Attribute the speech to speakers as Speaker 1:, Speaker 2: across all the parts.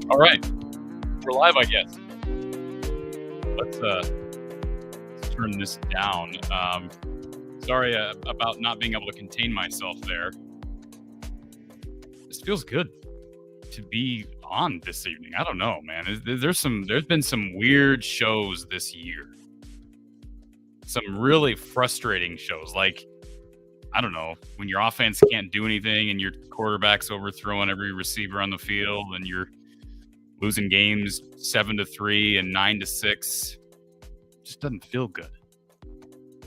Speaker 1: All right, we're live, I guess. Let's turn this down. Sorry about not being able to contain myself there. This feels good to be on this evening. I don't know, man. There's been some weird shows this year. Some really frustrating shows, like, I don't know, when your offense can't do anything and your quarterback's overthrowing every receiver on the field and you're losing games 7-3 and 9-6. Just doesn't feel good.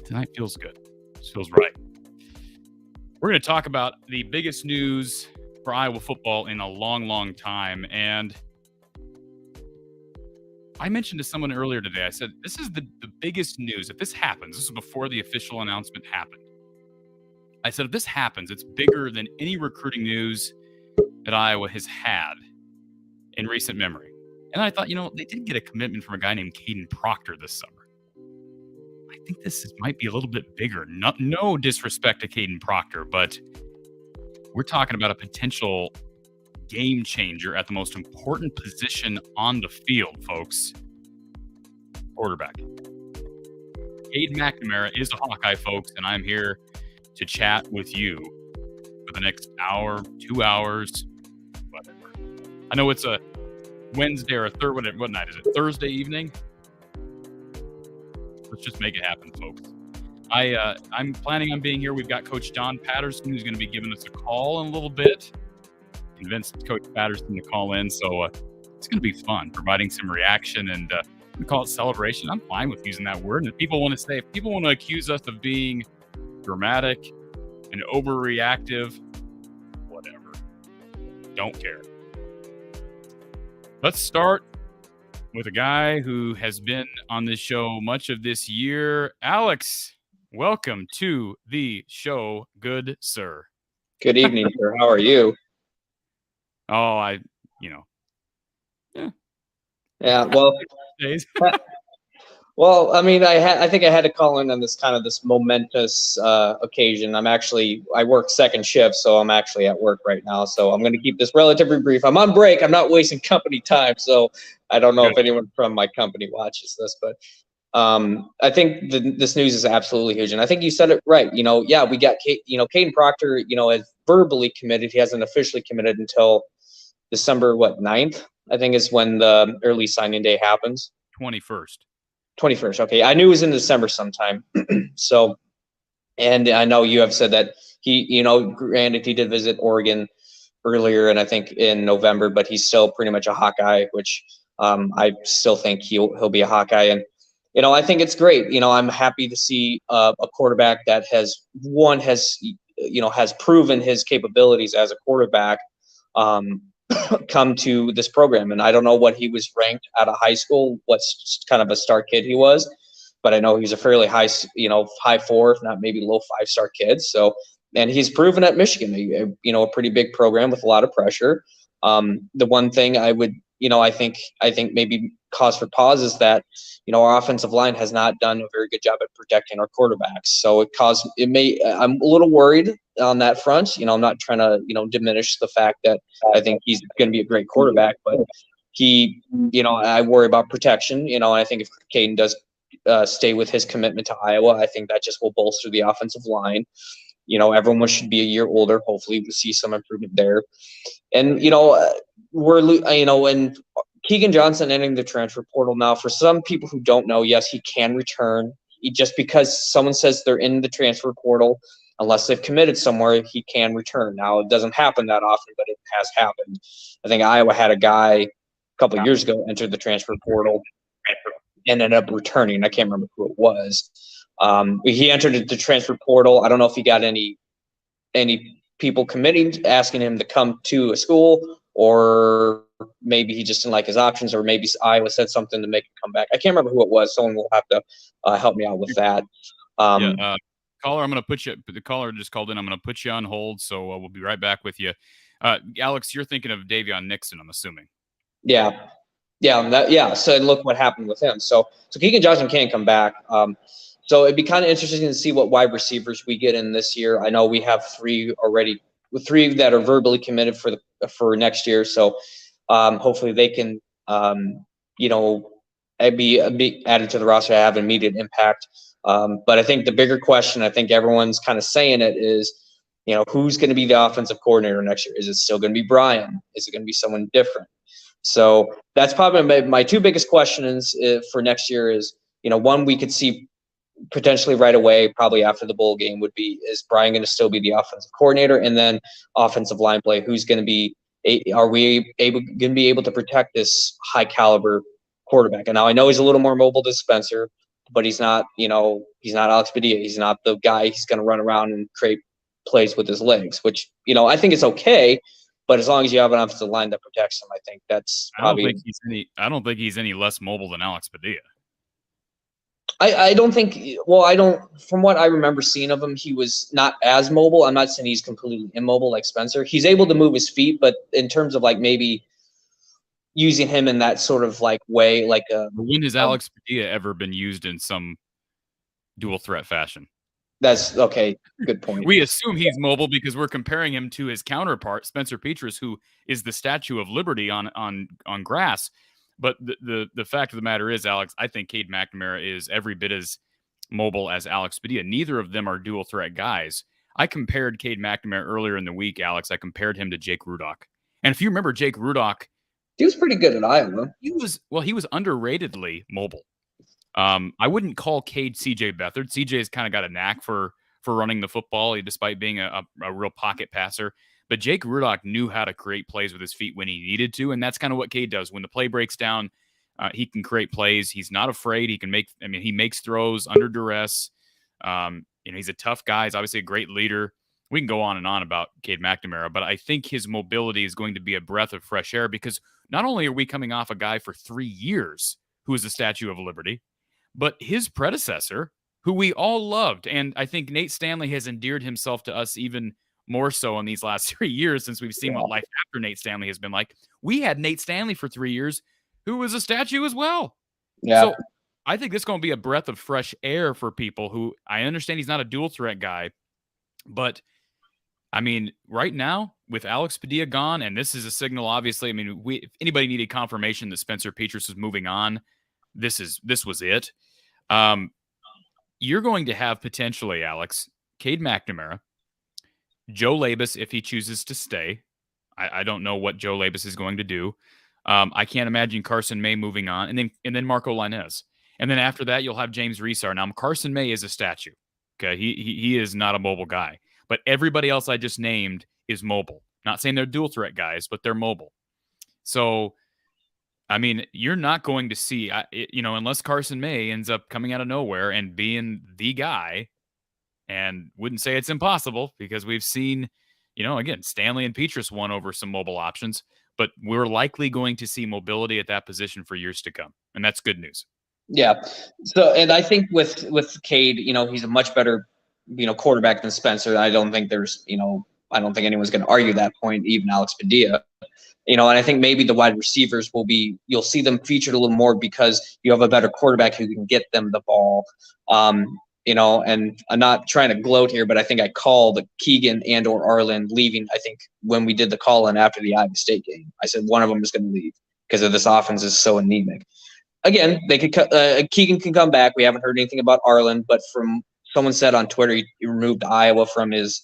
Speaker 1: Tonight feels good. Just feels right. We're going to talk about the biggest news for Iowa football in a long, long time. And I mentioned to someone earlier today, I said, this is the biggest news. If this happens, this is before the official announcement happened. I said, if this happens, it's bigger than any recruiting news that Iowa has had in recent memory. And I thought, they did get a commitment from a guy named Caden Proctor this summer. I think this might be a little bit bigger. No disrespect to Caden Proctor, but we're talking about a potential game changer at the most important position on the field, folks. Quarterback. CADE McNamara is a Hawkeye, folks, and I'm here to chat with you for the next hour, 2 hours, whatever. I know it's a Wednesday or a third. What night is it? Thursday evening? Let's just make it happen, folks. I'm planning on being here. We've got Coach John Patterson, who's going to be giving us a call in a little bit. Convinced Coach Patterson to call in, so it's going to be fun, providing some reaction, and we call it celebration. I'm fine with using that word. And if people want to accuse us of being dramatic and overreactive, whatever. Don't care. Let's start with a guy who has been on this show much of this year. Alex, welcome to the show, good sir.
Speaker 2: Good evening, sir. How are you?
Speaker 1: Oh,
Speaker 2: Yeah, well, Well, I mean, I think I had to call in on this momentous occasion. I work second shift, so I'm actually at work right now. So I'm going to keep this relatively brief. I'm on break. I'm not wasting company time. So I don't know if anyone from my company watches this, but I think this news is absolutely huge. And I think you said it right. We got Caden Proctor, has verbally committed. He hasn't officially committed until December 9th, I think, is when the early signing day happens.
Speaker 1: 21st.
Speaker 2: 21st. Okay. I knew it was in December sometime. So, and I know you have said that he, granted he did visit Oregon earlier, and I think in November, but he's still pretty much a Hawkeye, which I still think he'll be a Hawkeye. And, I think it's great. I'm happy to see a quarterback that has proven his capabilities as a quarterback come to this program. And I don't know what he was ranked out of high school, what kind of a star kid he was, but I know he's a fairly high 4, if not maybe low 5-star kid. So, and he's proven at Michigan, a pretty big program with a lot of pressure. The one thing I would, I think maybe cause for pause is that, our offensive line has not done a very good job at protecting our quarterbacks. So I'm a little worried on that front. I'm not trying to, diminish the fact that I think he's going to be a great quarterback, but I worry about protection, and I think if Caden does stay with his commitment to Iowa, I think that just will bolster the offensive line. Everyone should be a year older. Hopefully we'll see some improvement there. And, and Keegan Johnson entering the transfer portal now. For some people who don't know, yes, he can return. Just because someone says they're in the transfer portal, unless they've committed somewhere, he can return. Now, it doesn't happen that often, but it has happened. I think Iowa had a guy a couple of years ago enter the transfer portal and ended up returning. I can't remember who it was. He entered the transfer portal. I don't know if he got any people committing, asking him to come to a school, or maybe he just didn't like his options, or maybe Iowa said something to make him come back. I can't remember who it was. Someone will have to help me out with that.
Speaker 1: Caller, I'm going to put you. The caller just called in. I'm going to put you on hold, so we'll be right back with you. Alex, you're thinking of Davion Nixon, I'm assuming.
Speaker 2: Yeah. So look what happened with him. So Keegan Johnson can't come back. So it'd be kind of interesting to see what wide receivers we get in this year. I know we have 3 already, with 3 that are verbally committed for next year. So hopefully they can, be added to the roster, have immediate impact. But I think the bigger question, I think everyone's kind of saying it, is, who's going to be the offensive coordinator next year? Is it still going to be Brian? Is it going to be someone different? So that's probably my 2 biggest questions for next year is, one we could see potentially right away, probably after the bowl game, would be, is Brian going to still be the offensive coordinator? And then offensive line play, who's going to be, are we going to be able to protect this high caliber quarterback? And now I know he's a little more mobile than Spencer, but he's not Alex Padilla. He's not the guy he's going to run around and create plays with his legs, which, I think it's okay. But as long as you have an offensive line that protects him, I think that's probably.
Speaker 1: I don't think he's any less mobile than Alex Padilla.
Speaker 2: I don't think. Well, I don't. From what I remember seeing of him, he was not as mobile. I'm not saying he's completely immobile like Spencer. He's able to move his feet, but in terms of like maybe using him in that sort of like way, like
Speaker 1: when has Alex Padilla ever been used in some dual threat fashion?
Speaker 2: That's okay. Good point.
Speaker 1: We assume he's mobile because we're comparing him to his counterpart, Spencer Petras, who is the Statue of Liberty on grass. But the fact of the matter is, Alex, I think CADE McNamara is every bit as mobile as Alex Padilla. Neither of them are dual threat guys. I compared CADE McNamara earlier in the week, Alex. I compared him to Jake Rudock. And if you remember Jake Rudock,
Speaker 2: he was pretty good at Iowa.
Speaker 1: He was underratedly mobile. I wouldn't call CADE CJ Beathard. CJ's kind of got a knack for running the football, despite being a real pocket passer. But Jake Rudock knew how to create plays with his feet when he needed to, and that's kind of what CADE does. When the play breaks down, he can create plays. He's not afraid. He makes throws under duress. He's a tough guy. He's obviously a great leader. We can go on and on about CADE McNamara, but I think his mobility is going to be a breath of fresh air, because not only are we coming off a guy for 3 years who is a Statue of Liberty, but his predecessor, who we all loved, and I think Nate Stanley has endeared himself to us even more so in these last 3 years, since we've seen what life after Nate Stanley has been like. We had Nate Stanley for 3 years, who was a statue as well.
Speaker 2: Yeah.
Speaker 1: So I think this is going to be a breath of fresh air for people who, I understand he's not a dual threat guy, but I mean, right now with Alex Padilla gone, and this is a signal, obviously. I mean, if anybody needed confirmation that Spencer Petras was moving on, this was it. You're going to have potentially, Alex, CADE McNamara, Joe Labus if he chooses to stay. I don't know what Joe Labus is going to do. I can't imagine Carson May moving on, and then Marco Linez. And then after that, you'll have James Reesar. Now, Carson May is a statue. Okay, he is not a mobile guy. But everybody else I just named is mobile. Not saying they're dual threat guys, but they're mobile. So, I mean, you're not going to see, unless Carson May ends up coming out of nowhere and being the guy, and wouldn't say it's impossible because we've seen, again, Stanley and Petras won over some mobile options, but we're likely going to see mobility at that position for years to come. And that's good news.
Speaker 2: Yeah. So, and I think with CADE, he's a much better, quarterback than Spencer. I don't think I don't think anyone's going to argue that point, even Alex Padilla. And I think maybe the wide receivers you'll see them featured a little more because you have a better quarterback who can get them the ball. And I'm not trying to gloat here, but I think I called Keegan and or Arlen leaving. I think when we did the call in after the Iowa State game, I said one of them is going to leave because of this offense is so anemic. Again, they could Keegan can come back. We haven't heard anything about Arlen, but from someone said on Twitter he removed Iowa from his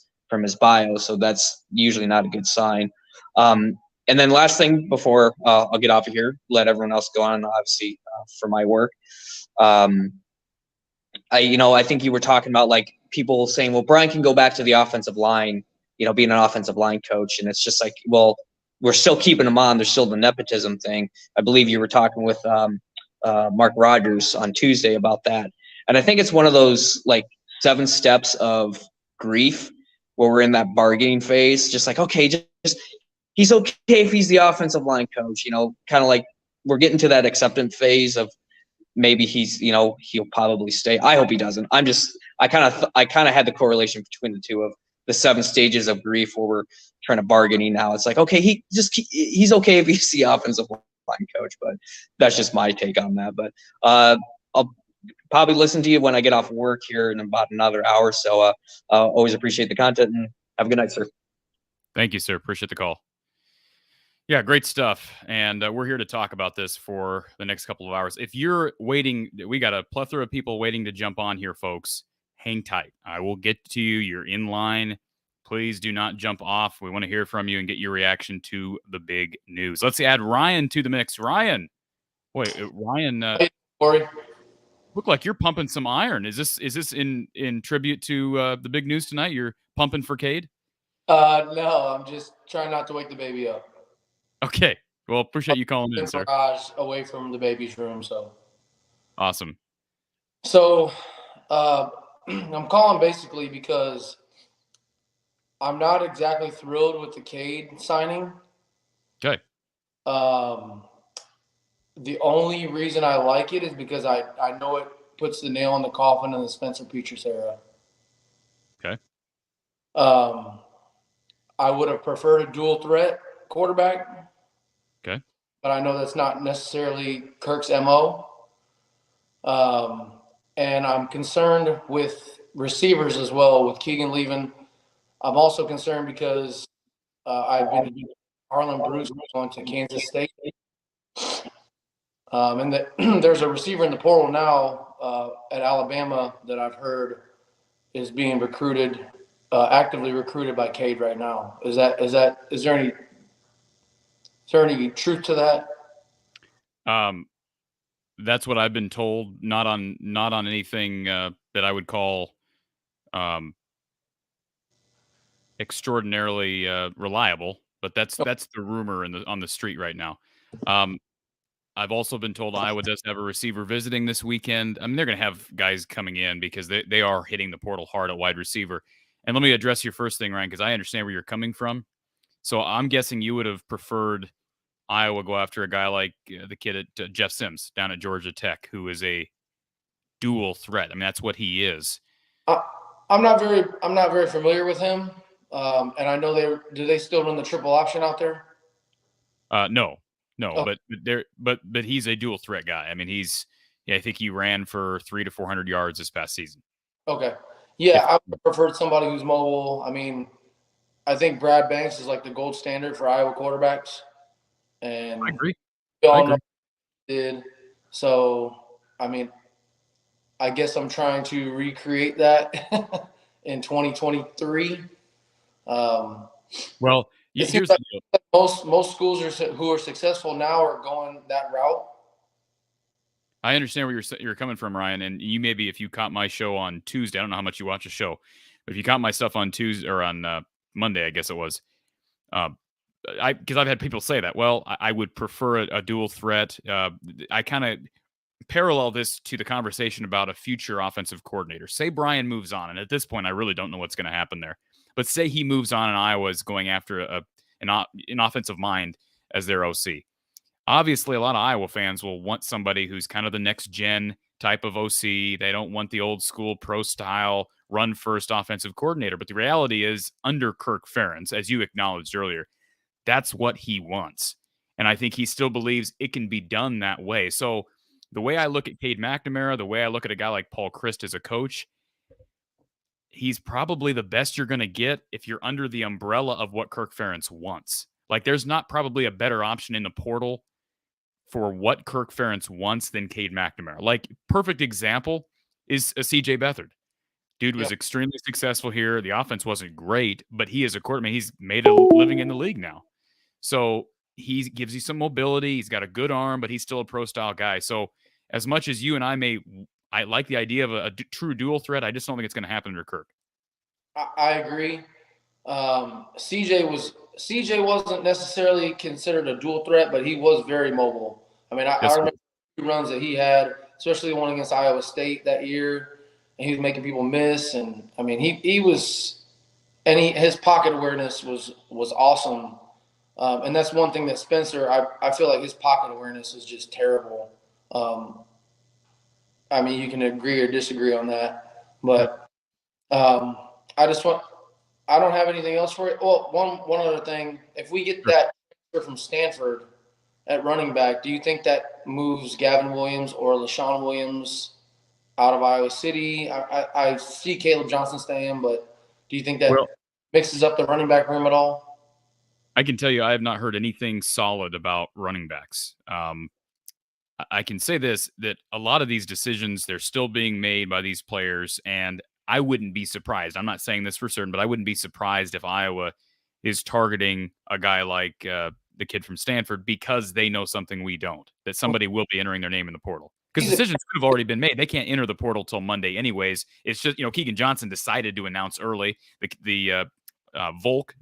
Speaker 2: bio, so that's usually not a good sign. And then last thing before I'll get off of here, let everyone else go on, obviously, for my work. I think you were talking about like people saying, well, Brian can go back to the offensive line, being an offensive line coach. And it's just like, well, we're still keeping him on. There's still the nepotism thing. I believe you were talking with Mark Rogers on Tuesday about that. And I think it's one of those like 7 steps of grief where we're in that bargaining phase. Just like, okay, just he's okay if he's the offensive line coach, kind of like we're getting to that acceptance phase of maybe he's, he'll probably stay. I hope he doesn't. I kind of had the correlation between the two of the 7 stages of grief where we're trying to bargaining now. It's like, okay, he's okay if he's the offensive line coach, but that's just my take on that. But I'll probably listen to you when I get off work here in about another hour. So always appreciate the content and have a good night, sir.
Speaker 1: Thank you, sir. Appreciate the call. Yeah, great stuff. And we're here to talk about this for the next couple of hours. If you're waiting, we got a plethora of people waiting to jump on here, folks. Hang tight. I will get to you. You're in line. Please do not jump off. We want to hear from you and get your reaction to the big news. Let's add Ryan to the mix. Ryan. Wait, Ryan.
Speaker 3: Hey, Corey.
Speaker 1: Look like you're pumping some iron. Is this in tribute to the big news tonight? You're pumping for CADE?
Speaker 3: No, I'm just trying not to wake the baby up.
Speaker 1: Okay. Well, appreciate you calling in, sir.
Speaker 3: Garage away from the baby's room, so.
Speaker 1: Awesome.
Speaker 3: So, I'm calling basically because I'm not exactly thrilled with the CADE signing.
Speaker 1: Okay.
Speaker 3: The only reason I like it is because I know it puts the nail in the coffin in the Spencer Petras era.
Speaker 1: Okay.
Speaker 3: I would have preferred a dual threat quarterback.
Speaker 1: Okay.
Speaker 3: But I know that's not necessarily Kirk's MO. And I'm concerned with receivers as well, with Keegan leaving. I'm also concerned because I've been Harlan Bruce going to Kansas State. And there's a receiver in the portal now at Alabama that I've heard is being recruited, actively recruited by CADE right now. Is there any truth to that?
Speaker 1: That's what I've been told. Not on anything that I would call extraordinarily reliable, but that's the rumor on the street right now. I've also been told Iowa does have a receiver visiting this weekend. I mean, they're going to have guys coming in because they are hitting the portal hard at wide receiver. And let me address your first thing, Ryan, because I understand where you're coming from. So I'm guessing you would have preferred Iowa go after a guy like the kid at Jeff Sims down at Georgia Tech, who is a dual threat. I mean, that's what he is.
Speaker 3: I'm not very familiar with him, and I know do they still run the triple option out there?
Speaker 1: No,
Speaker 3: Oh.
Speaker 1: but he's a dual threat guy. I mean, he's Yeah, I think he ran for 300 to 400 yards this past season.
Speaker 3: Okay. Yeah, I would prefer somebody who's mobile. I mean, I think Brad Banks is like the gold standard for Iowa quarterbacks. And
Speaker 1: I agree.
Speaker 3: we all know he did. So, I mean, I guess I'm trying to recreate that in 2023.
Speaker 1: Well,
Speaker 3: It
Speaker 1: here's
Speaker 3: seems like
Speaker 1: the deal.
Speaker 3: most schools who are successful now are going that route.
Speaker 1: I understand where you're coming from, Ryan, and you maybe if you caught my show on Tuesday, I don't know how much you watch a show, but if you caught my stuff on Tuesday or on Monday, I guess it was, because I've had people say that. Well, I would prefer a dual threat. I kind of parallel this to the conversation about a future offensive coordinator. Say Brian moves on, and at this point, I really don't know what's going to happen there. But say he moves on, and Iowa is going after an offensive mind as their OC. Obviously, a lot of Iowa fans will want somebody who's kind of the next gen type of OC. They don't want the old school pro style run first offensive coordinator. But the reality is, under Kirk Ferentz, as you acknowledged earlier, that's what he wants. And I think he still believes it can be done that way. So the way I look at CADE McNamara, the way I look at a guy like Paul Chryst as a coach, he's probably the best you're going to get if you're under the umbrella of what Kirk Ferentz wants. Like, there's not probably a better option in the portal for what Kirk Ferentz wants than CADE McNamara. Like, perfect example is a CJ Beathard. Dude was extremely successful here. The offense wasn't great, but he is a quarterback. He's made a living in the league now. So he gives you some mobility. He's got a good arm, but he's still a pro-style guy. So as much as you and I like the idea of a true dual threat, I just don't think it's going to happen under Kirk.
Speaker 3: I agree. CJ wasn't necessarily considered a dual threat, but he was very mobile. I mean, I remember the runs that he had, especially the one against Iowa State that year, and he was making people miss. And I mean, he was, and his pocket awareness was awesome. And that's one thing that Spencer, I feel like his pocket awareness is just terrible. I mean, you can agree or disagree on that, but I don't have anything else for it. Well, one other thing, if we get that from Stanford at running back, do you think that moves Gavin Williams or LaShawn Williams out of Iowa City? I see Caleb Johnson staying, but do you think that mixes up the running back room at all?
Speaker 1: I can tell you I have not heard anything solid about running backs. I can say this, that a lot of these decisions, they're still being made by these players, and I wouldn't be surprised. I'm not saying this for certain, but I wouldn't be surprised if Iowa is targeting a guy like the kid from Stanford because they know something we don't, that somebody will be entering their name in the portal. Because decisions could have already been made. They can't enter the portal till Monday anyways. It's just, Keegan Johnson decided to announce early.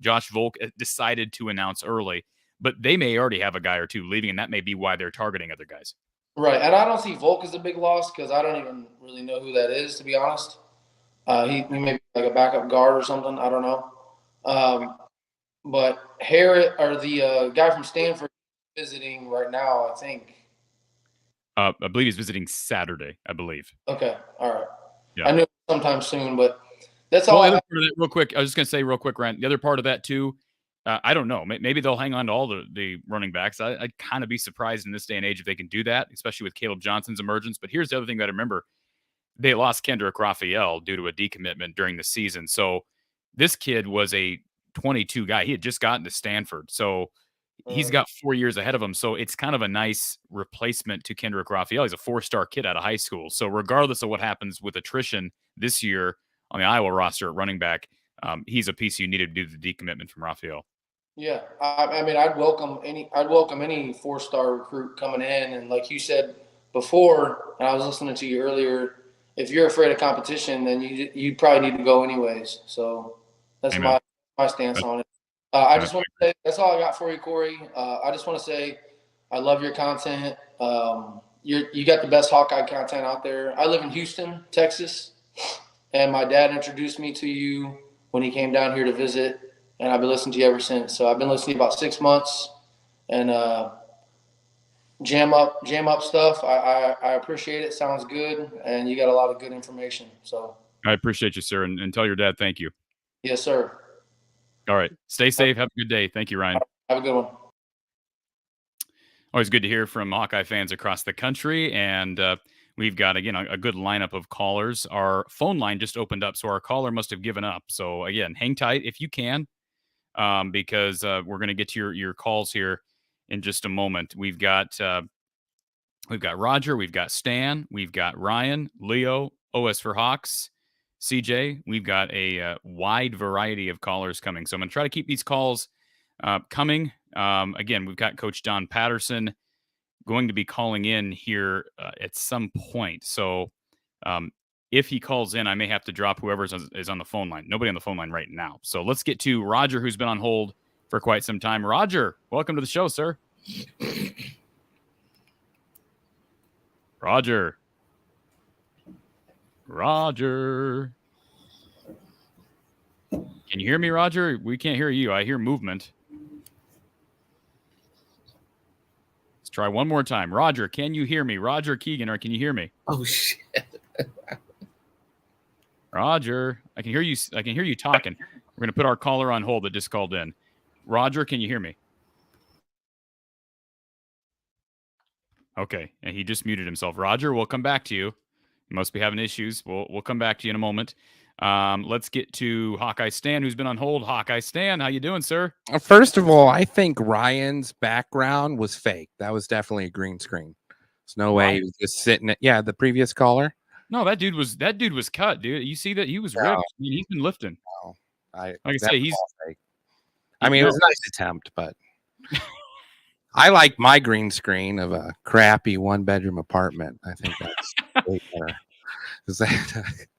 Speaker 1: Josh Volk decided to announce early, but they may already have a guy or two leaving, and that may be why they're targeting other guys.
Speaker 3: Right, and I don't see Volk as a big loss because I don't even really know who that is, to be honest. He may be like a backup guard or something. I don't know. But Harris or the guy from Stanford visiting right now, I think.
Speaker 1: I believe he's visiting Saturday, I believe.
Speaker 3: Okay, all right.
Speaker 1: Yeah.
Speaker 3: I knew sometime soon, but that's all.
Speaker 1: Real quick, I was just going to say real quick, Ryan, the other part of that too, I don't know. Maybe they'll hang on to all the running backs. I'd kind of be surprised in this day and age if they can do that, especially with Caleb Johnson's emergence. But here's the other thing that I remember. They lost Kendrick Raphael due to a decommitment during the season. So this kid was a 22 guy. He had just gotten to Stanford. So he's got 4 years ahead of him. So it's kind of a nice replacement to Kendrick Raphael. He's a 4-star kid out of high school. So regardless of what happens with attrition this year on the Iowa roster at running back, he's a piece you needed to do the decommitment from Raphael.
Speaker 3: Yeah, I mean, I'd welcome any 4-star recruit coming in, and like you said before, and I was listening to you earlier. If you're afraid of competition, then you probably need to go anyways. So that's my stance on it. I just want to say that's all I got for you, Corey. I just want to say I love your content. You got the best Hawkeye content out there. I live in Houston, Texas, and my dad introduced me to you when he came down here to visit, and I've been listening to you ever since. So I've been listening to you about 6 months, and jam up stuff. I appreciate it. Sounds good, and you got a lot of good information. So
Speaker 1: I appreciate you, sir, and tell your dad thank you.
Speaker 3: Yes, sir.
Speaker 1: All right, stay safe. Have a good day. Thank you, Ryan.
Speaker 3: Have a good one.
Speaker 1: Always good to hear from Hawkeye fans across the country, and We've got, again, a good lineup of callers. Our phone line just opened up, so our caller must have given up. So, again, hang tight if you can, because we're going to get to your calls here in just a moment. We've got Roger, we've got Stan, we've got Ryan, Leo, OS for Hawks, CJ. We've got a wide variety of callers coming. So I'm going to try to keep these calls coming. Again, we've got Coach Don Patterson going to be calling in here at some point. So if he calls in, I may have to drop whoever is on the phone line. Nobody on the phone line right now. So let's get to Roger, who's been on hold for quite some time. Roger, welcome to the show, sir. Roger. Can you hear me, Roger? We can't hear you. I hear movement. Let's try one more time. Roger, can you hear me? Roger Keegan, or can you hear me?
Speaker 4: Oh shit.
Speaker 1: Roger, I can hear you. I can hear you talking. We're going to put our caller on hold that just called in. Roger, can you hear me? Okay, and he just muted himself. Roger, we'll come back to you. You must be having issues. We'll come back to you in a moment. Let's get to Hawkeye Stan, who's been on hold. Hawkeye Stan, how you doing, sir?
Speaker 4: First of all, I think Ryan's background was fake. That was definitely a green screen. There's no way he was just sitting. Yeah, the previous caller.
Speaker 1: No, that dude was cut, dude. You see that he was ripped. I mean, he's been lifting.
Speaker 4: No,
Speaker 1: like I say, he's
Speaker 4: fake. I mean, it was a nice attempt, but I like my green screen of a crappy 1-bedroom apartment. I think that's way better.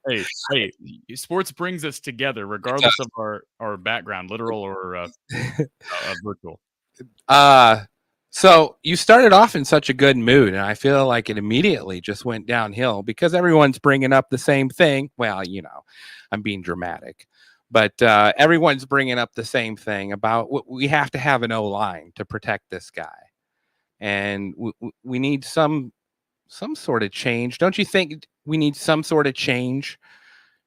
Speaker 1: Hey, sports brings us together, regardless of our background, literal or virtual.
Speaker 4: So you started off in such a good mood, and I feel like it immediately just went downhill because everyone's bringing up the same thing. Well, you know, I'm being dramatic, but everyone's bringing up the same thing about we have to have an O-line to protect this guy, and we need some sort of change. Don't you think we need some sort of change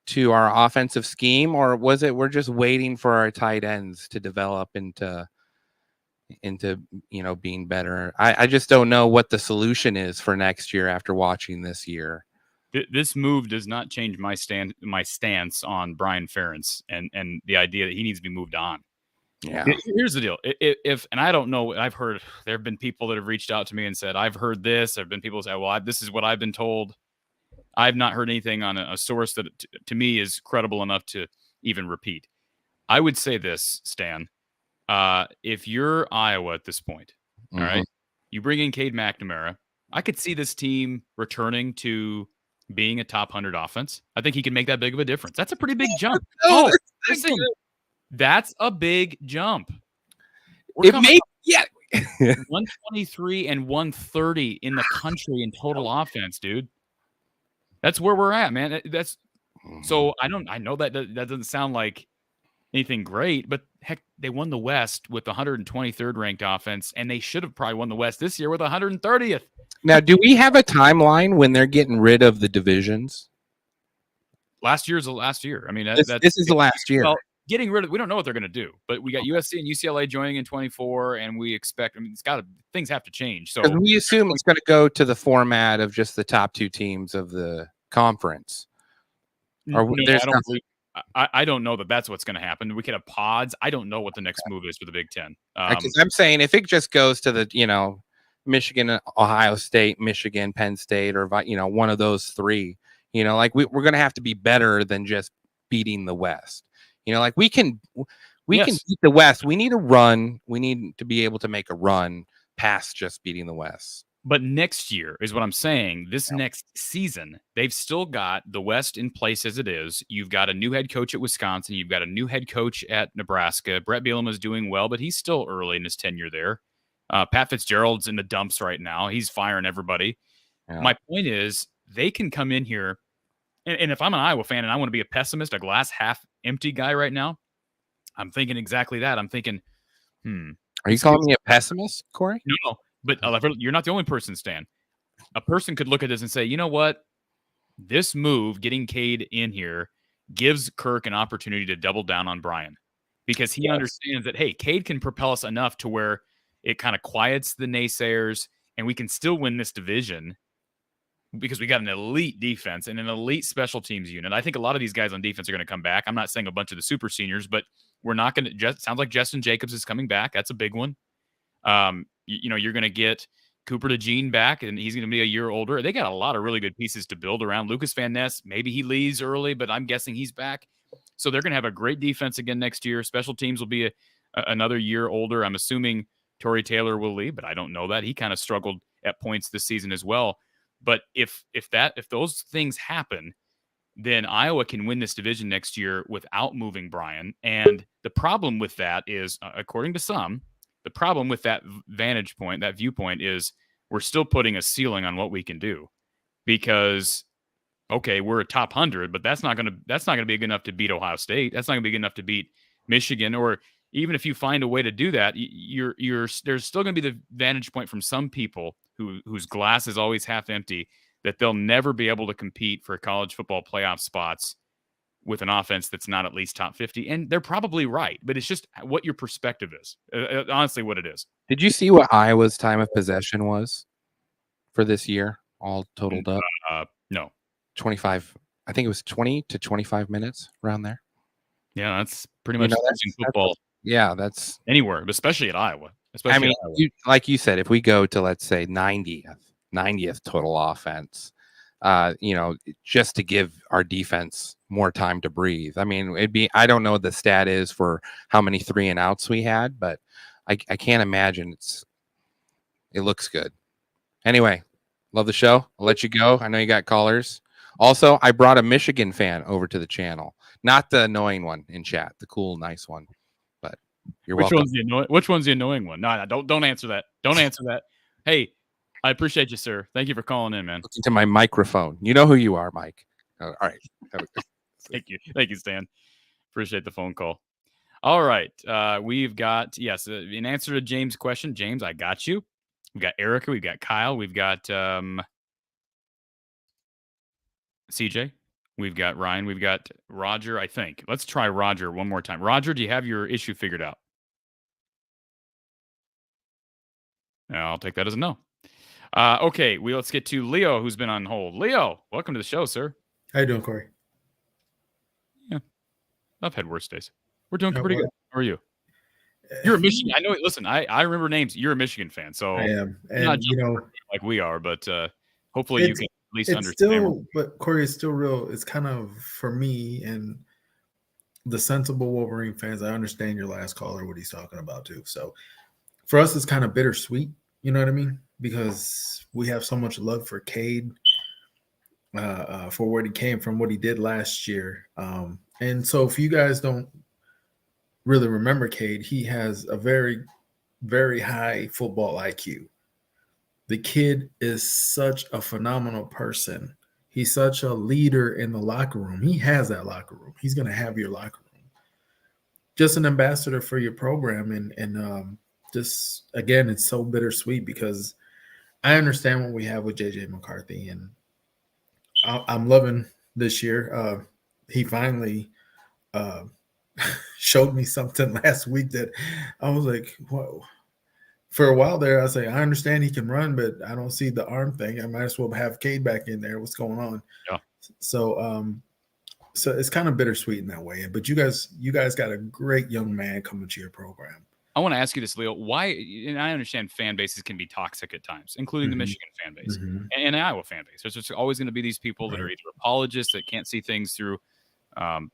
Speaker 4: to our offensive scheme, or was it we're just waiting for our tight ends to develop into being better? I just don't know what the solution is for next year after watching this year.
Speaker 1: This move does not change my stance on Brian Ferentz and the idea that he needs to be moved on.
Speaker 4: Yeah.
Speaker 1: Here's the deal. If and I don't know, I've heard there have been people that have reached out to me and said, I've heard this. There have been people who say, well, this is what I've been told. I've not heard anything on a source that to me is credible enough to even repeat. I would say this, Stan. If you're Iowa at this point, all right, you bring in CADE McNamara. I could see this team returning to being a top 100 offense. I think he can make that big of a difference. That's a pretty big jump. Listen, that's a big jump.
Speaker 4: It may, yeah.
Speaker 1: 123 and 130 in the country in total offense, dude. That's where we're at, man. That's so I know that doesn't sound like anything great, but heck, they won the West with the 123rd ranked offense, and they should have probably won the West this year with 130th.
Speaker 4: Now, do we have a timeline when they're getting rid of the divisions?
Speaker 1: Last year's the last year. I mean,
Speaker 4: this is the last year.
Speaker 1: Well, getting rid of, we don't know what they're going to do, but we got USC and UCLA joining in 24, and we expect. I mean, things have to change. So
Speaker 4: we assume it's going to go to the format of just the top 2 teams of the conference. Or
Speaker 1: I don't know that that's what's going to happen. We could have pods. I don't know what the next move is for the Big Ten.
Speaker 4: Because I'm saying if it just goes to the, Michigan, Ohio State, Michigan, Penn State, or, one of those 3, like we're going to have to be better than just beating the West. Like we can beat the West. We need a run. We need to be able to make a run past just beating the West.
Speaker 1: But next year is what I'm saying. This next season, they've still got the West in place as it is. You've got a new head coach at Wisconsin. You've got a new head coach at Nebraska. Brett Bielema is doing well, but he's still early in his tenure there. Pat Fitzgerald's in the dumps right now. He's firing everybody. Yeah. My point is they can come in here, and if I'm an Iowa fan and I want to be a pessimist, a glass half empty guy right now, I'm thinking exactly that. I'm thinking,
Speaker 4: Are you calling me a pessimist, Corey?
Speaker 1: No. But you're not the only person, Stan. A person could look at this and say, you know what? This move, getting CADE in here, gives Kirk an opportunity to double down on Brian because he understands that, hey, CADE can propel us enough to where it kind of quiets the naysayers and we can still win this division. because we got an elite defense and an elite special teams unit. I think a lot of these guys on defense are going to come back. I'm not saying a bunch of the super seniors, but we're not going to. Sounds like Justin Jacobs is coming back. That's a big one. You're going to get Cooper DeJean back, and he's going to be a year older. They got a lot of really good pieces to build around. Lucas Van Ness, maybe he leaves early, but I'm guessing he's back. So they're going to have a great defense again next year. Special teams will be another year older. I'm assuming Torrey Taylor will leave, but I don't know that. He kind of struggled at points this season as well. But if those things happen, then Iowa can win this division next year without moving Brian. And the problem with that is, according to some, the problem with that vantage point, that viewpoint, is we're still putting a ceiling on what we can do, because okay, we're a top 100, but that's not going to be good enough to beat Ohio State. That's not going to be good enough to beat Michigan. Or even if you find a way to do that, there's still going to be the vantage point from some people whose glass is always half empty, that they'll never be able to compete for college football playoff spots with an offense that's not at least top 50. And they're probably right, but it's just what your perspective is. Honestly, what it is.
Speaker 4: Did you see what Iowa's time of possession was for this year, all totaled up?
Speaker 1: No.
Speaker 4: 25. I think it was 20 to 25 minutes around there.
Speaker 1: Yeah, that's pretty much football.
Speaker 4: That's
Speaker 1: anywhere, but especially at Iowa.
Speaker 4: Especially like you said, if we go to, let's say, 90th total offense, just to give our defense more time to breathe. I mean, I don't know what the stat is for how many 3 and outs we had, but I can't imagine it looks good. Anyway, love the show. I'll let you go. I know you got callers. Also, I brought a Michigan fan over to the channel, not the annoying one in chat, the cool, nice one. But you're welcome.
Speaker 1: Which one's the annoying one? No, don't answer that. Don't answer that. Hey, I appreciate you, sir. Thank you for calling in, man.
Speaker 4: Listen to my microphone. You know who you are, Mike. All right.
Speaker 1: Thank you, Stan. Appreciate the phone call. All right, we've got in answer to James' question. James, I got you. We've got Erica. We've got Kyle. We've got CJ. We've got Ryan. We've got Roger, I think. Let's try Roger one more time. Roger, do you have your issue figured out? I'll take that as a no. Okay, let's get to Leo, who's been on hold. Leo, welcome to the show, sir.
Speaker 5: How you doing, Corey?
Speaker 1: Yeah, I've had worse days. We're doing pretty good. How are you? You're a Michigan. I know. Listen, I remember names. You're a Michigan fan, so
Speaker 5: I am, and
Speaker 1: not like we are, but hopefully you can at least understand.
Speaker 5: But Corey, it's still real. It's kind of, for me and the sensible Wolverine fans, I understand your last caller, what he's talking about too. So for us, it's kind of bittersweet. You know what I mean? Because we have so much love for CADE, for where he came from, what he did last year. And so if you guys don't really remember CADE, he has a very, very high football IQ. The kid is such a phenomenal person. He's such a leader in the locker room. He has that locker room. He's going to have your locker room. Just an ambassador for your program. And just, again, it's so bittersweet because I understand what we have with JJ McCarthy. And I'm loving this year. He finally showed me something last week that I was like, whoa. For a while there, I say, I understand he can run, but I don't see the arm thing. I might as well have CADE back in there. What's going on?
Speaker 1: Yeah.
Speaker 5: So it's kind of bittersweet in that way. But you guys got a great young man coming to your program.
Speaker 1: I want to ask you this, Leo. Why? And I understand fan bases can be toxic at times, including the Michigan fan base and the Iowa fan base. There's just always going to be these people that are either apologists that can't see things through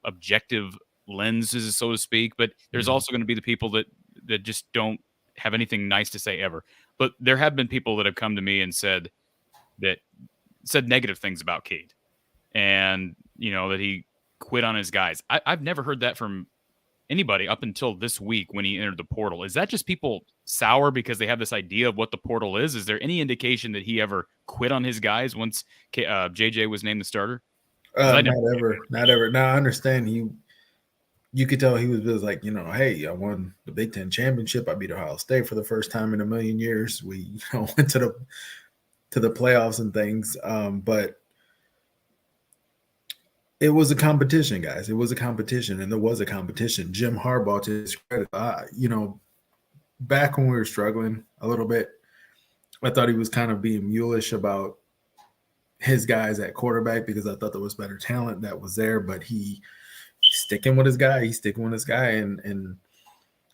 Speaker 1: objective lenses, so to speak. But there's also going to be the people that just don't have anything nice to say ever. But there have been people that have come to me and said negative things about CADE, and that he quit on his guys. I've never heard that from anybody up until this week when he entered the portal. Is that just people sour because they have this idea of what the portal is? Is there any indication that he ever quit on his guys once JJ was named the starter?
Speaker 5: Not ever. Now I understand you could tell he was just like, hey, I won the Big Ten championship. I beat Ohio State for the first time in a million years. We went to the playoffs and things. But it was a competition, guys. It was a competition, and there was a competition. Jim Harbaugh, to his credit, back when we were struggling a little bit, I thought he was kind of being mulish about, his guys at quarterback because I thought there was better talent that was there, but he's sticking with his guy. He's sticking with his guy. And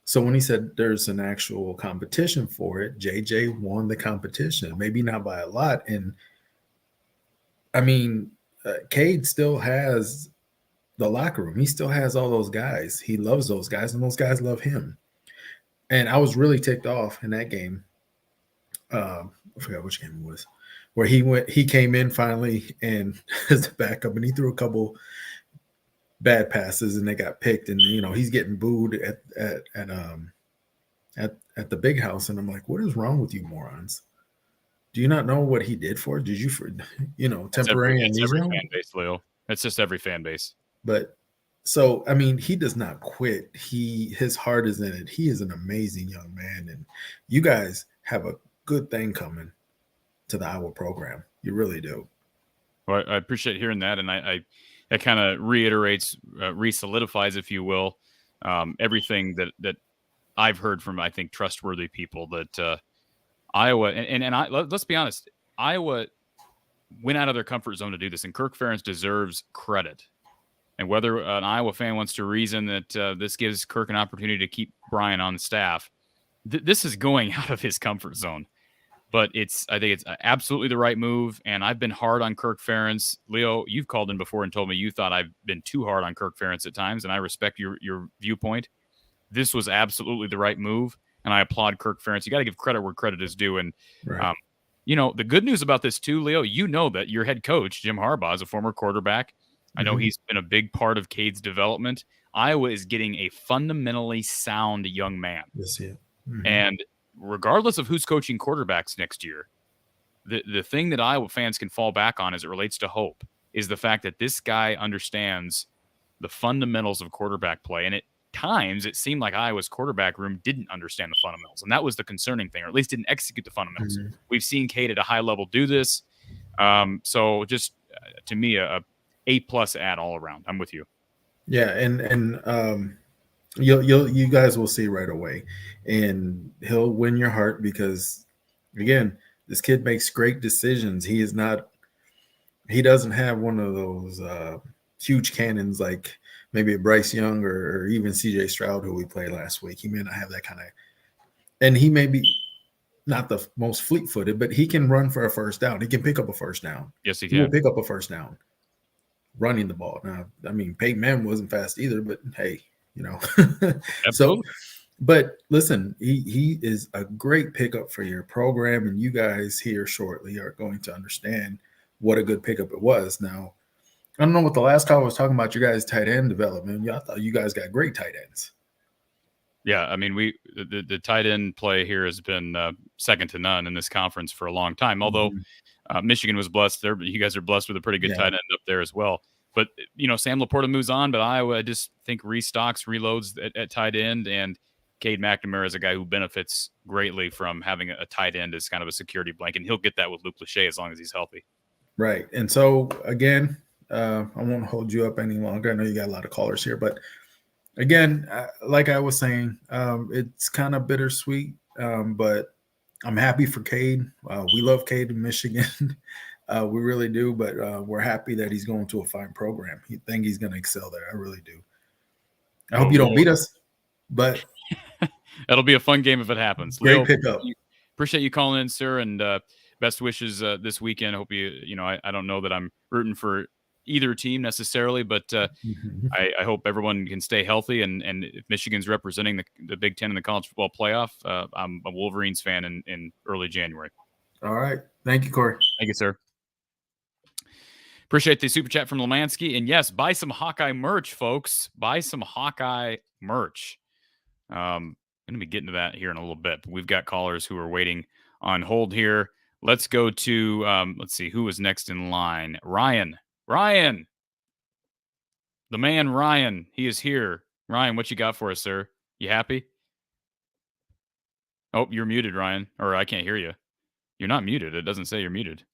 Speaker 5: so when he said there's an actual competition for it, JJ won the competition, maybe not by a lot. And I mean, Cade still has the locker room. He still has all those guys. He loves those guys, and those guys love him. And I was really ticked off in that game. I forgot which game it was, where he came in finally and as a backup, and he threw a couple bad passes, and they got picked, and he's getting booed at the big house, and I'm like, what is wrong with you morons? Do you not know what he did for? Did you temporary
Speaker 1: amnesia? It's every fan base, Leo. It's just every fan base.
Speaker 5: But so I mean, he does not quit. His heart is in it. He is an amazing young man, and you guys have a good thing coming to the Iowa program. You really do.
Speaker 1: Well, I appreciate hearing that, and that kind of reiterates, re-solidifies, if you will, everything that I've heard from, I think, trustworthy people that Iowa let's be honest, Iowa went out of their comfort zone to do this, and Kirk Ferentz deserves credit. And whether an Iowa fan wants to reason that this gives Kirk an opportunity to keep Brian on the staff, this is going out of his comfort zone. But I think it's absolutely the right move. And I've been hard on Kirk Ferentz. Leo, you've called in before and told me you thought I've been too hard on Kirk Ferentz at times, and I respect your viewpoint. This was absolutely the right move, and I applaud Kirk Ferentz. You got to give credit where credit is due. And
Speaker 5: right.
Speaker 1: The good news about this too, Leo, that your head coach Jim Harbaugh is a former quarterback. I know he's been a big part of Cade's development. Iowa is getting a fundamentally sound young man.
Speaker 5: Yes, yeah.
Speaker 1: And regardless of who's coaching quarterbacks next year, the thing that Iowa fans can fall back on as it relates to hope is the fact that this guy understands the fundamentals of quarterback play. And at times, it seemed like Iowa's quarterback room didn't understand the fundamentals. And that was the concerning thing, or at least didn't execute the fundamentals. We've seen Cade at a high level do this. So just to me, a A+ ad all around. I'm with you.
Speaker 5: Yeah, and you guys will see right away, and he'll win your heart because, again, this kid makes great decisions. He doesn't have one of those huge cannons like maybe a Bryce Young or even CJ Stroud, who we played last week. He may not have that kind of, and he may be not the most fleet-footed, but he can run for a first down. He can pick up a first down.
Speaker 1: Yes, he
Speaker 5: He will
Speaker 1: can.
Speaker 5: pick up a first down running the ball. Now, I mean, Peyton Manning wasn't fast either, but hey,
Speaker 1: Absolutely.
Speaker 5: But listen, he is a great pickup for your program, and you guys here shortly are going to understand what a good pickup it was. Now, I don't know what the last call was talking about your guys' tight end development. Yeah, I thought you guys got great tight ends.
Speaker 1: Yeah, I mean, the tight end play here has been second to none in this conference for a long time. Although Michigan was blessed there, but you guys are blessed with a pretty good tight end up there as well. But Sam Laporta moves on, but Iowa, I just think restocks, reloads at tight end, and Cade McNamara is a guy who benefits greatly from having a tight end as kind of a security blanket. And he'll get that with Luke Lachey as long as he's healthy.
Speaker 5: Right. And so again, I won't hold you up any longer. I know you got a lot of callers here, but again, like I was saying, it's kind of bittersweet, but I'm happy for Cade. We love Cade in Michigan. We really do, but we're happy that he's going to a fine program. I think he's going to excel there. I really do. I hope you don't beat us, but
Speaker 1: that'll be a fun game if it happens.
Speaker 5: Great
Speaker 1: Leo,
Speaker 5: pickup.
Speaker 1: Appreciate you calling in, sir, and best wishes this weekend. I hope I don't know that I'm rooting for either team necessarily, but I hope everyone can stay healthy. And if Michigan's representing the Big Ten in the college football playoff, I'm a Wolverines fan in early January.
Speaker 5: All right. Thank you, Corey.
Speaker 1: Thank you, sir. Appreciate the super chat from Lemansky. And yes, buy some Hawkeye merch, folks. Buy some Hawkeye merch. I'm going to be getting to that here in a little bit. But we've got callers who are waiting on hold here. Let's go to, let's see, who is next in line? Ryan. The man, Ryan. He is here. Ryan, what you got for us, sir? You happy? Oh, you're muted, Ryan. Or I can't hear you. You're not muted. It doesn't say you're muted.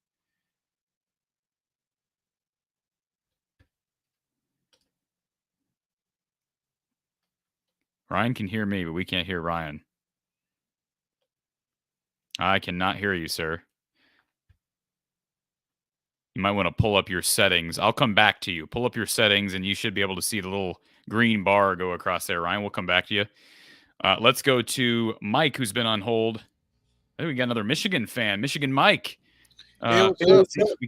Speaker 1: Ryan can hear me, but we can't hear Ryan. I cannot hear you, sir. You might want to pull up your settings. I'll come back to you. Pull up your settings, and you should be able to see the little green bar go across there, Ryan. We'll come back to you. Let's go to Mike, who's been on hold. I think we got another Michigan fan. Michigan Mike. We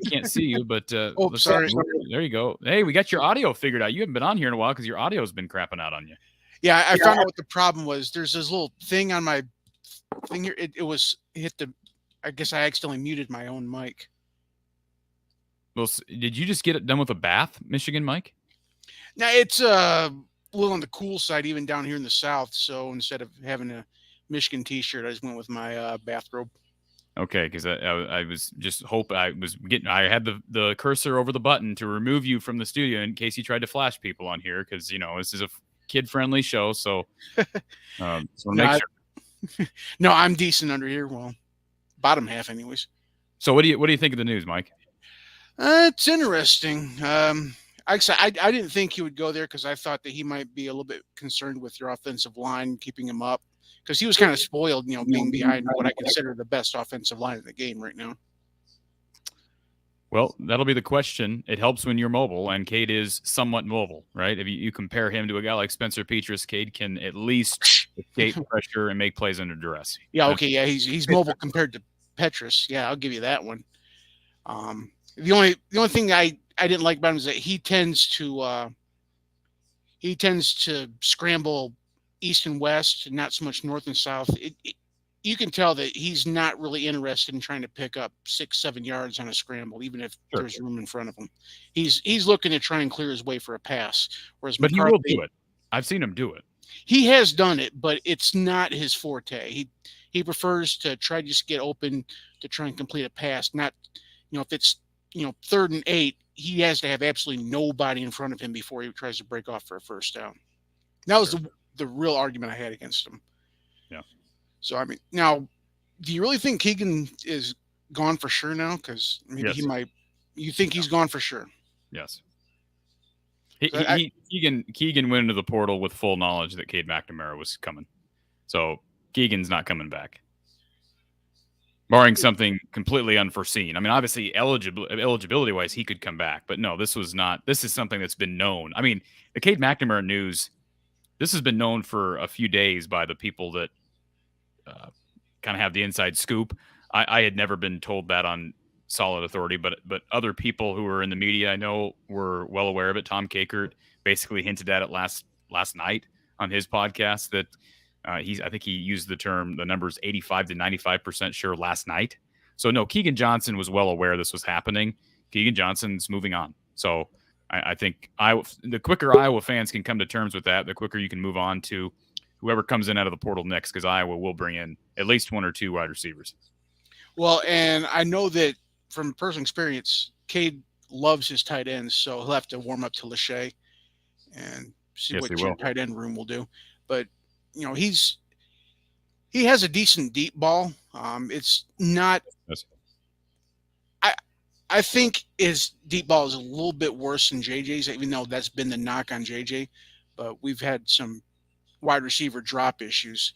Speaker 1: can't see you, but
Speaker 6: sorry.
Speaker 1: There you go. Hey, we got your audio figured out. You haven't been on here in a while because your audio's been crapping out on you.
Speaker 6: Yeah, I found out what the problem was. There's this little thing on my finger. It hit the. I guess I accidentally muted my own mic.
Speaker 1: Well, did you just get it done with a bath, Michigan Mike?
Speaker 6: Now it's a little on the cool side, even down here in the South. So instead of having a Michigan T-shirt, I just went with my bathrobe.
Speaker 1: Okay, because I was just I had the cursor over the button to remove you from the studio in case you tried to flash people on here, because this is a kid-friendly show, so make sure.
Speaker 6: No, I'm decent under here. Well, bottom half, anyways.
Speaker 1: So what do you think of the news, Mike?
Speaker 6: It's interesting. I didn't think he would go there because I thought that he might be a little bit concerned with your offensive line, keeping him up, because he was kind of spoiled, being behind what I consider the best offensive line in the game right now.
Speaker 1: Well, that'll be the question. It helps when you're mobile, and CADE is somewhat mobile, right? If you compare him to a guy like Spencer Petras, CADE can at least escape pressure and make plays under duress.
Speaker 6: Yeah, okay, yeah, he's mobile compared to Petras. Yeah, I'll give you that one. The only thing I didn't like about him is that he tends to scramble east and west, and not so much north and south. You can tell that he's not really interested in trying to pick up 6-7 yards on a scramble, even if there's room in front of him. He's looking to try and clear his way for a pass. Whereas
Speaker 1: but McCarthy, he will do it. I've seen him do it.
Speaker 6: He has done it, but it's not his forte. He prefers to try to just get open to try and complete a pass. Not, if it's 3rd and 8, he has to have absolutely nobody in front of him before he tries to break off for a first down. That was the real argument I had against him.
Speaker 1: Yeah.
Speaker 6: So, I mean, now, do you really think Keegan is gone for sure now? Because maybe he might. You think he's gone for sure?
Speaker 1: Yes. Keegan went into the portal with full knowledge that CADE McNamara was coming. So Keegan's not coming back, barring something completely unforeseen. I mean, obviously, eligibility-wise, he could come back. But no, this was not. This is something that's been known. I mean, the CADE McNamara news, this has been known for a few days by the people that kind of have the inside scoop. I had never been told that on solid authority, but other people who were in the media I know were well aware of it. Tom Kakert basically hinted at it last night on his podcast that I think he used the numbers 85 to 95% sure last night. So no, Keegan Johnson was well aware this was happening. Keegan Johnson's moving on. So I think the quicker Iowa fans can come to terms with that, the quicker you can move on to whoever comes in out of the portal next, because Iowa will bring in at least 1 or 2 wide receivers.
Speaker 6: Well, and I know that from personal experience, CADE loves his tight ends, so he'll have to warm up to Lachey and see what your tight end room will do. But he has a decent deep ball. It's not. Yes. I think his deep ball is a little bit worse than JJ's, even though that's been the knock on JJ. But we've had some wide receiver drop issues.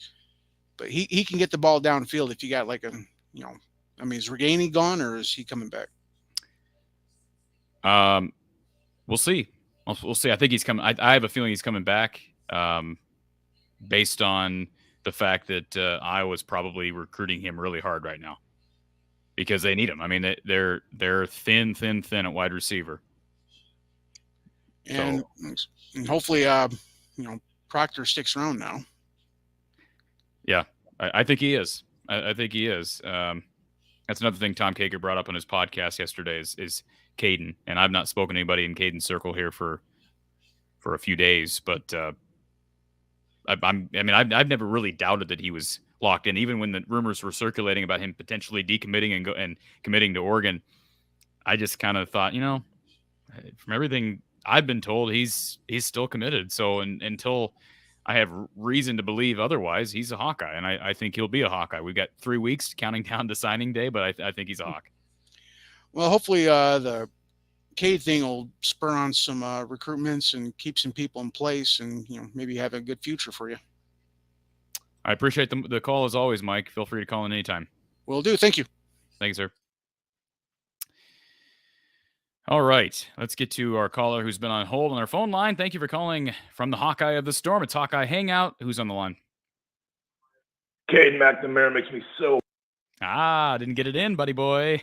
Speaker 6: But he can get the ball downfield if you got like I mean, is Reganey gone or is he coming back?
Speaker 1: We'll see. We'll see. I think he's coming. I have a feeling he's coming back, based on the fact that Iowa's probably recruiting him really hard right now because they need him. I mean, they're thin at wide receiver.
Speaker 6: And hopefully, Proctor sticks around now.
Speaker 1: Yeah, I think he is. I think he is. That's another thing Tom Kakert brought up on his podcast yesterday is Caden, and I've not spoken to anybody in Caden's circle here for a few days, but I've never really doubted that he was locked in, even when the rumors were circulating about him potentially decommitting and committing to Oregon. I just kind of thought, from everything I've been told, he's still committed. So until I have reason to believe otherwise, he's a Hawkeye, and I think he'll be a Hawkeye. We've got 3 weeks counting down to signing day, but I think he's a Hawk.
Speaker 6: Well, hopefully the CADE thing will spur on some recruitments and keep some people in place, and maybe have a good future for you.
Speaker 1: I appreciate the call as always, Mike. Feel free to call in anytime.
Speaker 6: Will do. Thank you.
Speaker 1: Thanks, sir. All right, let's get to our caller who's been on hold on our phone line. Thank you for calling from the Hawkeye of the Storm. It's Hawkeye Hangout. Who's on the line?
Speaker 7: CADE McNamara makes me so.
Speaker 1: Didn't get it in, buddy boy.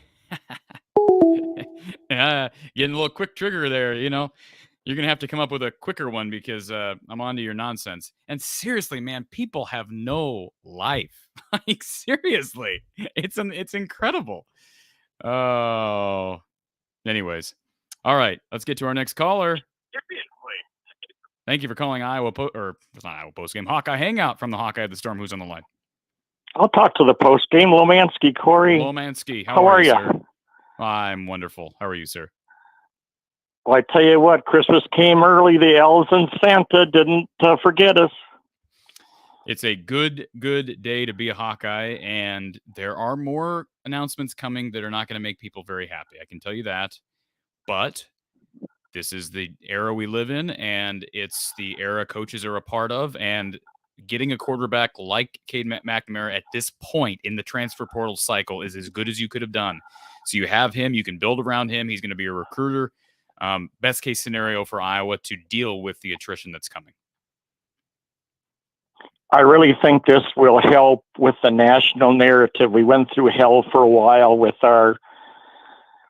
Speaker 1: Yeah, getting a little quick trigger there. You know, you're gonna have to come up with a quicker one because I'm onto your nonsense. And seriously, man, people have no life. Like seriously, it's incredible. Oh, anyways, all right, let's get to our next caller. Thank you for calling Iowa it's not Iowa Post Game, Hawkeye Hangout from the Hawkeye of the Storm. Who's on the line?
Speaker 8: I'll talk to the post game. Lomansky, Corey.
Speaker 1: Lomansky,
Speaker 8: how are you?
Speaker 1: Sir? I'm wonderful. How are you, sir?
Speaker 8: Well, I tell you what, Christmas came early. The elves and Santa didn't forget us.
Speaker 1: It's a good day to be a Hawkeye, and there are more announcements coming that are not going to make people very happy. I can tell you that. But this is the era we live in, and it's the era coaches are a part of, and getting a quarterback like CADE McNamara at this point in the transfer portal cycle is as good as you could have done. So you have him, you can build around him. He's going to be a recruiter. Best case scenario for Iowa to deal with the attrition that's coming.
Speaker 8: I really think this will help with the national narrative. We went through hell for a while with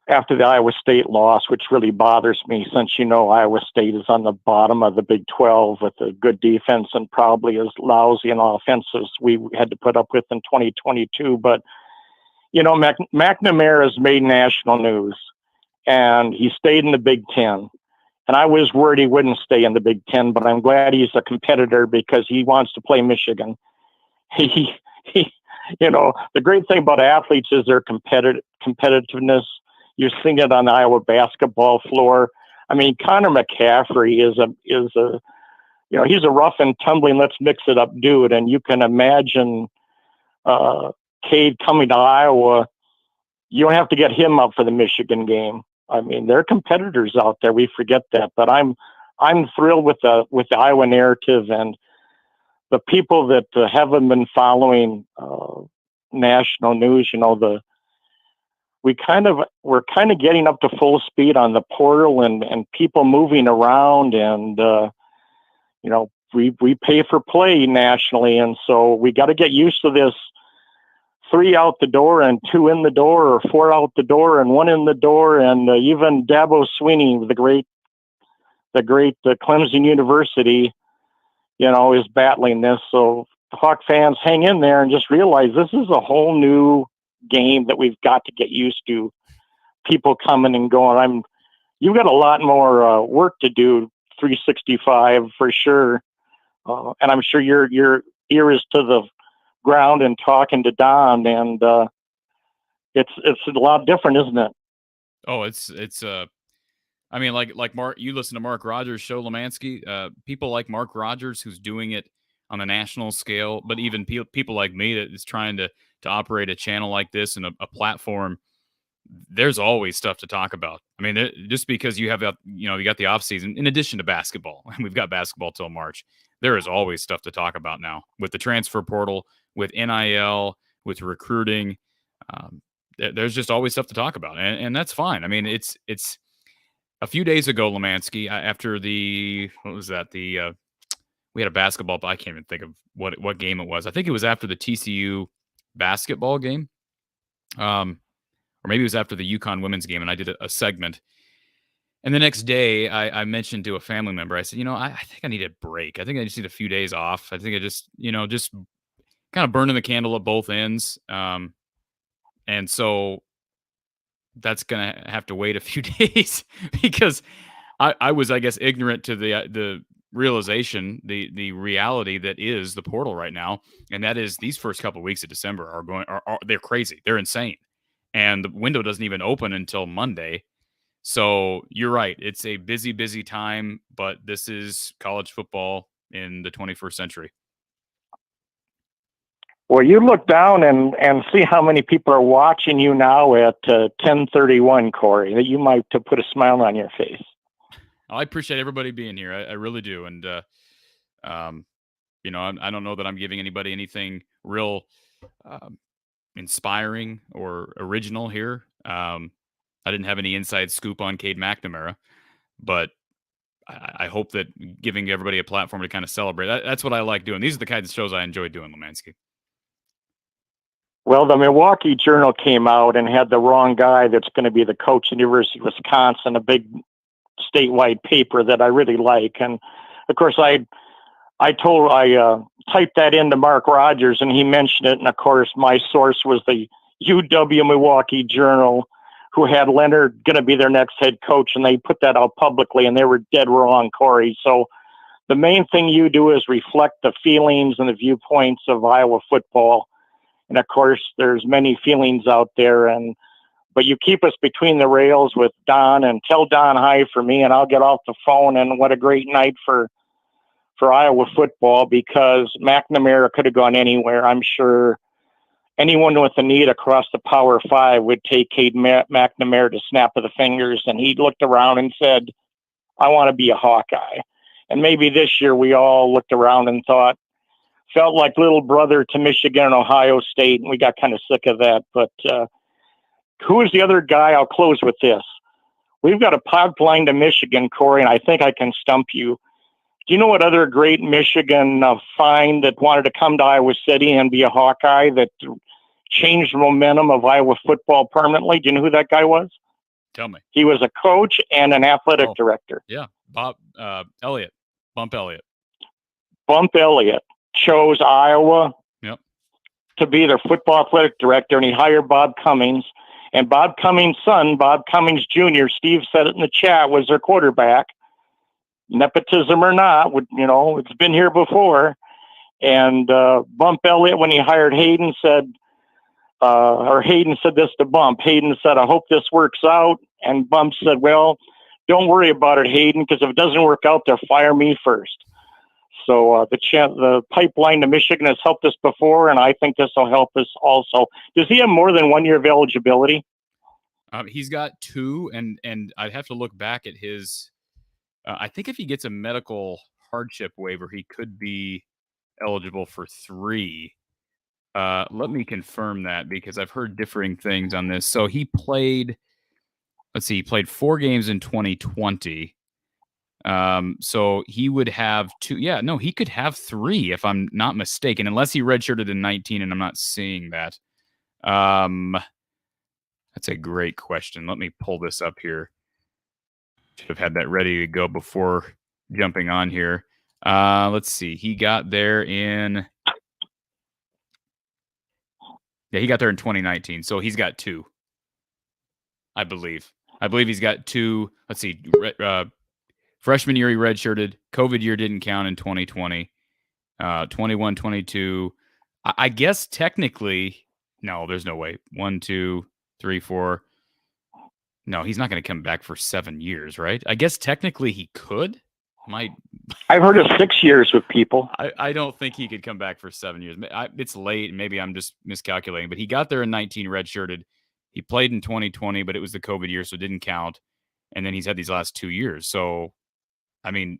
Speaker 8: after the Iowa State loss, which really bothers me since, Iowa State is on the bottom of the Big 12 with a good defense and probably as lousy an offense as we had to put up with in 2022. But, McNamara has made national news and he stayed in the Big 10. And I was worried he wouldn't stay in the Big 10, but I'm glad he's a competitor because he wants to play Michigan. The great thing about athletes is their competitiveness. You're seeing it on the Iowa basketball floor. I mean, Connor McCaffrey is he's a rough and tumbling, let's mix it up dude. And you can imagine CADE coming to Iowa. You don't have to get him up for the Michigan game. I mean, there are competitors out there. We forget that, but I'm thrilled with the Iowa narrative and the people that haven't been following national news. We're kind of getting up to full speed on the portal and people moving around and we pay for play nationally, and so we got to get used to this. 3 out the door and 2 in the door, or 4 out the door and 1 in the door, and even Dabo Swinney, the great Clemson University, is battling this. So Hawk fans, hang in there and just realize this is a whole new game that we've got to get used to. People coming and going. You've got a lot more work to do. 365 for sure, and I'm sure your ear is to the ground and talking to Don, and it's a lot different, isn't it?
Speaker 1: Oh, it's I mean, like Mark, you listen to Mark Rogers' show, Lomansky. People like Mark Rogers, who's doing it on a national scale, but even people like me that is trying to operate a channel like this and a platform. There's always stuff to talk about. I mean, just because you have you got the off season in addition to basketball, and we've got basketball till March. There is always stuff to talk about now with the transfer portal, with NIL, with recruiting. There's just always stuff to talk about, and that's fine. I mean, it's a few days ago, Lomansky, after what was that? We had a basketball, but I can't even think of what game it was. I think it was after the TCU basketball game. Or maybe it was after the UConn women's game, and I did a segment. And the next day, I mentioned to a family member, I said, I think I need a break. I think I just need a few days off. I think I just kind of burning the candle at both ends. And so that's going to have to wait a few days because I was, I guess, ignorant to the realization, the reality that is the portal right now. And that is these first couple of weeks of December are they're crazy. They're insane. And the window doesn't even open until Monday. So you're right. It's a busy, busy time, but this is college football in the 21st century.
Speaker 8: Well, you look down and see how many people are watching you now at 10:31, Corey, that you might to put a smile on your face.
Speaker 1: I appreciate everybody being here. I really do. And, I don't know that I'm giving anybody anything real inspiring or original here. I didn't have any inside scoop on CADE McNamara, but I hope that giving everybody a platform to kind of celebrate, that's what I like doing. These are the kinds of shows I enjoy doing, Lemansky.
Speaker 8: Well, the Milwaukee Journal came out and had the wrong guy that's going to be the coach at the University of Wisconsin, a big statewide paper that I really like. And of course, I typed that into Mark Rogers and he mentioned it. And of course, my source was the UW Milwaukee Journal, who had Leonard going to be their next head coach. And they put that out publicly and they were dead wrong, Corey. So the main thing you do is reflect the feelings and the viewpoints of Iowa football. And of course, there's many feelings out there, but you keep us between the rails with Don, and tell Don hi for me, and I'll get off the phone. And what a great night for Iowa football, because McNamara could have gone anywhere. I'm sure anyone with a need across the Power Five would take CADE McNamara to snap of the fingers. And he looked around and said, I want to be a Hawkeye. And maybe this year we all looked around and felt like little brother to Michigan and Ohio State, and we got kind of sick of that. But who is the other guy? I'll close with this. We've got a pipeline to Michigan, Corey, and I think I can stump you. Do you know what other great Michigan find that wanted to come to Iowa City and be a Hawkeye that changed the momentum of Iowa football permanently? Do you know who that guy was?
Speaker 1: Tell me.
Speaker 8: He was a coach and an athletic director.
Speaker 1: Yeah, Bob Elliott. Bump Elliott.
Speaker 8: Bump Elliott chose Iowa to be their football athletic director, and he hired Bob Cummings. And Bob Cummings' son, Bob Cummings Jr., Steve said it in the chat, was their quarterback. Nepotism or not, it's been here before. And Bump Elliott, when he hired Hayden, said this to Bump. Hayden said, I hope this works out. And Bump said, well, don't worry about it, Hayden, because if it doesn't work out, they'll fire me first. So the pipeline to Michigan has helped us before, and I think this will help us also. Does he have more than 1 year of eligibility?
Speaker 1: He's got 2, and I'd have to look back at his. I think if he gets a medical hardship waiver, he could be eligible for 3. Let me confirm that, because I've heard differing things on this. So he played. Let's see, he played 4 games in 2020. So he would have 2. Yeah, no, he could have 3 if I'm not mistaken, unless he redshirted in 19, and I'm not seeing that. That's a great question. Let me pull this up here. Should have had that ready to go before jumping on here. Let's see. He got there in. Yeah, he got there in 2019. So he's got 2. I believe he's got 2. Let's see. Freshman year he redshirted. COVID year didn't count in 2020. 21, 22. I guess technically, no, there's no way. 1, 2, 3, 4. No, he's not going to come back for 7 years, right? I guess technically he could.
Speaker 8: I've heard of 6 years with people.
Speaker 1: I don't think he could come back for 7 years. It's late. Maybe I'm just miscalculating. But he got there in 19, redshirted. He played in 2020, but it was the COVID year, so it didn't count. And then he's had these last 2 years. So, I mean,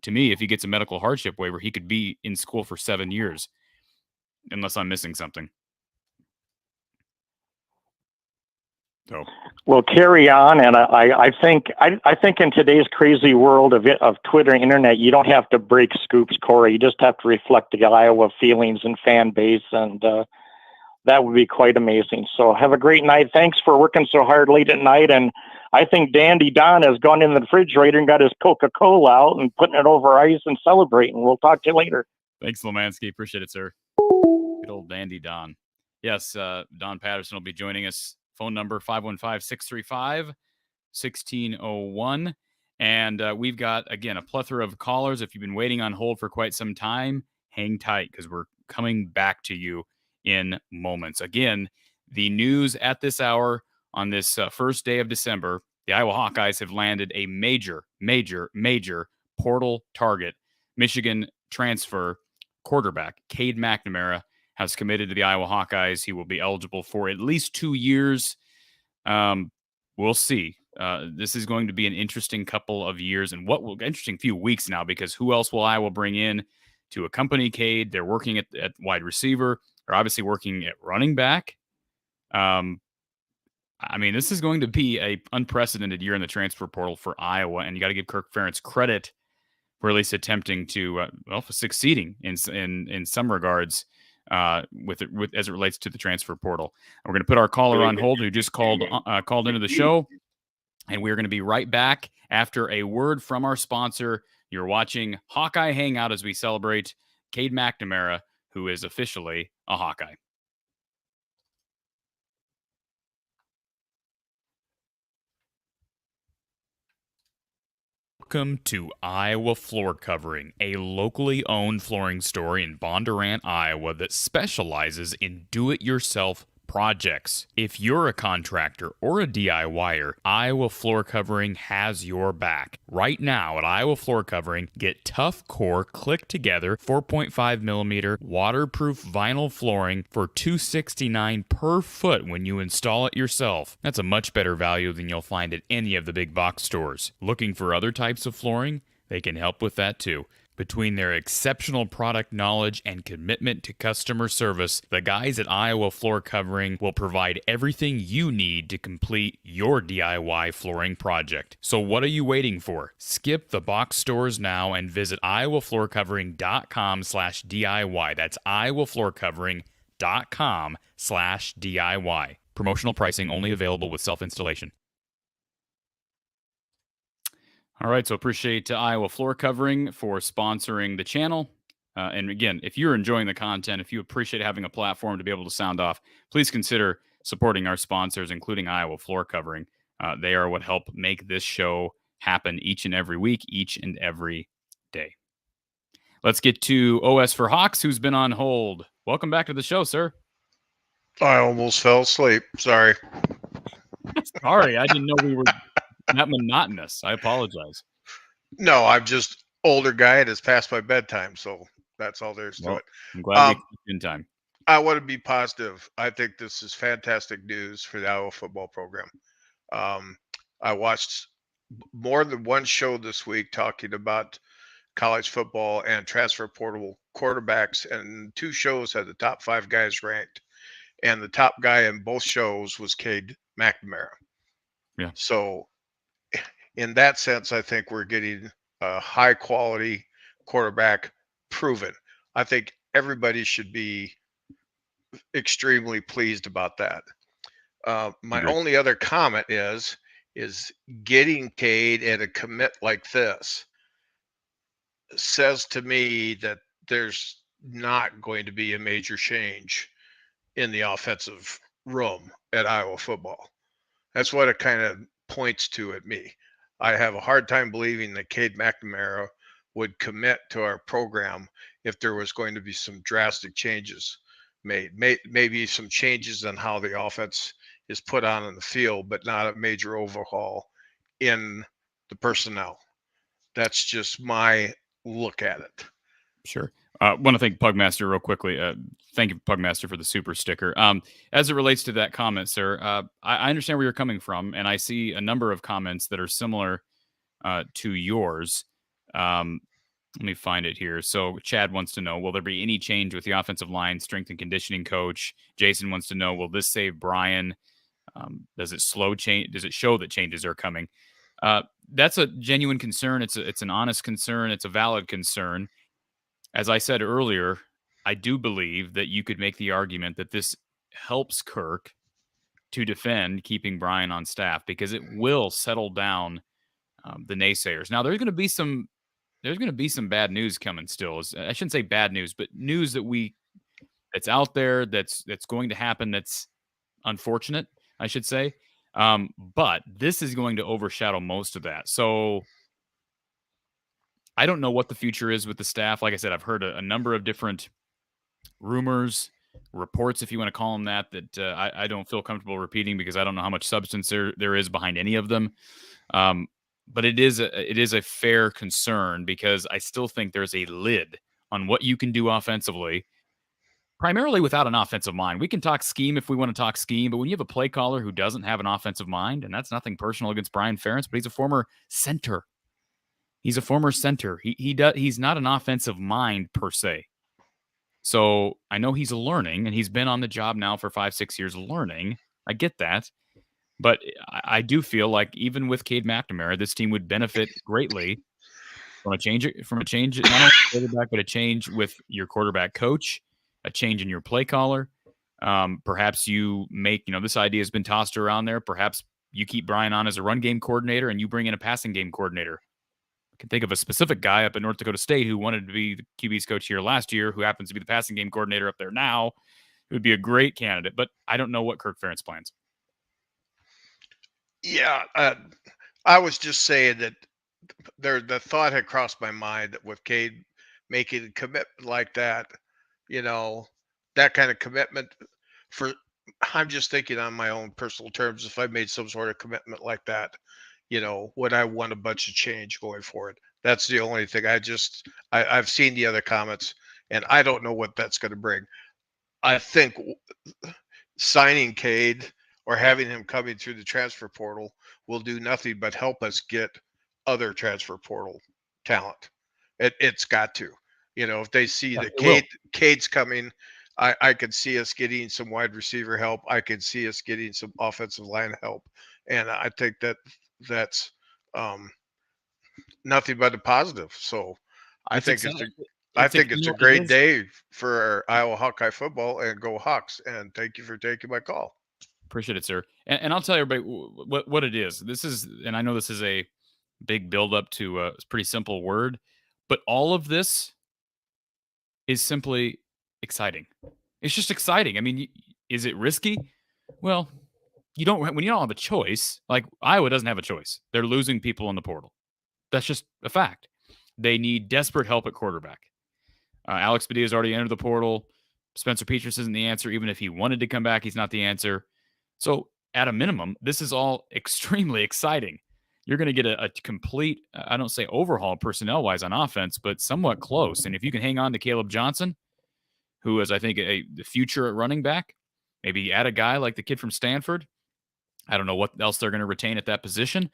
Speaker 1: to me, if he gets a medical hardship waiver, he could be in school for 7 years, unless I'm missing something. So.
Speaker 8: Well, carry on, and I think in today's crazy world of Twitter and internet, you don't have to break scoops, Corey. You just have to reflect the Iowa feelings and fan base, and that would be quite amazing. So have a great night. Thanks for working so hard late at night, and I think Dandy Don has gone in the refrigerator and got his Coca-Cola out and putting it over ice and celebrating. We'll talk to you later.
Speaker 1: Thanks, Lemansky. Appreciate it, sir. Good old Dandy Don. Yes, Don Patterson will be joining us. Phone number 515-635-1601. And we've got, again, a plethora of callers. If you've been waiting on hold for quite some time, hang tight, because we're coming back to you in moments. Again, the news at this hour on this first day of December, the Iowa Hawkeyes have landed a major portal target. Michigan transfer quarterback CADE McNamara has committed to the Iowa Hawkeyes. He will be eligible for at least 2 years. We'll see. This is going to be an interesting couple of years, and interesting few weeks now, because who else will Iowa bring in to accompany CADE? They're working at wide receiver. They're obviously working at running back. I mean, this is going to be a unprecedented year in the transfer portal for Iowa, and you got to give Kirk Ferentz credit for at least attempting to, succeeding in some regards with as it relates to the transfer portal. We're going to put our caller on hold who just called into the show, and we're going to be right back after a word from our sponsor. You're watching Hawkeye Hangout as we celebrate CADE McNamara, who is officially a Hawkeye. Welcome to Iowa Floor Covering, a locally owned flooring store in Bondurant, Iowa that specializes in do-it-yourself projects. If you're a contractor or a DIYer, Iowa Floor Covering has your back. Right now at Iowa Floor Covering, get tough core click-together 4.5 millimeter waterproof vinyl flooring for $269 per foot when you install it yourself. That's a much better value than you'll find at any of the big box stores. Looking for other types of flooring? They can help with that too. Between their exceptional product knowledge and commitment to customer service, the guys at Iowa Floor Covering will provide everything you need to complete your DIY flooring project. So what are you waiting for? Skip the box stores now and visit iowafloorcovering.com/DIY. That's iowafloorcovering.com/DIY. Promotional pricing only available with self-installation. All right, so appreciate Iowa Floor Covering for sponsoring the channel. And again, if you're enjoying the content, if you appreciate having a platform to be able to sound off, please consider supporting our sponsors, including Iowa Floor Covering. They are what help make this show happen each and every week, each and every day. Let's get to OS for Hawks, who's been on hold. Welcome back to the show, sir.
Speaker 9: I almost fell asleep. Sorry.
Speaker 1: Sorry, I didn't know we were that monotonous. I apologize.
Speaker 9: No, I'm just older guy and it's past my bedtime, so that's all there's to it.
Speaker 1: I'm glad we kept you in time.
Speaker 9: I want to be positive. I think this is fantastic news for the Iowa football program. I watched more than one show this week talking about college football and transfer portal quarterbacks, and 2 shows had the top 5 guys ranked, and the top guy in both shows was CADE McNamara.
Speaker 1: Yeah.
Speaker 9: So in that sense, I think we're getting a high quality quarterback proven. I think everybody should be extremely pleased about that. My only other comment is getting CADE at a commit like this says to me that there's not going to be a major change in the offensive room at Iowa football. That's what it kind of points to at me. I have a hard time believing that CADE McNamara would commit to our program if there was going to be some drastic changes made. Maybe some changes in how the offense is put on in the field, but not a major overhaul in the personnel. That's just my look at it.
Speaker 1: Sure. Want to thank Pugmaster real quickly. Thank you, Pugmaster, for the super sticker. As it relates to that comment, sir, I understand where you're coming from, and I see a number of comments that are similar to yours. Let me find it here. So Chad wants to know, will there be any change with the offensive line strength and conditioning coach? Jason wants to know, will this save Brian? Does it slow change? Does it show that changes are coming? That's a genuine concern. It's an honest concern. It's a valid concern. As I said earlier, I do believe that you could make the argument that this helps Kirk to defend keeping Brian on staff because it will settle down the naysayers. Now, there's going to be some bad news coming still. I shouldn't say bad news, but news that's out there that's going to happen. That's unfortunate, I should say. But this is going to overshadow most of that. So I don't know what the future is with the staff. Like I said, I've heard a number of different rumors, reports, if you want to call them that I don't feel comfortable repeating because I don't know how much substance there is behind any of them. But it is a fair concern because I still think there's a lid on what you can do offensively, primarily without an offensive mind. We can talk scheme if we want to talk scheme, but when you have a play caller who doesn't have an offensive mind, and that's nothing personal against Brian Ferentz, but he's a former center. He's a former center. He's not an offensive mind per se. So I know he's learning, and he's been on the job now for 5-6 years learning. I get that. But I do feel like even with Cade McNamara, this team would benefit greatly from a change, not only quarterback, but a change with your quarterback coach, a change in your play caller. Perhaps you make, this idea has been tossed around there. Perhaps you keep Brian on as a run game coordinator and you bring in a passing game coordinator. I can think of a specific guy up at North Dakota State who wanted to be the QB's coach here last year, who happens to be the passing game coordinator up there now. It would be a great candidate, but I don't know what Kirk Ferentz plans.
Speaker 9: Yeah, I was just saying that the thought had crossed my mind that with Cade making a commitment like that, that kind of commitment I'm just thinking on my own personal terms, if I made some sort of commitment like that, would I want a bunch of change going forward? That's the only thing. I've seen the other comments and I don't know what that's going to bring. I think signing Cade or having him coming through the transfer portal will do nothing but help us get other transfer portal talent. It's got to, if they see that Cade's coming, I could see us getting some wide receiver help. I could see us getting some offensive line help. And I think that's nothing but a positive. So I think it's a great day for Iowa Hawkeye football, and go Hawks. And thank you for taking my call.
Speaker 1: Appreciate it, sir. And I'll tell everybody what it is. This is, and I know this is a big buildup to a pretty simple word, but all of this is simply exciting. It's just exciting. I mean, is it risky? Well, when you don't have a choice, like Iowa doesn't have a choice. They're losing people in the portal. That's just a fact. They need desperate help at quarterback. Alex Padilla has already entered the portal. Spencer Petras isn't the answer. Even if he wanted to come back, he's not the answer. So at a minimum, this is all extremely exciting. You're going to get a complete, I don't say overhaul personnel-wise on offense, but somewhat close. And if you can hang on to Caleb Johnson, who is, I think, the future at running back, maybe add a guy like the kid from Stanford. I don't know what else they're going to retain at that position.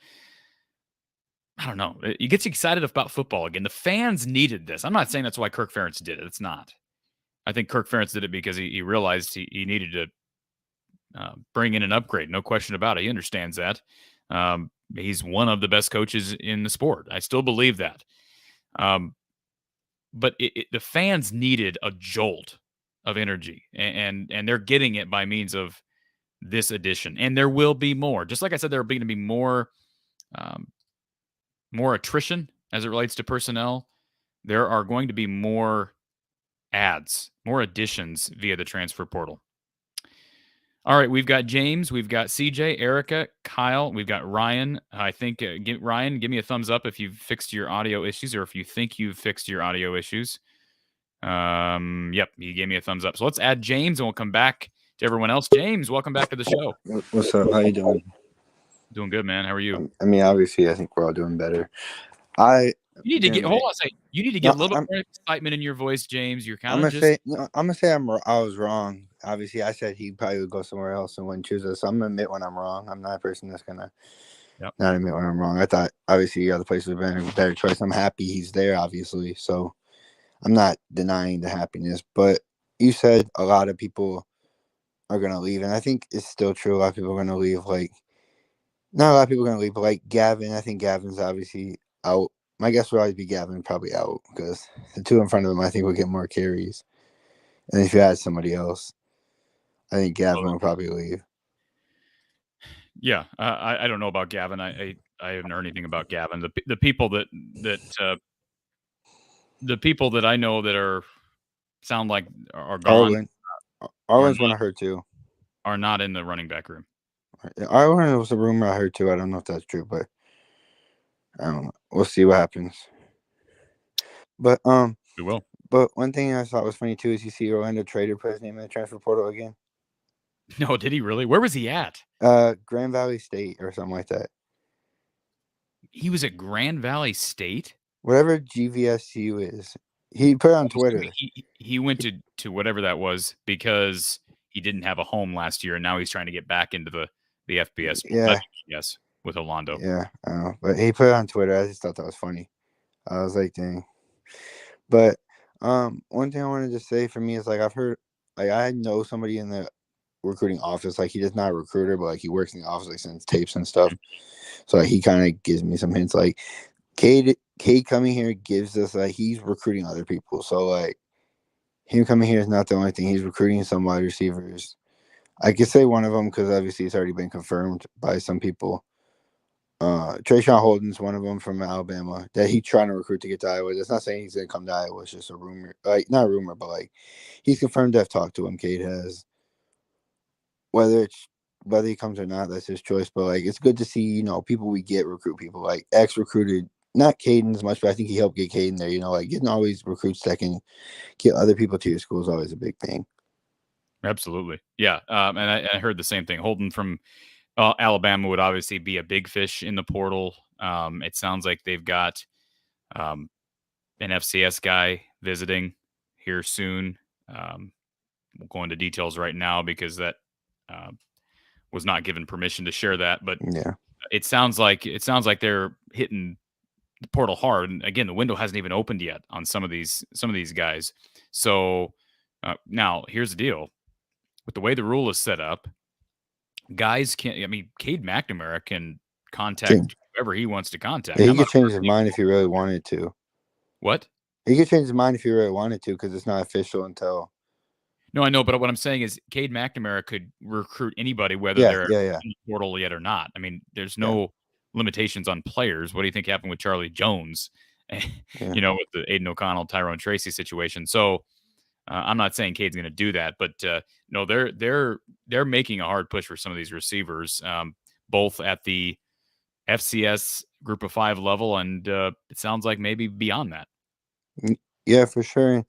Speaker 1: I don't know. It gets you excited about football again. The fans needed this. I'm not saying that's why Kirk Ferentz did it. It's not. I think Kirk Ferentz did it because he realized he needed to bring in an upgrade. No question about it. He understands that. He's one of the best coaches in the sport. I still believe that. But the fans needed a jolt of energy, and they're getting it by means of this addition. And there will be more. Just like I said, there are going to be more attrition as it relates to personnel. There are going to be more adds, more additions via the transfer portal. All right, we've got James, we've got CJ, Erica, Kyle, we've got Ryan. I think, Ryan, give me a thumbs up if you've fixed your audio issues or if you think you've fixed your audio issues. Yep, he gave me a thumbs up. So let's add James and we'll come back to everyone else. James, welcome back to the show.
Speaker 10: What's up? How you doing?
Speaker 1: Doing good, man. How are you?
Speaker 10: I mean, obviously, I think we're all doing better.
Speaker 1: You need to get hold on a second. You need to get a little bit more excitement in your voice, James. You're kind of
Speaker 10: I'm gonna say I was wrong. Obviously, I said he probably would go somewhere else and wouldn't choose us. So I'm gonna admit when I'm wrong. I'm not a person that's gonna not admit when I'm wrong. I thought obviously other places would have been a better choice. I'm happy he's there, obviously. So I'm not denying the happiness. But you said a lot of people are gonna leave, and I think it's still true. A lot of people are gonna leave. Like, not a lot of people are gonna leave, but like Gavin, I think Gavin's obviously out. My guess would always be Gavin probably out because the two in front of him, I think, would get more carries. And if you add somebody else, I think Gavin will probably leave.
Speaker 1: Yeah, I don't know about Gavin. I haven't heard anything about Gavin. The people that I know that sound like are gone.
Speaker 10: Arlen's one I heard too.
Speaker 1: Are not in the running back room.
Speaker 10: Arlen was a rumor I heard too. I don't know if that's true, but I don't know. We'll see what happens. But
Speaker 1: we will.
Speaker 10: But one thing I thought was funny too is you see Orlando Trader put his name in the transfer portal again.
Speaker 1: No, did he really? Where was he at?
Speaker 10: Grand Valley State or something like that.
Speaker 1: He was at Grand Valley State?
Speaker 10: Whatever GVSU is. He put it on Twitter.
Speaker 1: He went to whatever that was because he didn't have a home last year, and now he's trying to get back into the FBS.
Speaker 10: Yeah.
Speaker 1: Yes, with Orlando.
Speaker 10: Yeah, I don't know. But he put it on Twitter. I just thought that was funny. I was like, dang. But one thing I wanted to say for me is like I've heard, like I know somebody in the recruiting office. Like, he does not a recruiter, but like he works in the office, like sends tapes and stuff. So like, he kind of gives me some hints. Like Cade coming here gives us like he's recruiting other people. So like him coming here is not the only thing. He's recruiting some wide receivers. I could say one of them because obviously it's already been confirmed by some people. Trayshawn Holden's one of them from Alabama that he's trying to recruit to get to Iowa. That's not saying he's going to come to Iowa. It's just a rumor. Like, not a rumor, but like he's confirmed to have talked to him. Cade has. Whether he comes or not, that's his choice. But like, it's good to see, you know, people we get recruit people. Like X recruited, not Caden as much, but I think he helped get Caden there. You know, like getting always recruits that can get other people to your school is always a big thing.
Speaker 1: Absolutely. Yeah. And I heard the same thing. Holden from Alabama would obviously be a big fish in the portal. It sounds like they've got an FCS guy visiting here soon. We'll go into details right now because that was not given permission to share that. But
Speaker 10: yeah,
Speaker 1: it sounds like they're hitting the portal hard. And again, the window hasn't even opened yet on some of these guys. So now here's the deal. With the way the rule is set up, guys can't. I mean, Cade McNamara can contact whoever he wants to contact.
Speaker 10: Yeah, he could change his mind if he really wanted to.
Speaker 1: What?
Speaker 10: He could change his mind if he really wanted to because it's not official until.
Speaker 1: No, I know, but what I'm saying is Cade McNamara could recruit anybody, whether they're in the portal yet or not. I mean, there's no limitations on players. What do you think happened with Charlie Jones? You know, with the Aiden O'Connell, Tyrone Tracy situation. So. I'm not saying Cade's going to do that, but no, they're making a hard push for some of these receivers, both at the FCS Group of 5 level, and it sounds like maybe beyond that.
Speaker 10: Yeah, for sure.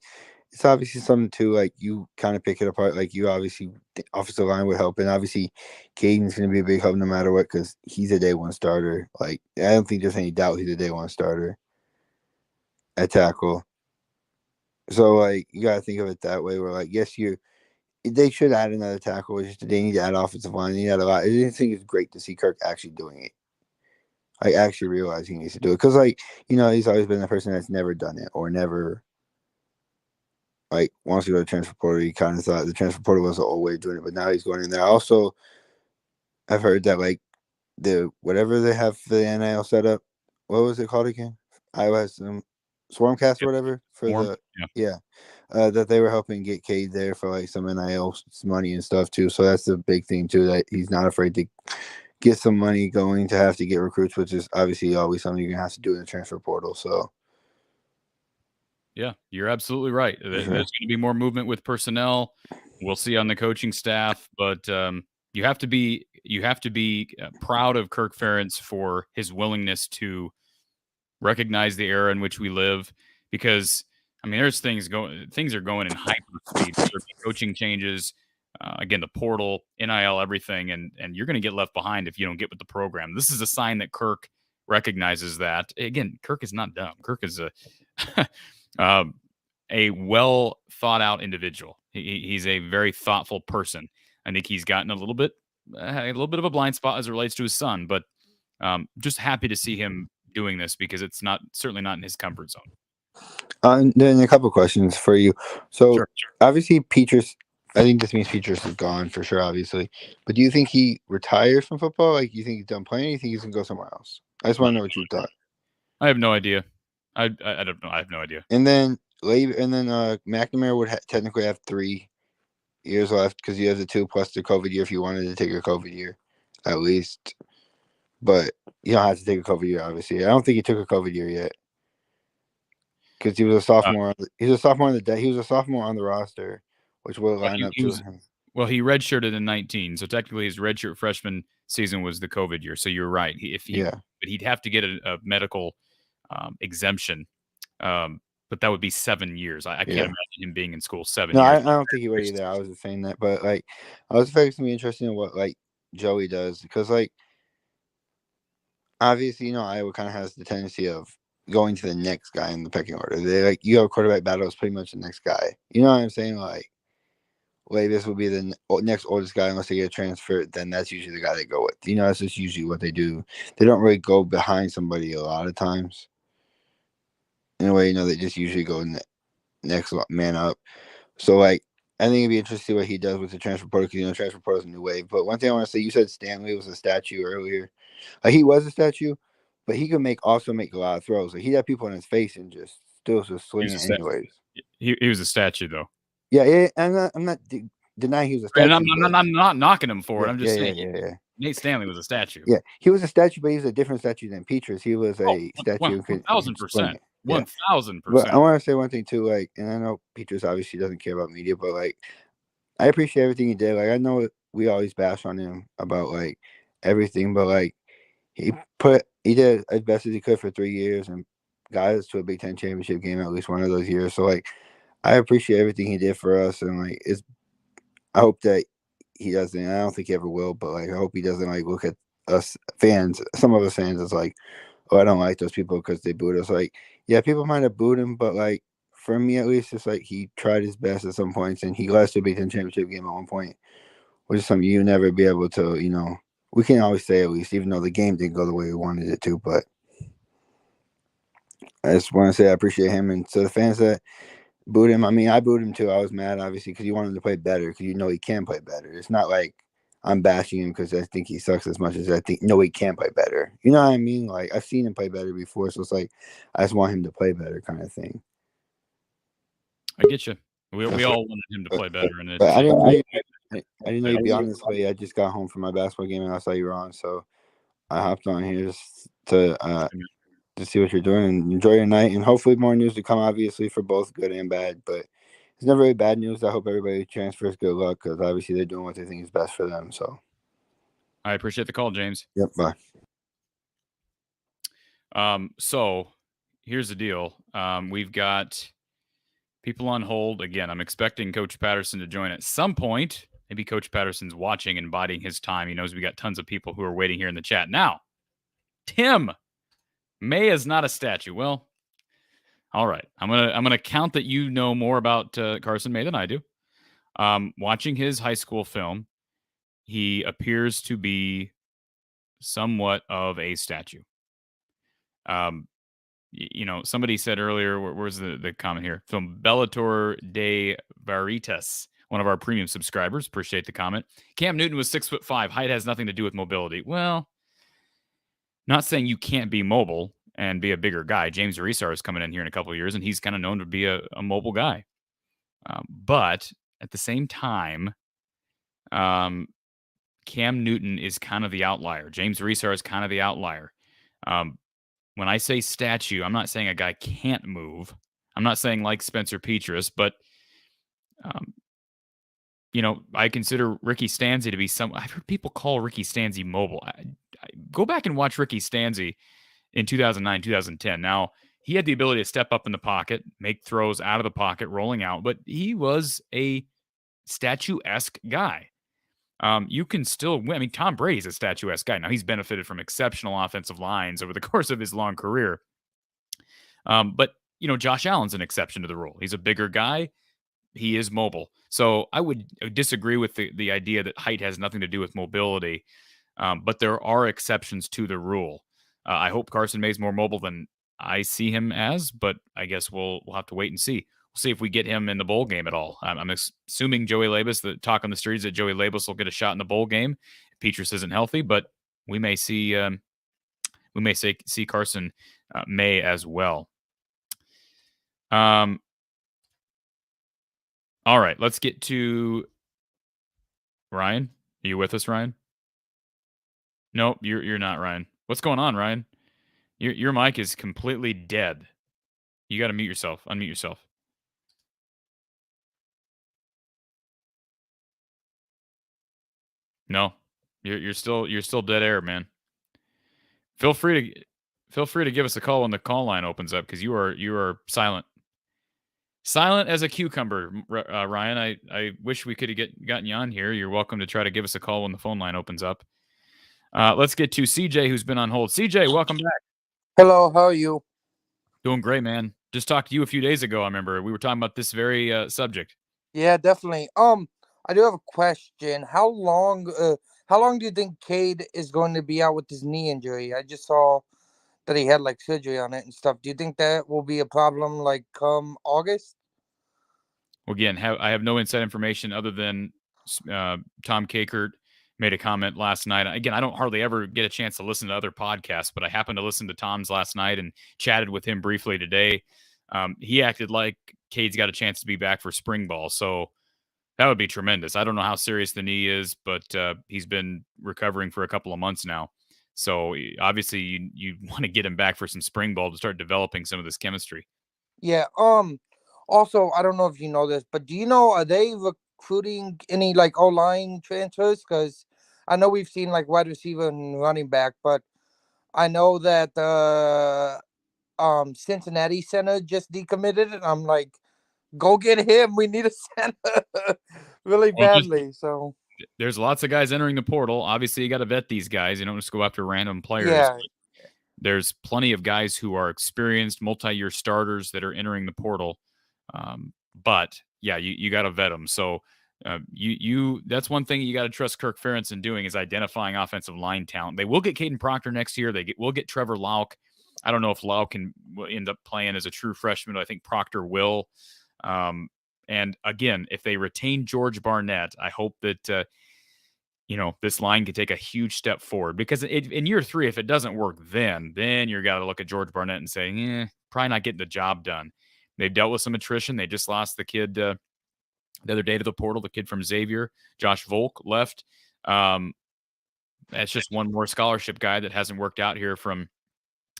Speaker 10: It's obviously something too. Like you kind of pick it apart. Like you obviously the offensive line would help, and obviously Caden's going to be a big help no matter what because he's a day one starter. Like I don't think there's any doubt he's a day one starter at tackle. So, like, you got to think of it that way where, like, yes, they should add another tackle. It's just they need to add offensive line. They need to add a lot. I just think it's great to see Kirk actually doing it. Like, actually realizing he needs to do it. Because, like, you know, he's always been the person that's never done it or never, like, wants to go to transfer portal. He kind of thought the transfer portal was the old way of doing it, but now he's going in there. Also, I've heard that, like, whatever they have for the NIL setup, what was it called again? Iowa has some Swarmcast or whatever for that they were helping get Cade there for like some NIL money and stuff too. So that's the big thing too, that he's not afraid to get some money going to have to get recruits, which is obviously always something you're gonna have to do in the transfer portal. So
Speaker 1: yeah, you're absolutely right. There's going to be more movement with personnel. We'll see on the coaching staff, but you have to be proud of Kirk Ferentz for his willingness to recognize the era in which we live, because I mean, there's things are going in hyper speed. There are coaching changes, again, the portal, NIL, everything, and you're going to get left behind if you don't get with the program. This is a sign that Kirk recognizes that. Again, Kirk is not dumb. Kirk is a well thought out individual. He's a very thoughtful person. I think he's gotten a little bit of a blind spot as it relates to his son, but just happy to see him doing this because it's certainly not in his comfort zone.
Speaker 10: Then a couple questions for you. So obviously Petrus, I think this means Petrus is gone for sure, obviously. But do you think he retires from football? Like, you think he's done playing? Or you think he's gonna go somewhere else? I just want to know what you thought.
Speaker 1: I have no idea. I don't know. I have no idea.
Speaker 10: And then McNamara would technically have 3 years left because you have the 2 plus the COVID year if you wanted to take a COVID year, at least. But you don't have to take a COVID year, obviously. I don't think he took a COVID year yet because he was a sophomore. He's a sophomore he was a sophomore on the roster, which will line up to him.
Speaker 1: Well, he redshirted in 19, so technically his redshirt freshman season was the COVID year. So you're right. But he'd have to get a medical exemption. But that would be 7 years. I can't imagine him being in school 7 years.
Speaker 10: I don't think he would either. I was just saying that, but like, I was afraid it's gonna be interesting in what like Joey does because like. Obviously, you know, Iowa kind of has the tendency of going to the next guy in the pecking order. They like you have a quarterback battle is pretty much the next guy. You know what I'm saying? Like, this would be the next oldest guy unless they get a transfer. Then that's usually the guy they go with. You know, that's just usually what they do. They don't really go behind somebody a lot of times. In a way, you know, they just usually go next man up. So like, I think it'd be interesting to see what he does with the transfer portal, because transfer portal is a new wave. But one thing I want to say, you said Stanley was a statue earlier. He was a statue, but he could also make a lot of throws. He had people in his face and just still just swing it anyways.
Speaker 1: He was a statue though.
Speaker 10: Yeah, I'm not denying he was a statue.
Speaker 1: And I'm not knocking him for it. I'm just saying.
Speaker 10: Yeah.
Speaker 1: Nate Stanley was a statue.
Speaker 10: Yeah, he was a statue, but he was a different statue than Petrus. He was a statue.
Speaker 1: 1,000%. 1,000%.
Speaker 10: But I want to say one thing too, and I know Petrus obviously doesn't care about media, but I appreciate everything he did. I know we always bash on him about everything, but he did as best as he could for 3 years and got us to a Big Ten championship game at least one of those years. So I appreciate everything he did for us, and I hope that he doesn't. I don't think he ever will, but I hope he doesn't look at us fans, some of us fans, as oh, I don't like those people because they booed us. Yeah, people might have booed him, but for me at least, it's he tried his best at some points, and he lost a Big Ten championship game at one point, which is something you never be able to. We can always say at least, even though the game didn't go the way we wanted it to. But I just want to say I appreciate him, and so the fans that booed him. I mean, I booed him too. I was mad, obviously, because you want him to play better, because he can play better. It's not I'm bashing him because I think he sucks as much as I think. No, he can play better. You know what I mean? I've seen him play better before, so it's I just want him to play better, kind of thing.
Speaker 1: I get you. We all wanted him to play better, and
Speaker 10: I didn't know you'd be on this way. I just got home from my basketball game and I saw you were on, so I hopped on here just to see what you're doing and enjoy your night. And hopefully more news to come, obviously, for both good and bad. But it's never really bad news. I hope everybody transfers good luck, because obviously they're doing what they think is best for them. So
Speaker 1: I appreciate the call, James.
Speaker 10: Yep,
Speaker 1: bye. So here's the deal. We've got people on hold. Again, I'm expecting Coach Patterson to join at some point. Maybe Coach Patterson's watching and biding his time. He knows we got tons of people who are waiting here in the chat. Now, Tim, May is not a statue. Well, all right. I'm gonna count that you know more about Carson May than I do. Watching his high school film, he appears to be somewhat of a statue. Somebody said earlier, where's the comment here? From Bellator de Veritas, one of our premium subscribers. Appreciate the comment. Cam Newton was 6'5". Height has nothing to do with mobility. Well, not saying you can't be mobile and be a bigger guy. James Arisar is coming in here in a couple of years, and he's kind of known to be a mobile guy. But at the same time, Cam Newton is kind of the outlier. James Arisar is kind of the outlier. When I say statue, I'm not saying a guy can't move. I'm not saying like Spencer Petras, but I consider Ricky Stanzi to be I've heard people call Ricky Stanzi mobile. I go back and watch Ricky Stanzi in 2009, 2010. Now, he had the ability to step up in the pocket, make throws out of the pocket, rolling out, but he was a statue-esque guy. You can still win. I mean, Tom Brady's a statuesque guy. Now, he's benefited from exceptional offensive lines over the course of his long career. But, Josh Allen's an exception to the rule. He's a bigger guy. He is mobile. So I would disagree with the idea that height has nothing to do with mobility. But there are exceptions to the rule. I hope Carson May's more mobile than I see him as, but I guess we'll have to wait and see. We'll see if we get him in the bowl game at all. I'm assuming Joey Labus, the talk on the streets that Joey Labus will get a shot in the bowl game if Petras isn't healthy, but we may see Carson May as well. All right, let's get to Ryan. Are you with us, Ryan? Nope, you're not, Ryan. What's going on, Ryan? Your mic is completely dead. You got to mute yourself. Unmute yourself. No, you're still dead air, man. Feel free to give us a call when the call line opens up, because you are silent. Silent as a cucumber, Ryan. I wish we could have gotten you on here. You're welcome to try to give us a call when the phone line opens up. Let's get to CJ, who's been on hold. CJ, welcome back.
Speaker 11: Hello, how are you?
Speaker 1: Doing great, man. Just talked to you a few days ago. I remember we were talking about this very subject.
Speaker 11: Yeah, definitely. I do have a question. How long do you think CADE is going to be out with his knee injury? I just saw that he had surgery on it and stuff. Do you think that will be a problem come August?
Speaker 1: again, I have no inside information other than Tom Kakert made a comment last night. Again, I don't hardly ever get a chance to listen to other podcasts, but I happened to listen to Tom's last night and chatted with him briefly today. He acted like Cade's got a chance to be back for spring ball. So that would be tremendous. I don't know how serious the knee is, but he's been recovering for a couple of months now. So obviously you want to get him back for some spring ball to start developing some of this chemistry.
Speaker 11: Yeah. Also, I don't know if you know this, but do you know, are they recruiting any like O-line transfers? Because I know we've seen like wide receiver and running back, but I know that the Cincinnati center just decommitted, and I'm like, go get him. We need a center really badly. So
Speaker 1: there's lots of guys entering the portal. Obviously, you got to vet these guys. You don't just go after random players.
Speaker 11: yeah,
Speaker 1: There's plenty of guys who are experienced multi-year starters that are entering the portal. But yeah, you got to vet them. So that's one thing you got to trust Kirk Ferentz doing is identifying offensive line talent. They will get Caden Proctor next year. Will get Trevor Lauk. I don't know if Lauk will end up playing as a true freshman. I think Proctor will. And again, if they retain George Barnett, I hope that this line can take a huge step forward, because in year 3, if it doesn't work, then you got to look at George Barnett and say, probably not getting the job done. They've dealt with some attrition. They just lost the kid the other day to the portal, the kid from Xavier, Josh Volk left. That's just one more scholarship guy that hasn't worked out here from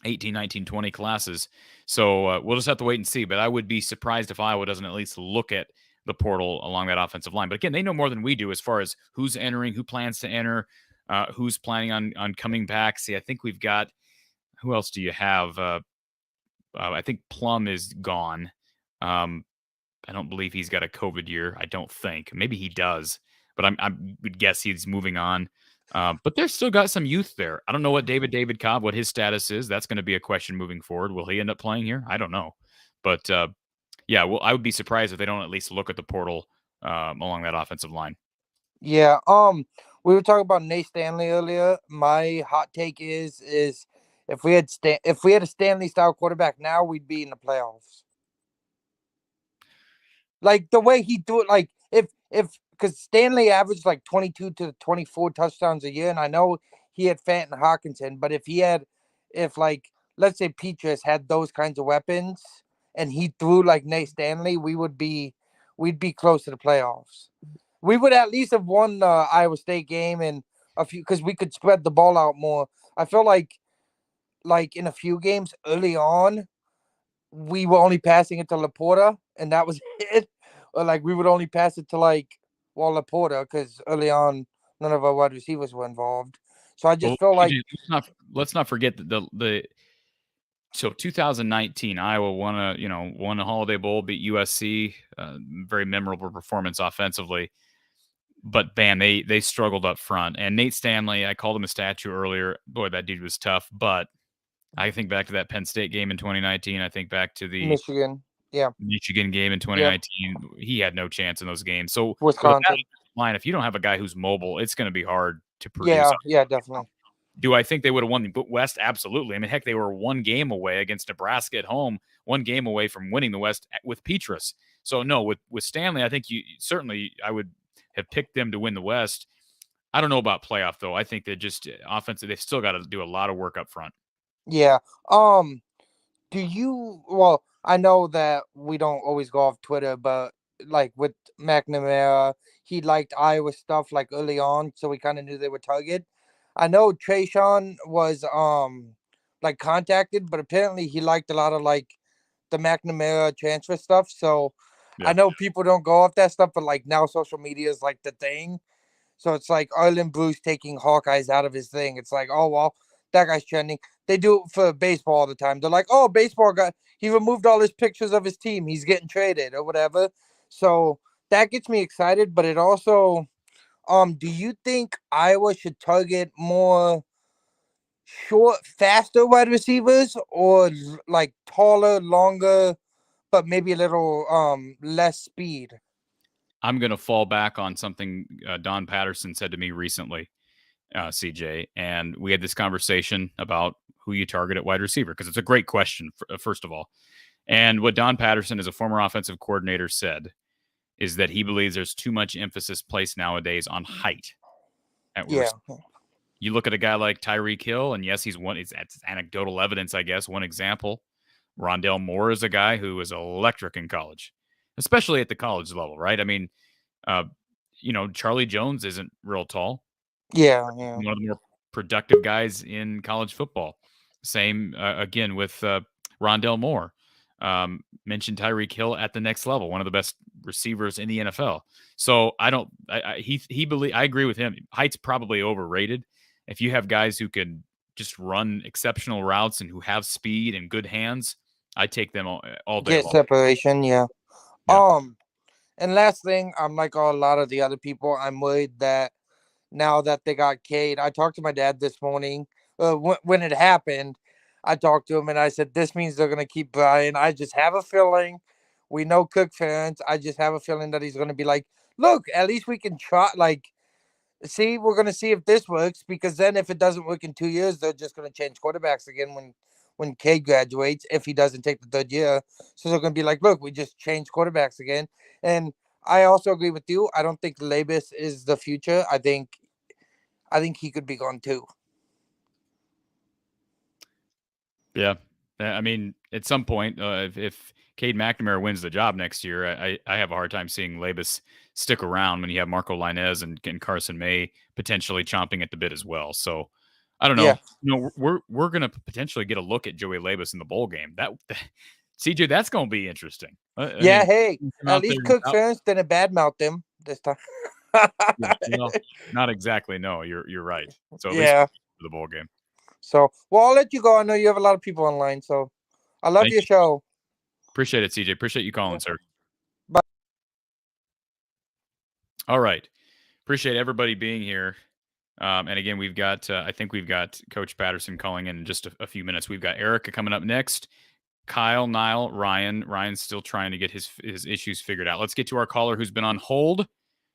Speaker 1: 18, 19, 20 classes. So we'll just have to wait and see. But I would be surprised if Iowa doesn't at least look at the portal along that offensive line. But again, they know more than we do as far as who's entering, who plans to enter, who's planning on coming back. See, I think we've got, who else do you have? I think Plum is gone. I don't believe he's got a COVID year. I don't think. Maybe he does, but I would guess he's moving on. But they've still got some youth there. I don't know what David Cobb, what his status is. That's going to be a question moving forward. Will he end up playing here? I don't know. But yeah, well, I would be surprised if they don't at least look at the portal along that offensive line.
Speaker 11: Yeah. We were talking about Nate Stanley earlier. My hot take is if we had a Stanley style quarterback now, we'd be in the playoffs. Like the way he do it, like if because Stanley averaged like 22 to 24 touchdowns a year, and I know he had Fant and Hawkinson, but if like let's say Petrus had those kinds of weapons and he threw like Nate Stanley, we'd be close to the playoffs. We would at least have won the Iowa State game and a few, because we could spread the ball out more. I feel like in a few games early on, we were only passing it to Laporta, and that was it. Or like we would only pass it to Laporta, because early on none of our wide receivers were involved. So I just feel like
Speaker 1: let's not forget that so 2019 Iowa won a Holiday Bowl, beat USC, very memorable performance offensively. But bam, they struggled up front. And Nate Stanley, I called him a statue earlier. Boy, that dude was tough. But I think back to that Penn State game in 2019. I think back to the
Speaker 11: Michigan
Speaker 1: game in 2019. Yep. He had no chance in those games. So
Speaker 11: Wisconsin
Speaker 1: line, if you don't have a guy who's mobile, it's going to be hard to produce.
Speaker 11: Yeah, definitely.
Speaker 1: Do I think they would have won the West? Absolutely. I mean, heck, they were one game away against Nebraska at home, one game away from winning the West with Petrus. So no, with Stanley, I think I would have picked them to win the West. I don't know about playoff though. I think they just offensive. They've still got to do a lot of work up front.
Speaker 11: Yeah. I know that we don't always go off Twitter, but like with McNamara, he liked Iowa stuff like early on, so we kind of knew they were target. I know Trayshawn was like contacted, but apparently he liked a lot of like the McNamara transfer stuff. So yeah. I know people don't go off that stuff, but like now social media is like the thing. So it's like Arlen Bruce taking Hawkeyes out of his thing. It's like, oh well, that guy's trending. They do it for baseball all the time. They're like, oh, baseball guy, he removed all his pictures of his team. He's getting traded or whatever. So that gets me excited, but it also do you think Iowa should target more short, faster wide receivers, or like taller, longer, but maybe a little less speed?
Speaker 1: I'm going to fall back on something Don Patterson said to me recently, CJ, and we had this conversation about who you target at wide receiver, because it's a great question, first of all. And what Don Patterson, as a former offensive coordinator, said is that he believes there's too much emphasis placed nowadays on height.
Speaker 11: Yeah.
Speaker 1: You look at a guy like Tyreek Hill, and yes, that's anecdotal evidence, I guess. One example, Rondell Moore is a guy who was electric in college, especially at the college level, right? I mean, Charlie Jones isn't real tall.
Speaker 11: Yeah.
Speaker 1: One of the more productive guys in college football. Same again with Rondell Moore. Mentioned Tyreek Hill at the next level, one of the best receivers in the NFL. So I agree with him. Height's probably overrated. If you have guys who can just run exceptional routes and who have speed and good hands, I take them all day
Speaker 11: Get
Speaker 1: long.
Speaker 11: separation, yeah. And last thing, I'm like a lot of the other people, I'm worried that now that they got CADE, I talked to my dad this morning when it happened. I talked to him and I said, this means they're going to keep Brian. I just have a feeling. We know Cook Ferentz. I just have a feeling that he's going to be like, look, at least we can try. Like, see, we're going to see if this works, because then if it doesn't work in 2 years, they're just going to change quarterbacks again when CADE graduates, if he doesn't take the third year. So they're going to be like, look, we just changed quarterbacks again. And I also agree with you. I don't think Labus is the future. I think he could be gone too.
Speaker 1: Yeah. I mean, at some point, if Cade McNamara wins the job next year, I have a hard time seeing Labus stick around when you have Marco Linez and Carson May potentially chomping at the bit as well. So I don't know.
Speaker 11: Yeah.
Speaker 1: We're going to potentially get a look at Joey Labus in the bowl game. CJ, that's going to be interesting.
Speaker 11: Hey, at least Cook Ferentz didn't badmouth them this time.
Speaker 1: Well, not exactly. No, you're right. So at least for the bowl game.
Speaker 11: So, I'll let you go. I know you have a lot of people online. So, I love your show.
Speaker 1: Appreciate it, CJ. Appreciate you calling, sir.
Speaker 11: Bye.
Speaker 1: All right. Appreciate everybody being here. And again, I think we've got Coach Patterson calling in just a few minutes. We've got Erica coming up next. Kyle, Niall, Ryan. Ryan's still trying to get his issues figured out. Let's get to our caller who's been on hold.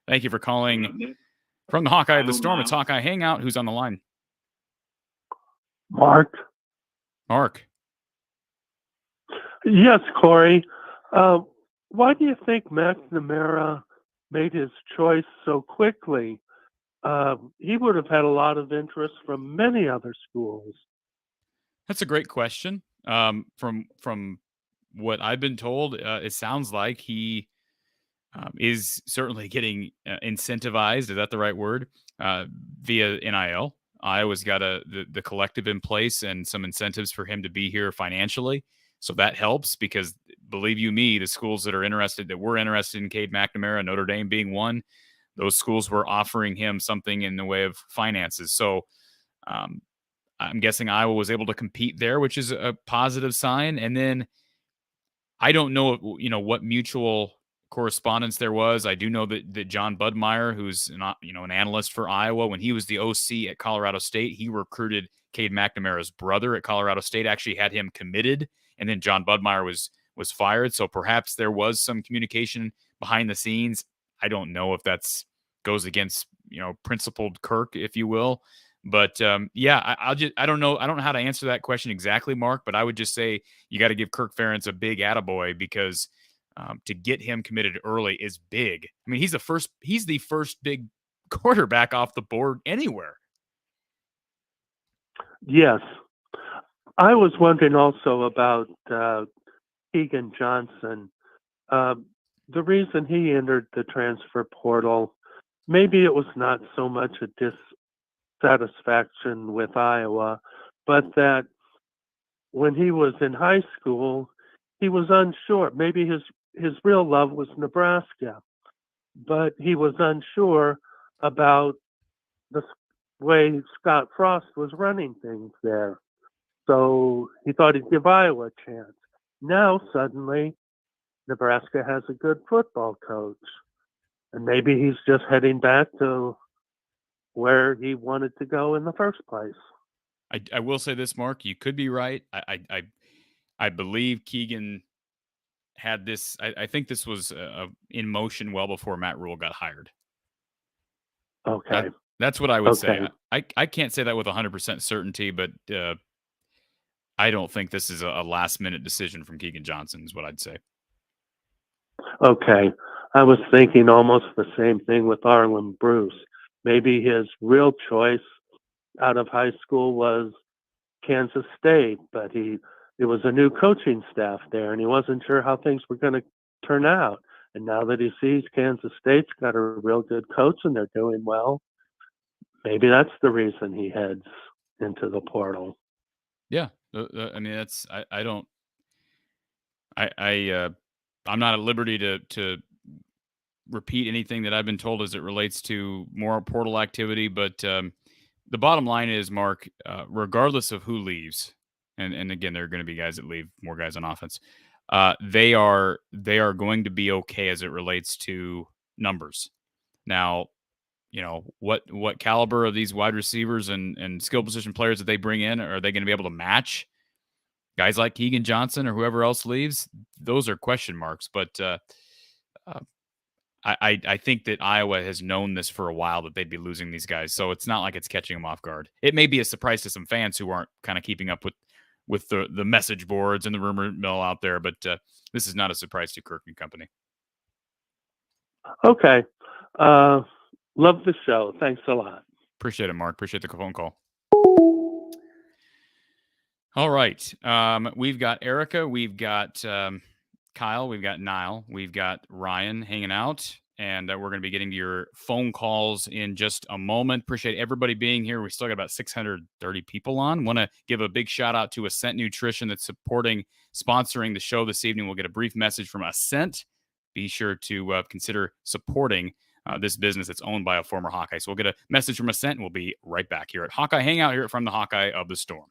Speaker 1: Thank you for calling from the Hawkeye of the Storm. It's Hawkeye Hangout. Who's on the line?
Speaker 12: Mark. Yes, Corey. Why do you think McNamara made his choice so quickly? He would have had a lot of interest from many other schools.
Speaker 1: That's a great question. From what I've been told, it sounds like he is certainly getting incentivized. Is that the right word? Via NIL. Iowa's got the collective in place and some incentives for him to be here financially. So that helps, because believe you me, the schools that were interested in Cade McNamara, Notre Dame being one, those schools were offering him something in the way of finances. So I'm guessing Iowa was able to compete there, which is a positive sign. And then I don't know, what mutual correspondence there was. I do know that John Budmeyer, who's not, an analyst for Iowa, when he was the OC at Colorado State, he recruited Cade McNamara's brother at Colorado State, actually had him committed, and then John Budmeyer was fired. So perhaps there was some communication behind the scenes. I don't know if that's goes against, principled Kirk, if you will. But I don't know. I don't know how to answer that question exactly, Mark, but I would just say you got to give Kirk Ferentz a big attaboy, because to get him committed early is big. I mean, he's the first big quarterback off the board anywhere.
Speaker 12: Yes. I was wondering also about Keegan Johnson. The reason he entered the transfer portal, maybe it was not so much a dissatisfaction with Iowa, but that when he was in high school, he was unsure. Maybe his real love was Nebraska, but he was unsure about the way Scott Frost was running things there. So he thought he'd give Iowa a chance. Now, suddenly, Nebraska has a good football coach. And maybe he's just heading back to where he wanted to go in the first place.
Speaker 1: I will say this, Mark, you could be right. I believe Keegan had this. I think this was in motion well before Matt Rule got hired.
Speaker 12: Okay.
Speaker 1: That's what I would say. I can't say that with 100% certainty, but I don't think this is a last-minute decision from Keegan Johnson is what I'd say.
Speaker 12: Okay. I was thinking almost the same thing with Arlen Bruce. Maybe his real choice out of high school was Kansas State, but it was a new coaching staff there, and he wasn't sure how things were going to turn out. And now that he sees Kansas State's got a real good coach and they're doing well, maybe that's the reason he heads into the portal.
Speaker 1: Yeah, I mean, that's I'm not at liberty to repeat anything that I've been told as it relates to more portal activity, but the bottom line is, Mark, regardless of who leaves, and again, there are going to be guys that leave, more guys on offense. They are going to be okay as it relates to numbers. Now, what caliber of these wide receivers and skill position players that they bring in, are they going to be able to match guys like Keegan Johnson or whoever else leaves? Those are question marks. But I think that Iowa has known this for a while, that they'd be losing these guys. So it's not like it's catching them off guard. It may be a surprise to some fans who aren't kind of keeping up with the message boards and the rumor mill out there, but this is not a surprise to Kirk and company.
Speaker 12: Okay. Love the show. Thanks a lot.
Speaker 1: Appreciate it, Mark. Appreciate the phone call. All right. We've got Erica. We've got Kyle. We've got Niall. We've got Ryan hanging out. And we're going to be getting to your phone calls in just a moment. Appreciate everybody being here. We still got about 630 people on. Want to give a big shout out to Ascent Nutrition that's sponsoring the show this evening. We'll get a brief message from Ascent. Be sure to consider supporting this business that's owned by a former Hawkeye. So we'll get a message from Ascent, and we'll be right back here at Hawkeye Hangout here from the Hawkeye of the Storm.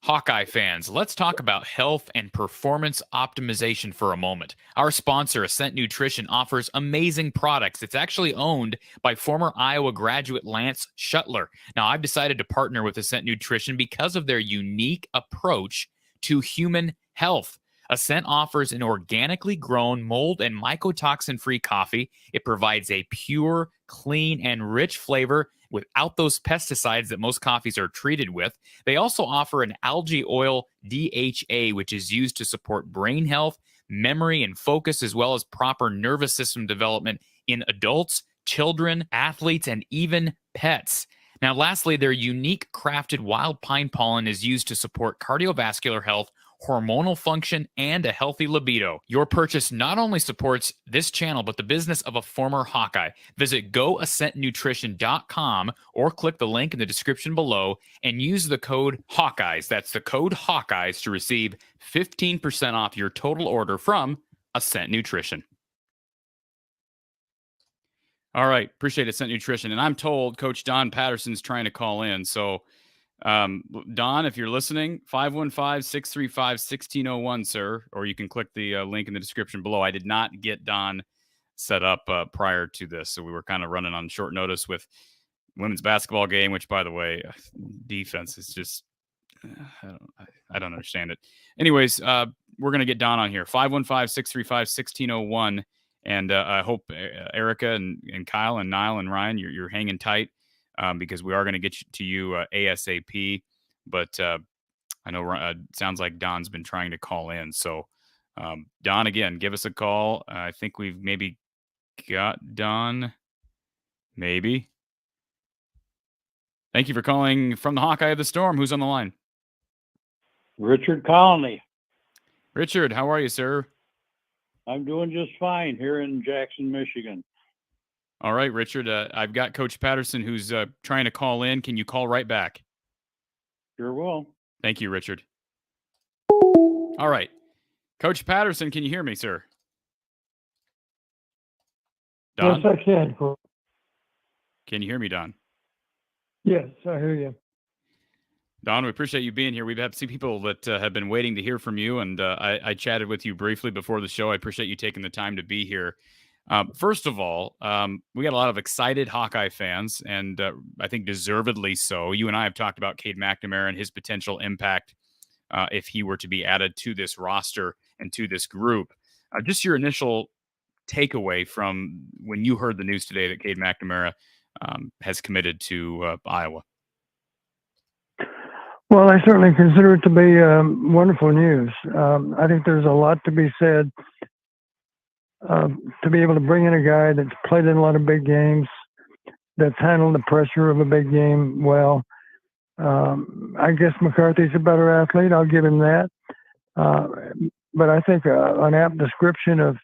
Speaker 1: Hawkeye fans, let's talk about health and performance optimization for a moment. Our sponsor, Ascent Nutrition, offers amazing products. It's actually owned by former Iowa graduate Lance Shuttler. Now, I've decided to partner with Ascent Nutrition because of their unique approach to human health. Ascent offers an organically grown, mold and mycotoxin-free coffee. It provides a pure, clean, and rich flavor without those pesticides that most coffees are treated with. They also offer an algae oil DHA, which is used to support brain health, memory, and focus, as well as proper nervous system development in adults, children, athletes, and even pets. Now, lastly, their unique crafted wild pine pollen is used to support cardiovascular health, hormonal function, and a healthy libido. Your purchase not only supports this channel, but the business of a former Hawkeye. Visit goascentnutrition.com or click the link in the description below and use the code Hawkeyes. That's the code Hawkeyes to receive 15% off your total order from Ascent Nutrition. All right. Appreciate Ascent Nutrition. And I'm told Coach Don Patterson's trying to call in. So Don, if you're listening, 515-635-1601, sir, or you can click the link in the description below. I did not get Don set up prior to this, so we were kind of running on short notice with women's basketball game, which, by the way, defense is just, I don't understand it. Anyways, we're going to get Don on here, 515-635-1601, and I hope Erica and Kyle and Niall and Ryan, you're hanging tight. Because we are going to get to you ASAP. But I know it sounds like Don's been trying to call in. So, Don, again, give us a call. I think we've maybe got Don. Maybe. Thank you for calling from the Hawkeye of the Storm. Who's on the line?
Speaker 13: Richard Colony.
Speaker 1: Richard, how are you, sir?
Speaker 13: I'm doing just fine here in Jackson, Michigan.
Speaker 1: All right, Richard, I've got Coach Patterson who's trying to call in. Can you call right back?
Speaker 13: Sure will.
Speaker 1: Thank you, Richard. All right. Coach Patterson, can you hear me, sir? Don?
Speaker 14: Yes, I can.
Speaker 1: Can you hear me, Don?
Speaker 14: Yes, I hear you.
Speaker 1: Don, we appreciate you being here. We've had some people that have been waiting to hear from you, and I chatted with you briefly before the show. I appreciate you taking the time to be here. First of all, we got a lot of excited Hawkeye fans, and I think deservedly so. You and I have talked about CADE McNamara and his potential impact if he were to be added to this roster and to this group. Just your initial takeaway from when you heard the news today that CADE McNamara has committed to Iowa.
Speaker 14: Well, I certainly consider it to be wonderful news. I think there's a lot to be said to be able to bring in a guy that's played in a lot of big games, that's handled the pressure of a big game well. I guess McCarthy's a better athlete. I'll give him that. But I think an apt description of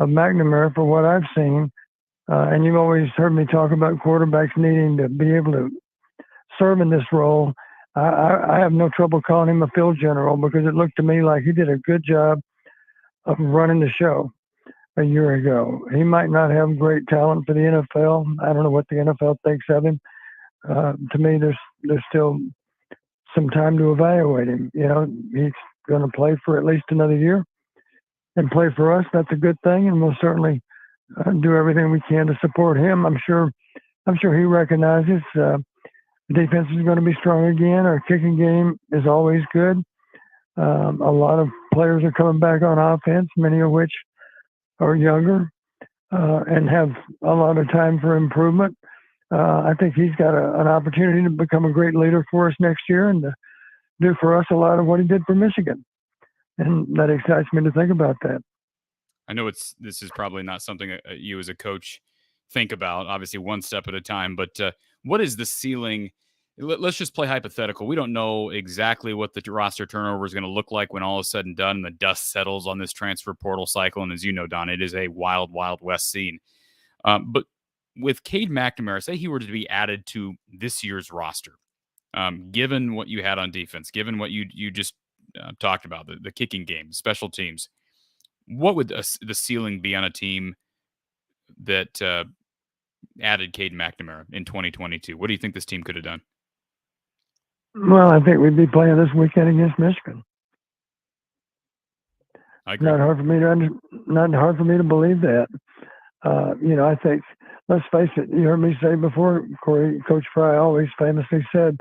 Speaker 14: McNamara, for what I've seen, and you've always heard me talk about quarterbacks needing to be able to serve in this role. I have no trouble calling him a field general because it looked to me like he did a good job of running the show a year ago. He might not have great talent for the NFL. I don't know what the NFL thinks of him. To me, there's still some time to evaluate him. You know, he's going to play for at least another year and play for us. That's a good thing, and we'll certainly do everything we can to support him. I'm sure he recognizes the defense is going to be strong again. Our kicking game is always good. A lot of players are coming back on offense, many of which are younger and have a lot of time for improvement. I think he's got an opportunity to become a great leader for us next year and to do for us a lot of what he did for Michigan. And that excites me to think about that.
Speaker 1: I know this is probably not something you as a coach think about, obviously one step at a time, but what is the ceiling? Let's just play hypothetical. We don't know exactly what the roster turnover is going to look like when all is said and done and the dust settles on this transfer portal cycle. And as you know, Don, it is a wild, wild west scene. But with Cade McNamara, say he were to be added to this year's roster, given what you had on defense, given what you just talked about, the kicking game, special teams, what would the ceiling be on a team that added Cade McNamara in 2022? What do you think this team could have done?
Speaker 14: Well, I think we'd be playing this weekend against Michigan.
Speaker 1: I agree.
Speaker 14: Not hard for me to believe that. I think, let's face it, you heard me say before, Corey, Coach Fry always famously said,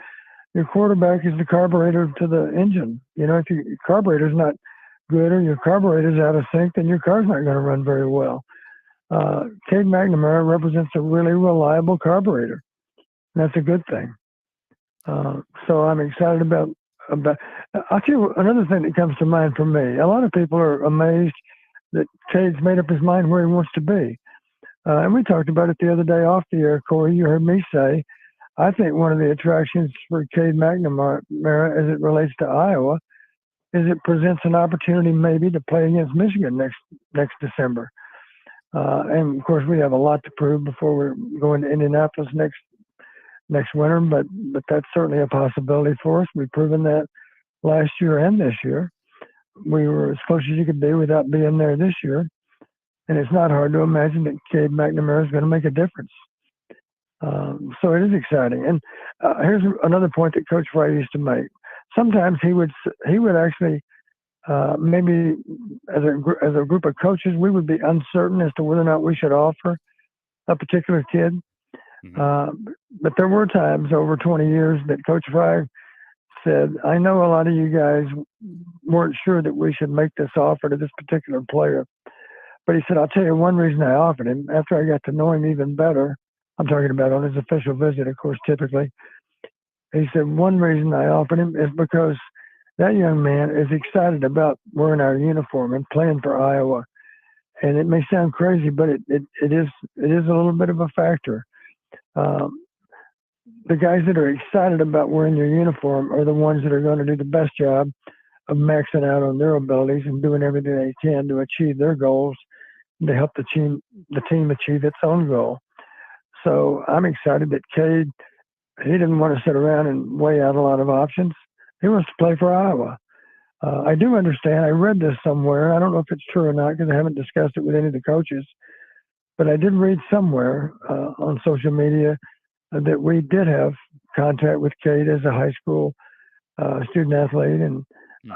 Speaker 14: your quarterback is the carburetor to the engine. If your carburetor's not good or your carburetor's out of sync, then your car's not going to run very well. Cade McNamara represents a really reliable carburetor. That's a good thing. So I'm excited about. I'll tell you another thing that comes to mind for me. A lot of people are amazed that Cade's made up his mind where he wants to be. And we talked about it the other day off the air, Corey. You heard me say, I think one of the attractions for Cade McNamara as it relates to Iowa is it presents an opportunity maybe to play against Michigan next December. And of course, we have a lot to prove before we're going to Indianapolis next winter, but that's certainly a possibility for us. We've proven that last year and this year. We were as close as you could be without being there this year. And it's not hard to imagine that Cade McNamara is going to make a difference. So it is exciting. And here's another point that Coach Fry used to make. Sometimes he would actually maybe as a group of coaches, we would be uncertain as to whether or not we should offer a particular kid. But there were times over 20 years that Coach Fry said, I know a lot of you guys weren't sure that we should make this offer to this particular player. But he said, I'll tell you one reason I offered him. After I got to know him even better, I'm talking about on his official visit, of course, typically. He said, one reason I offered him is because that young man is excited about wearing our uniform and playing for Iowa. And it may sound crazy, but it is a little bit of a factor. The guys that are excited about wearing your uniform are the ones that are going to do the best job of maxing out on their abilities and doing everything they can to achieve their goals and to help the team achieve its own goal. So I'm excited that Cade, he didn't want to sit around and weigh out a lot of options. He wants to play for Iowa. I do understand. I read this somewhere. I don't know if it's true or not because I haven't discussed it with any of the coaches. But I did read somewhere on social media that we did have contact with Cade as a high school student athlete. And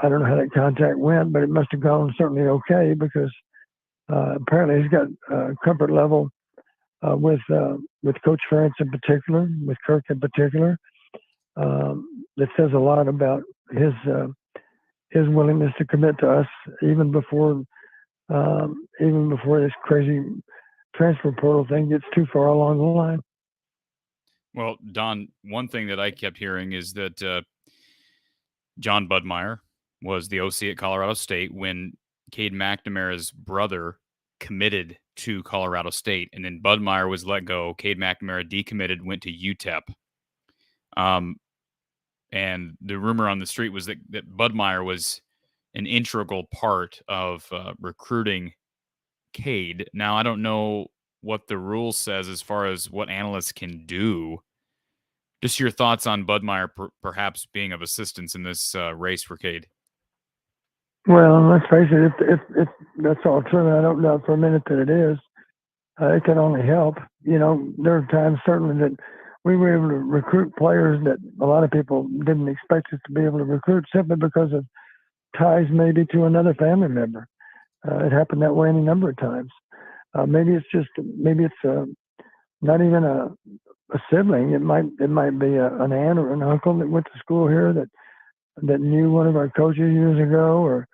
Speaker 14: I don't know how that contact went, but it must have gone certainly okay because apparently he's got comfort level with Coach Ferentz in particular, with Kirk in particular. That says a lot about his willingness to commit to us even before this crazy transfer portal thing gets too far along the line.
Speaker 1: Well, Don, one thing that I kept hearing is that John Budmeyer was the OC at Colorado State when Cade McNamara's brother committed to Colorado State, and then Bud Meyer was let go. Cade McNamara decommitted, went to UTEP. And the rumor on the street was that Bud Meyer was an integral part of recruiting Cade. Now, I don't know what the rule says as far as what analysts can do. Just your thoughts on Bud Meyer perhaps being of assistance in this race for Cade.
Speaker 14: Well, let's face it, if that's all true, and I don't doubt for a minute that it is, it can only help. You know, there are times certainly that we were able to recruit players that a lot of people didn't expect us to be able to recruit simply because of ties maybe to another family member. It happened that way any number of times. Maybe it's not even a sibling. It might be an aunt or an uncle that went to school here that knew one of our coaches years ago, or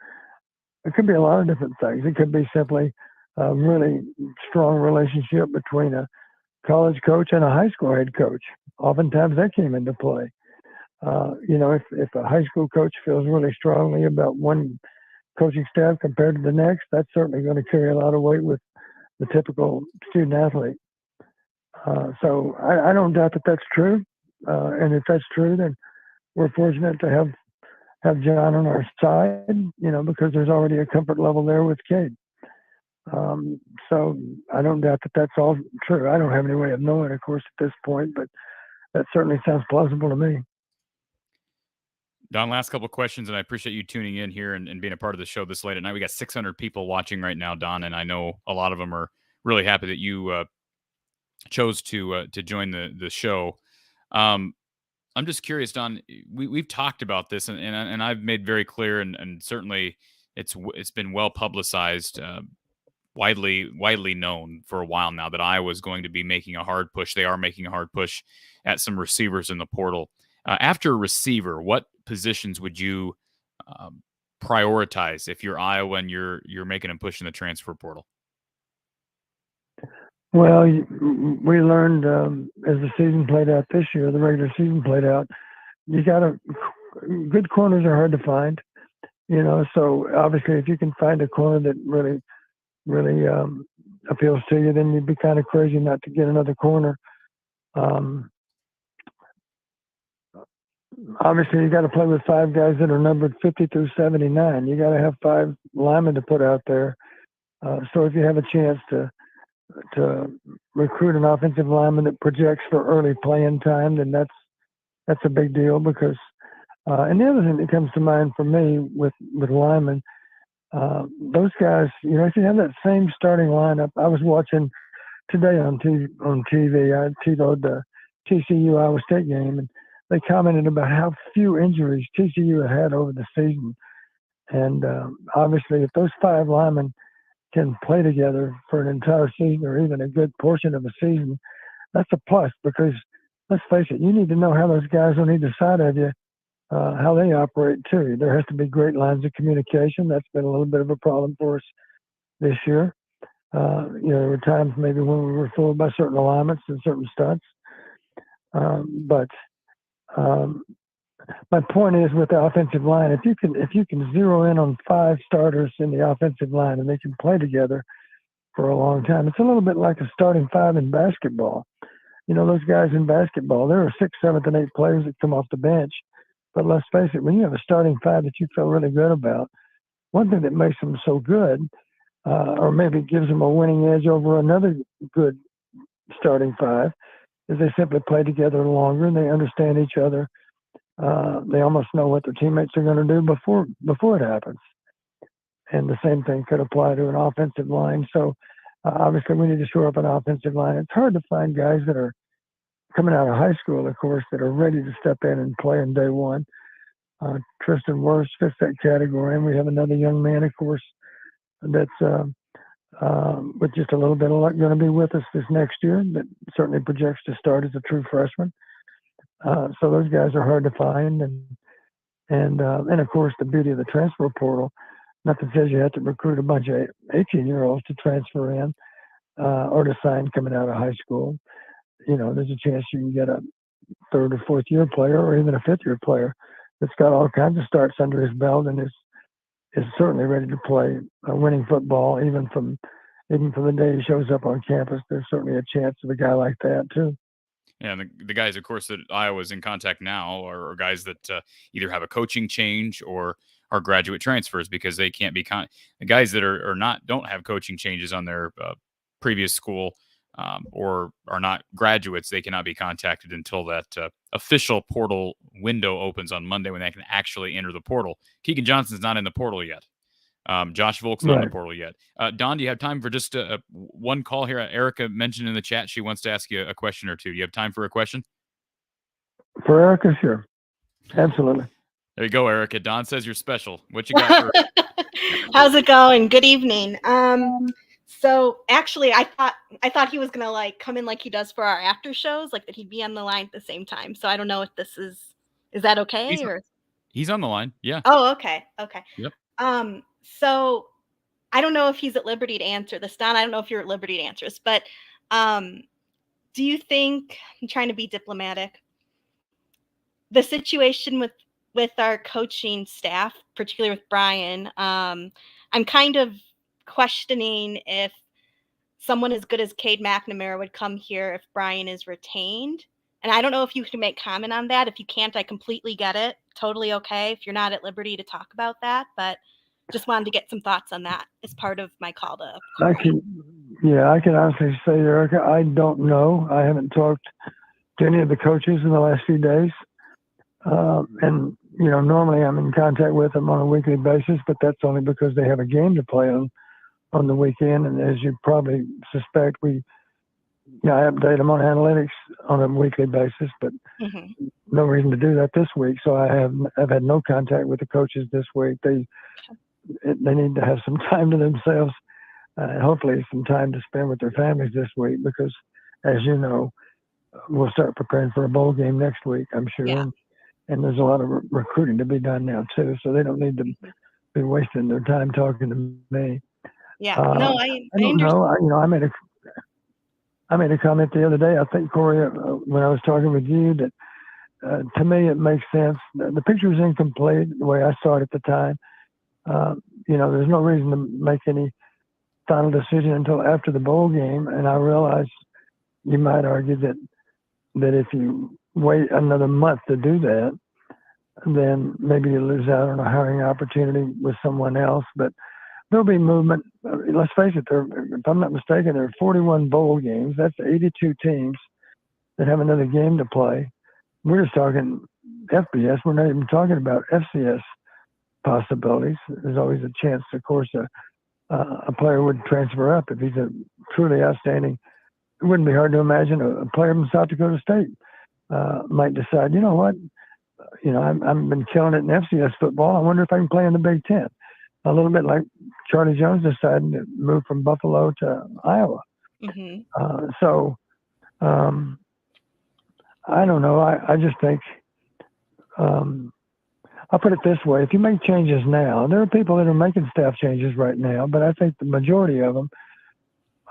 Speaker 14: it could be a lot of different things. It could be simply a really strong relationship between a college coach and a high school head coach. Oftentimes that came into play. You know, if a high school coach feels really strongly about one coaching staff compared to the next, that's certainly going to carry a lot of weight with the typical student athlete. So I don't doubt that that's true. And if that's true, then we're fortunate to have John on our side, you know, because there's already a comfort level there with Cade. So I don't doubt that that's all true. I don't have any way of knowing, of course, at this point, but that certainly sounds plausible to me.
Speaker 1: Don, last couple of questions, and I appreciate you tuning in here and being a part of the show this late at night. We got 600 people watching right now, Don, and I know a lot of them are really happy that you chose to join the show. I'm just curious, Don. We've talked about this, and I've made very clear, and certainly it's been well publicized, widely known for a while now that Iowa's going to be making a hard push. They are making a hard push at some receivers in the portal. After a receiver, what positions would you prioritize if you're Iowa and you're making a push in the transfer portal?
Speaker 14: Well, we learned as the season played out this year, the regular season played out, good corners are hard to find, you know, so obviously if you can find a corner that really appeals to you, then you'd be kind of crazy not to get another corner. Obviously, you got to play with 5 guys that are numbered 50 through 79. You got to have 5 linemen to put out there. So if you have a chance to recruit an offensive lineman that projects for early playing time, then that's a big deal because. And the other thing that comes to mind for me with linemen, those guys, you know, if you have that same starting lineup, I was watching today on TV. I TiVo'd the TCU Iowa State game, and they commented about how few injuries TCU had over the season. And obviously, if those 5 linemen can play together for an entire season or even a good portion of a season, that's a plus because, let's face it, you need to know how those guys on either side of you, how they operate too. There has to be great lines of communication. That's been a little bit of a problem for us this year. You know, there were times maybe when we were fooled by certain alignments and certain stunts. But my point is with the offensive line, if you can zero in on 5 starters in the offensive line and they can play together for a long time, it's a little bit like a starting 5 in basketball. You know, those guys in basketball, there are 6th, 7th, and 8th players that come off the bench. But let's face it, when you have a starting 5 that you feel really good about, one thing that makes them so good, or maybe gives them a winning edge over another good starting 5, is they simply play together longer and they understand each other. They almost know what their teammates are going to do before it happens. And the same thing could apply to an offensive line. So obviously we need to shore up an offensive line. It's hard to find guys that are coming out of high school, of course, that are ready to step in and play in day one. Tristan Wirfs fits that category. And we have another young man, of course, that's with just a little bit of luck going to be with us this next year that certainly projects to start as a true freshman. So those guys are hard to find. And of course, the beauty of the transfer portal, nothing says you have to recruit a bunch of 18-year-olds to transfer in or to sign coming out of high school. You know, there's a chance you can get a 3rd or 4th year player or even a 5th year player that's got all kinds of starts under his belt and is certainly ready to play winning football even from even for the day he shows up on campus, there's certainly a chance of a guy like that too.
Speaker 1: Yeah, and the guys, of course, that Iowa's in contact now are guys that either have a coaching change or are graduate transfers because they can't be the guys that don't have coaching changes on their previous school or are not graduates. They cannot be contacted until that official portal window opens on Monday when they can actually enter the portal. Keegan Johnson's not in the portal yet. Josh Volk's not in the portal yet. Don, do you have time for just one call here? Erica mentioned in the chat she wants to ask you a question or two. You have time for a question?
Speaker 14: For Erica, sure. Absolutely.
Speaker 1: There you go, Erica. Don says you're special. What you got for
Speaker 15: How's it going? Good evening. So actually I thought he was gonna like come in like he does for our after shows, like that he'd be on the line at the same time. So I don't know if this is that okay?
Speaker 1: He's on the line. Yeah.
Speaker 15: Oh, okay. Okay.
Speaker 1: Yep.
Speaker 15: So I don't know if he's at liberty to answer this, Don. I don't know if you're at liberty to answer this, but do you think, I'm trying to be diplomatic, the situation with our coaching staff, particularly with Brian, I'm kind of questioning if someone as good as CADE McNamara would come here if Brian is retained. And I don't know if you can make comment on that. If you can't, I completely get it. Totally okay if you're not at liberty to talk about that, but just wanted to get some thoughts on that as part of my call to.
Speaker 14: I can honestly say, Erica, I don't know. I haven't talked to any of the coaches in the last few days. And, normally I'm in contact with them on a weekly basis, but that's only because they have a game to play on the weekend. And as you probably suspect, I update them on analytics on a weekly basis, but no reason to do that this week. So I've had no contact with the coaches this week. They need to have some time to themselves, and hopefully some time to spend with their families this week, because as you know, we'll start preparing for a bowl game next week, I'm sure.
Speaker 15: Yeah.
Speaker 14: And there's a lot of recruiting to be done now too. So they don't need to be wasting their time talking to me.
Speaker 15: Yeah. No, I
Speaker 14: don't know. I made a comment the other day, I think, Corey, when I was talking with you, that to me it makes sense. The picture was incomplete the way I saw it at the time. There's no reason to make any final decision until after the bowl game. And I realize you might argue that if you wait another month to do that, then maybe you lose out on a hiring opportunity with someone else. But there'll be movement. Let's face it, if I'm not mistaken, there are 41 bowl games. That's 82 teams that have another game to play. We're just talking FBS. We're not even talking about FCS possibilities. There's always a chance, of course, a player would transfer up if he's a truly outstanding. It wouldn't be hard to imagine a player from South Dakota State might decide, you know what, I've been killing it in FCS football. I wonder if I can play in the Big Ten. A little bit like Charlie Jones decided to move from Buffalo to Iowa. I don't know. I just think I'll put it this way. If you make changes now, there are people that are making staff changes right now, but I think the majority of them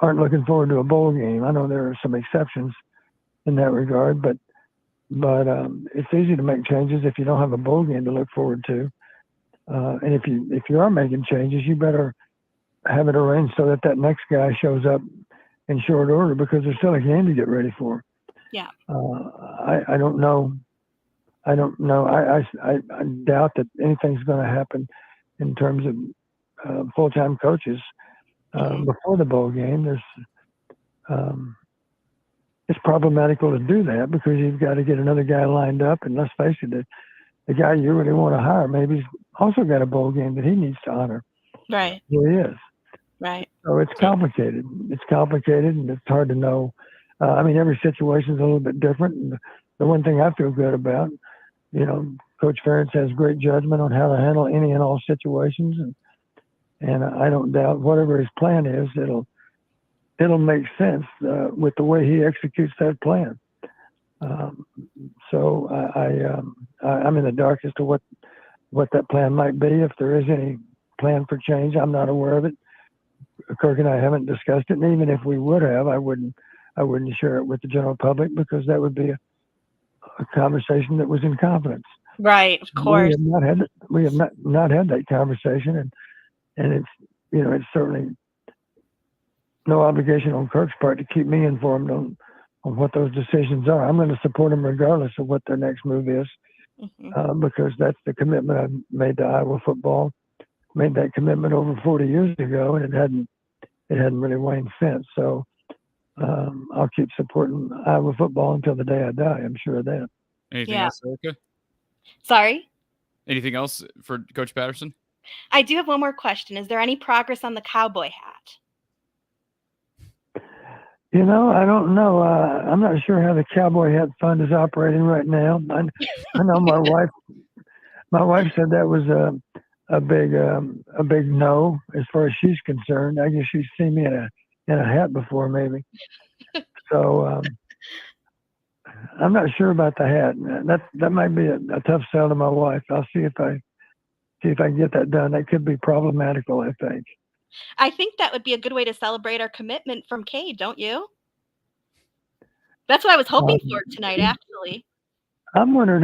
Speaker 14: aren't looking forward to a bowl game. I know there are some exceptions in that regard, but it's easy to make changes if you don't have a bowl game to look forward to. And if you are making changes, you better have it arranged so that next guy shows up in short order, because there's still a game to get ready for.
Speaker 15: Yeah.
Speaker 14: I don't know. I doubt that anything's going to happen in terms of full-time coaches before the bowl game. It's problematical to do that because you've got to get another guy lined up, and let's face it, the guy you really want to hire maybe he's also got a bowl game that he needs to honor.
Speaker 15: Right.
Speaker 14: Here he is.
Speaker 15: Right.
Speaker 14: So it's complicated. It's complicated, and it's hard to know. Every situation is a little bit different. And the one thing I feel good about, Coach Ferentz has great judgment on how to handle any and all situations, and I don't doubt whatever his plan is, it'll make sense with the way he executes that plan. So I'm in the dark as to what that plan might be. If there is any plan for change, I'm not aware of it. Kirk and I haven't discussed it, and even if we would have, I wouldn't share it with the general public, because that would be a conversation that was in confidence.
Speaker 15: Right, of course.
Speaker 14: We have not had that conversation, and it's it's certainly no obligation on Kirk's part to keep me informed on what those decisions are. I'm going to support them regardless of what their next move is, because that's the commitment I made to Iowa football. Made that commitment over 40 years ago, and it hadn't really waned since. So I'll keep supporting Iowa football until the day I die. I'm sure of that.
Speaker 1: Anything else, Erica?
Speaker 15: Sorry?
Speaker 1: Anything else for Coach Patterson?
Speaker 15: I do have one more question. Is there any progress on the cowboy hat?
Speaker 14: You know, I don't know. I'm not sure how the Cowboy Hat Fund is operating right now. I know my wife said that was a big no as far as she's concerned. I guess she's seen me in a hat before, maybe. So I'm not sure about the hat. That might be a tough sell to my wife. I'll see if I can get that done. That could be problematical, I think.
Speaker 15: I think that would be a good way to celebrate our commitment from CADE, don't you? That's what I was hoping for tonight, actually.
Speaker 14: I'm wondering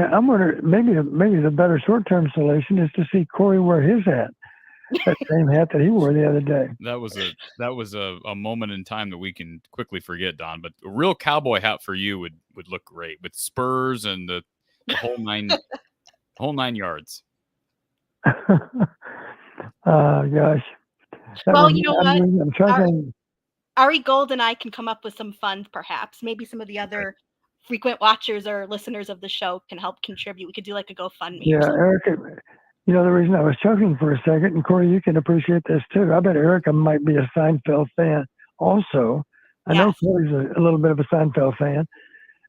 Speaker 14: maybe the better short-term solution is to see Corey wear his hat, that same hat that he wore the other day.
Speaker 1: That was a moment in time that we can quickly forget, Don. But a real cowboy hat for you would look great with spurs and the whole nine yards.
Speaker 14: Gosh.
Speaker 15: Well, you know what?
Speaker 14: I'm trying
Speaker 15: Ari Gold and I can come up with some funds, perhaps. Maybe some of the other frequent watchers or listeners of the show can help contribute. We could do like a GoFundMe.
Speaker 14: Yeah, Erica, you know, the reason I was choking for a second, and Corey, you can appreciate this too. I bet Erica might be a Seinfeld fan also. I know Corey's a little bit of a Seinfeld fan.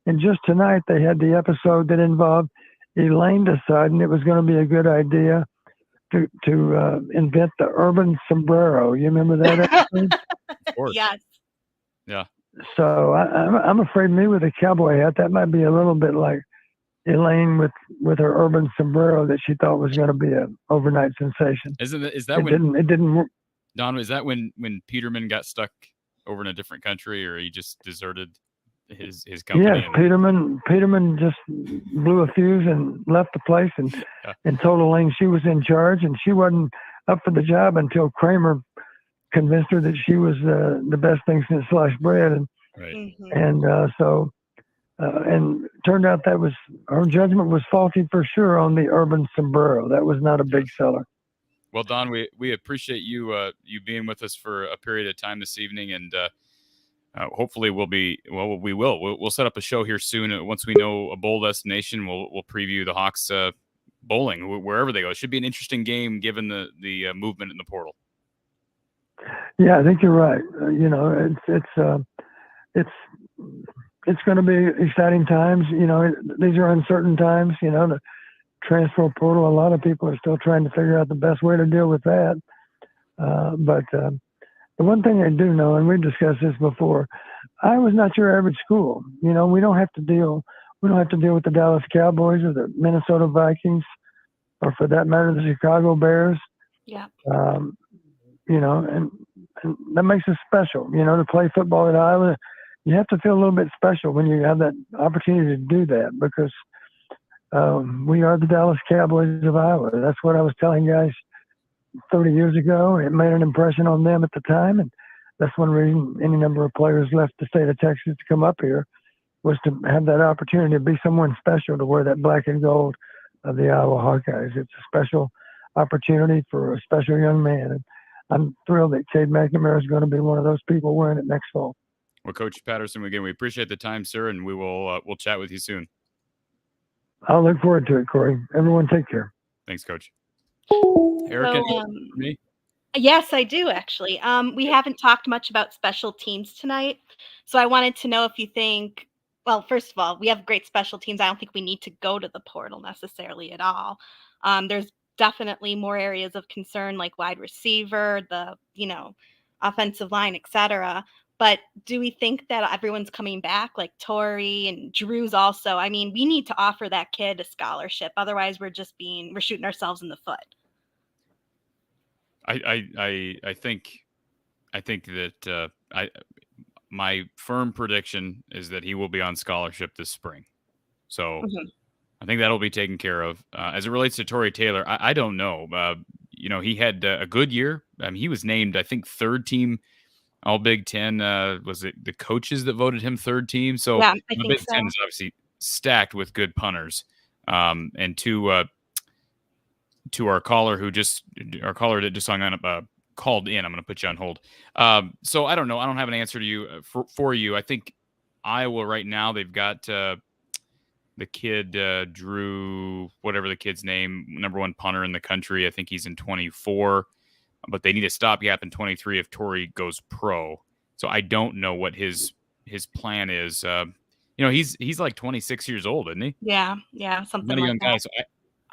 Speaker 14: And just tonight, they had the episode that involved Elaine deciding it was going to be a good idea to invent the urban sombrero. You remember that episode?
Speaker 1: Of course.
Speaker 15: Yes.
Speaker 1: Yeah.
Speaker 14: So I'm afraid me with a cowboy hat, that might be a little bit like Elaine with her urban sombrero that she thought was going to be an overnight sensation.
Speaker 1: Is that
Speaker 14: it didn't work.
Speaker 1: Don, is that when Peterman got stuck over in a different country, or he just deserted his company?
Speaker 14: Yes, Peterman just blew a fuse and left the place and told Elaine she was in charge, and she wasn't up for the job until Kramer convinced her that she was the best thing since sliced bread, and and turned out that was her judgment was faulty for sure on the urban sombrero. That was not a big seller.
Speaker 1: Well, Don, we appreciate you being with us for a period of time this evening, and hopefully we'll set up a show here soon. Once we know a bowl destination, we'll preview the Hawks bowling wherever they go. It should be an interesting game given the movement in the portal.
Speaker 14: Yeah, I think you're right. You know, it's going to be exciting times. You know, these are uncertain times. You know, the transfer portal. A lot of people are still trying to figure out the best way to deal with that. But the one thing I do know, and we've discussed this before, Iowa's not your average school. You know, we don't have to deal with the Dallas Cowboys or the Minnesota Vikings, or for that matter, the Chicago Bears.
Speaker 15: Yeah.
Speaker 14: You know, and that makes us special. You know, to play football at Iowa, you have to feel a little bit special when you have that opportunity to do that, because we are the Dallas Cowboys of Iowa. That's what I was telling guys 30 years ago. It made an impression on them at the time, and that's one reason any number of players left the state of Texas to come up here, was to have that opportunity to be someone special, to wear that black and gold of the Iowa Hawkeyes. It's a special opportunity for a special young man, and I'm thrilled that CADE McNamara is going to be one of those people wearing it next fall.
Speaker 1: Well, Coach Patterson, again, we appreciate the time, sir, and we'll chat with you soon.
Speaker 14: I'll look forward to it, Corey. Everyone take care.
Speaker 1: Thanks, Coach. Erica,
Speaker 15: So,
Speaker 1: for me?
Speaker 15: Yes, I do actually. We haven't talked much about special teams tonight, so I wanted to know if you think. Well, first of all, we have great special teams. I don't think we need to go to the portal necessarily at all. There's definitely more areas of concern, like wide receiver, the offensive line, etc. But do we think that everyone's coming back, like Torrey and Drew's also? I mean, we need to offer that kid a scholarship. Otherwise, we're shooting ourselves in the foot.
Speaker 1: I think that my firm prediction is that he will be on scholarship this spring. So I think that'll be taken care of. As it relates to Torrey Taylor, I don't know. He had a good year. He was named, I think, third team All Big Ten. Was it the coaches that voted him third team? So
Speaker 15: Yeah, I
Speaker 1: the
Speaker 15: think
Speaker 1: Big
Speaker 15: so.
Speaker 1: Ten is obviously stacked with good punters. And to our caller that just called in, I'm going to put you on hold. So I don't know. I don't have an answer to you for you. I think Iowa right now, they've got the kid Drew, whatever the kid's name, number one punter in the country. I think he's in 24, but they need a stopgap in 23 if Torrey goes pro. So I don't know what his plan is. He's like 26 years old, isn't he?
Speaker 15: Yeah, something
Speaker 1: Not a
Speaker 15: like
Speaker 1: young
Speaker 15: that.
Speaker 1: guy. So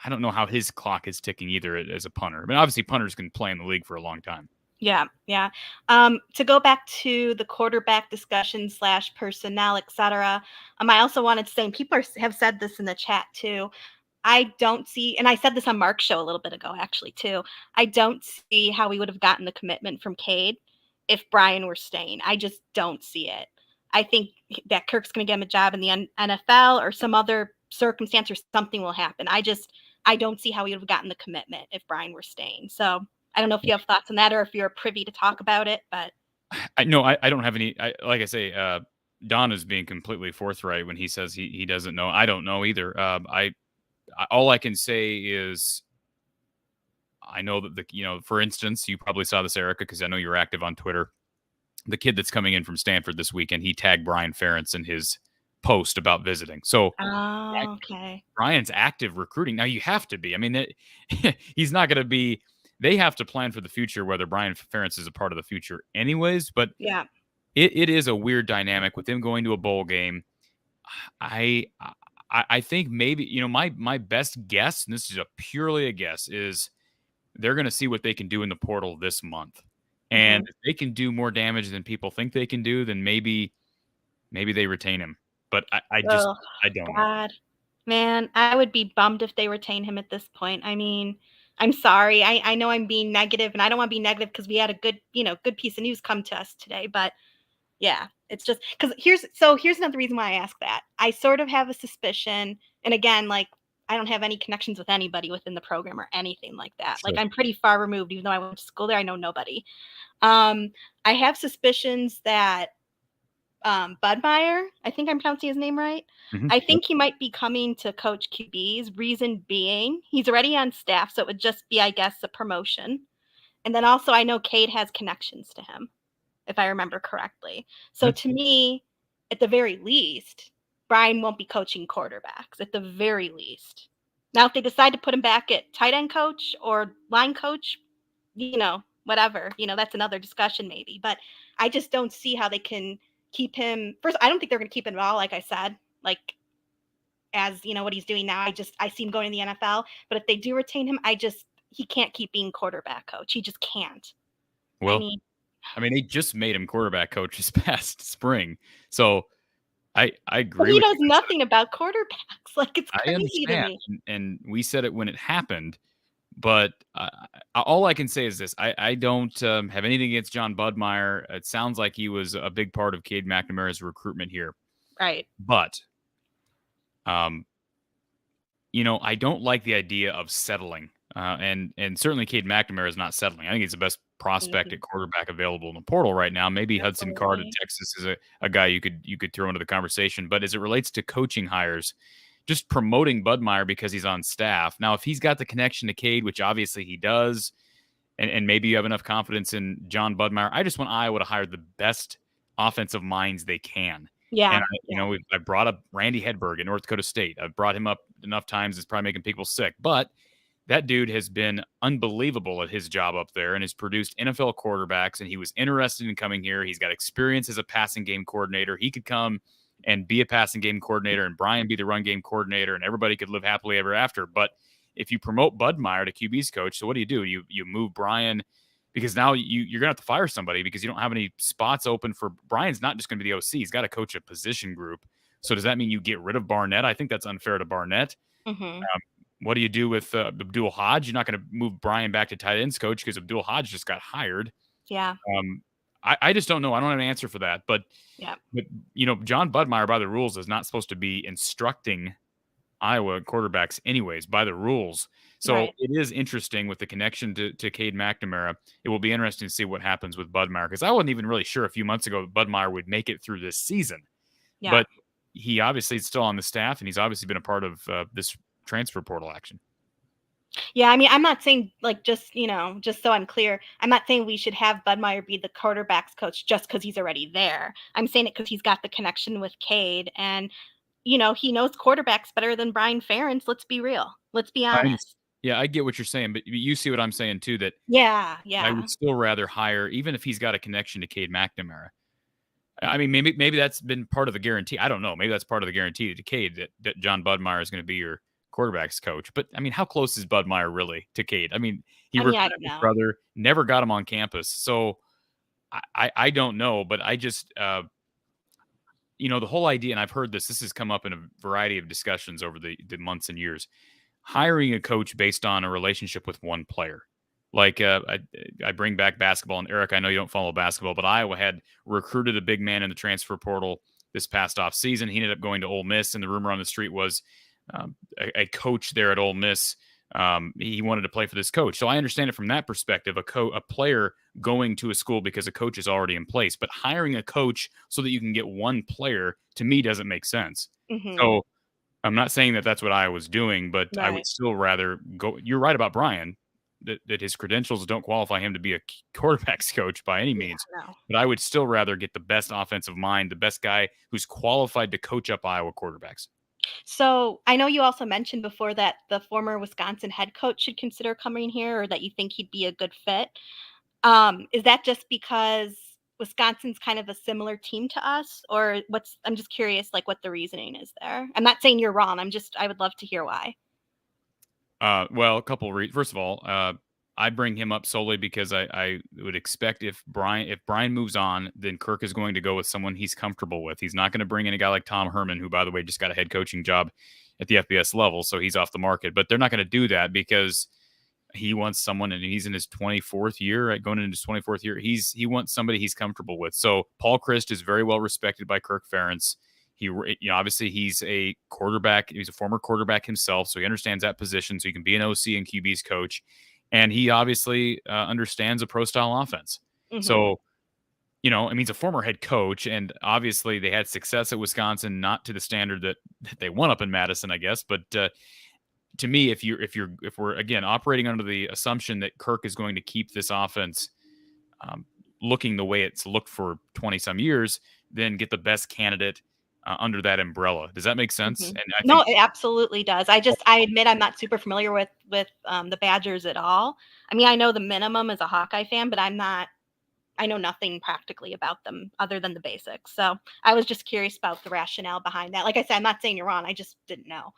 Speaker 1: I don't know how his clock is ticking either as a punter. I mean, obviously punters can play in the league for a long time.
Speaker 15: Yeah. To go back to the quarterback discussion / personnel, etc. I also wanted to say, and people have said this in the chat too. I don't see, and I said this on Mark's show a little bit ago, actually too. I don't see how we would have gotten the commitment from CADE if Brian were staying. I just don't see it. I think that Kirk's going to get him a job in the NFL or some other circumstance, or something will happen. I don't see how we would have gotten the commitment if Brian were staying. So I don't know if you have thoughts on that or if you're privy to talk about it, but
Speaker 1: I don't have any. Like I say, Don is being completely forthright when he says he doesn't know. I don't know either. All I can say is I know that for instance, you probably saw this, Erica, because I know you're active on Twitter. The kid that's coming in from Stanford this weekend, he tagged Brian Ferentz in his post about visiting. So
Speaker 15: okay.
Speaker 1: Brian's active recruiting. Now you have to be. I mean, he's not going to be. They have to plan for the future, whether Brian Ferentz is a part of the future anyways. But
Speaker 15: yeah,
Speaker 1: it is a weird dynamic with him going to a bowl game. I think maybe, my best guess, and this is purely a guess, is they're going to see what they can do in the portal this month. And if they can do more damage than people think they can do, then maybe they retain him. But I don't know.
Speaker 15: Man, I would be bummed if they retain him at this point. I mean, I'm sorry. I know I'm being negative, and I don't want to be negative because we had a good piece of news come to us today. But yeah, it's just because here's another reason why I ask that. I sort of have a suspicion, and again, like, I don't have any connections with anybody within the program or anything like that.
Speaker 1: Sure.
Speaker 15: Like, I'm pretty far removed, even though I went to school there. I know nobody. I have suspicions that Budmeyer, I think I'm pronouncing his name right.
Speaker 1: Mm-hmm.
Speaker 15: I think he might be coming to coach QBs. Reason being, he's already on staff, so it would just be, I guess, a promotion. And then also, I know CADE has connections to him, if I remember correctly. So to me, at the very least, Brian won't be coaching quarterbacks, at the very least. Now, if they decide to put him back at tight end coach or line coach, whatever, that's another discussion maybe. But I just don't see how they can keep him. First, I don't think they're going to keep him at all, like I said, like, as what he's doing now. I see him going to the NFL. But if they do retain him, he can't keep being quarterback coach. He just can't.
Speaker 1: Well, I mean, they just made him quarterback coach this past spring. So I agree.
Speaker 15: But he knows nothing about quarterbacks. Like, it's crazy to me.
Speaker 1: And we said it when it happened. But all I can say is this. I don't have anything against John Budmeyer. It sounds like he was a big part of CADE McNamara's recruitment here.
Speaker 15: Right.
Speaker 1: But, I don't like the idea of settling. And certainly CADE McNamara is not settling. I think he's the best prospect at quarterback available in the portal right now. Maybe Hudson Card at Texas is a guy you could throw into the conversation. But as it relates to coaching hires, just promoting Budmeyer because he's on staff. Now, if he's got the connection to CADE, which obviously he does, and maybe you have enough confidence in John Budmeyer, I just want Iowa to hire the best offensive minds they can.
Speaker 15: Yeah.
Speaker 1: And I brought up Randy Hedberg at North Dakota State. I've brought him up enough times. It's probably making people sick. But that dude has been unbelievable at his job up there and has produced NFL quarterbacks, and he was interested in coming here. He's got experience as a passing game coordinator. He could come and be a passing game coordinator, and Brian be the run game coordinator, and everybody could live happily ever after. But if you promote Budmeyer to QB's coach, so what do? You move Brian, because now you're going to have to fire somebody because you don't have any spots open for Brian's. Not just going to be the OC. He's got to coach a position group. So does that mean you get rid of Barnett? I think that's unfair to Barnett.
Speaker 15: Mm-hmm.
Speaker 1: What do you do with Abdul Hodge? You're not going to move Brian back to tight ends coach because Abdul Hodge just got hired.
Speaker 15: Yeah.
Speaker 1: I just don't know. I don't have an answer for that. But
Speaker 15: yeah.
Speaker 1: But John Budmeyer by the rules is not supposed to be instructing Iowa quarterbacks anyways by the rules. So
Speaker 15: Right.
Speaker 1: it is interesting with the connection to CADE McNamara. It will be interesting to see what happens with Budmeyer, because I wasn't even really sure a few months ago that Budmeyer would make it through this season.
Speaker 15: Yeah.
Speaker 1: But he obviously is still on the staff, and he's obviously been a part of this transfer portal action.
Speaker 15: Yeah, I mean, I'm not saying, like, just, you know, just so I'm clear, I'm not saying we should have Budmeyer be the quarterbacks coach just because he's already there. I'm saying it because he's got the connection with CADE, and, you know, he knows quarterbacks better than Brian Ferentz. Let's be real. Let's be honest.
Speaker 1: Yeah, I get what you're saying, but you see what I'm saying too, that
Speaker 15: Yeah,
Speaker 1: I
Speaker 15: yeah.
Speaker 1: would still rather hire, even if he's got a connection to CADE McNamara. I mean, maybe that's been part of the guarantee. I don't know. Maybe that's part of the guarantee to CADE that John Budmeyer is going to be your quarterbacks coach. But I mean, how close is Budmeyer really to CADE? I mean, he
Speaker 15: I
Speaker 1: recruited
Speaker 15: don't
Speaker 1: his
Speaker 15: know.
Speaker 1: brother, never got him on campus. So I don't know, but I just you know, the whole idea, and I've heard this has come up in a variety of discussions over the months and years, hiring a coach based on a relationship with one player. Like I bring back basketball, and Eric, I know you don't follow basketball, but Iowa had recruited a big man in the transfer portal this past off season. He ended up going to Ole Miss, and the rumor on the street was a coach there at Ole Miss. He wanted to play for this coach. So I understand it from that perspective, a player going to a school because a coach is already in place, but hiring a coach so that you can get one player, to me, doesn't make sense.
Speaker 15: Mhm.
Speaker 1: So I'm not saying that that's what I was doing, but I would
Speaker 15: Right.
Speaker 1: still rather go. You're right about Brian, that his credentials don't qualify him to be a quarterbacks coach by any means.
Speaker 15: No.
Speaker 1: But I would still rather get the best offensive mind, the best guy who's qualified to coach up Iowa quarterbacks.
Speaker 15: So I know you also mentioned before that the former Wisconsin head coach should consider coming here, or that you think he'd be a good fit. Is that just because Wisconsin's kind of a similar team to us, or I'm just curious, like, what the reasoning is there. I'm not saying you're wrong. I would love to hear why.
Speaker 1: Well, a couple of first of all, I bring him up solely because I would expect if Brian moves on, then Kirk is going to go with someone he's comfortable with. He's not going to bring in a guy like Tom Herman, who, by the way, just got a head coaching job at the FBS level, so he's off the market. But they're not going to do that because he wants someone, and he's in his 24th year, right? Going into his 24th year. He wants somebody he's comfortable with. So Paul Chryst is very well respected by Kirk Ferentz. Obviously he's a quarterback. He's a former quarterback himself, so he understands that position. So he can be an OC and QB's coach, and he obviously understands a pro style offense.
Speaker 15: Mhm.
Speaker 1: So, you know, I mean, he's a former head coach, and obviously they had success at Wisconsin, not to the standard that they won up in Madison, I guess. But to me, if we're again operating under the assumption that Kirk is going to keep this offense looking the way it's looked for 20 some years, then get the best candidate under that umbrella. Does that make sense?
Speaker 15: Mhm.
Speaker 1: And I
Speaker 15: No,
Speaker 1: think
Speaker 15: it absolutely does. I admit I'm not super familiar with the Badgers at all. I mean, I know the minimum as a Hawkeye fan, but I know nothing practically about them other than the basics. So I was just curious about the rationale behind that. Like I said, I'm not saying you're wrong. I just didn't know.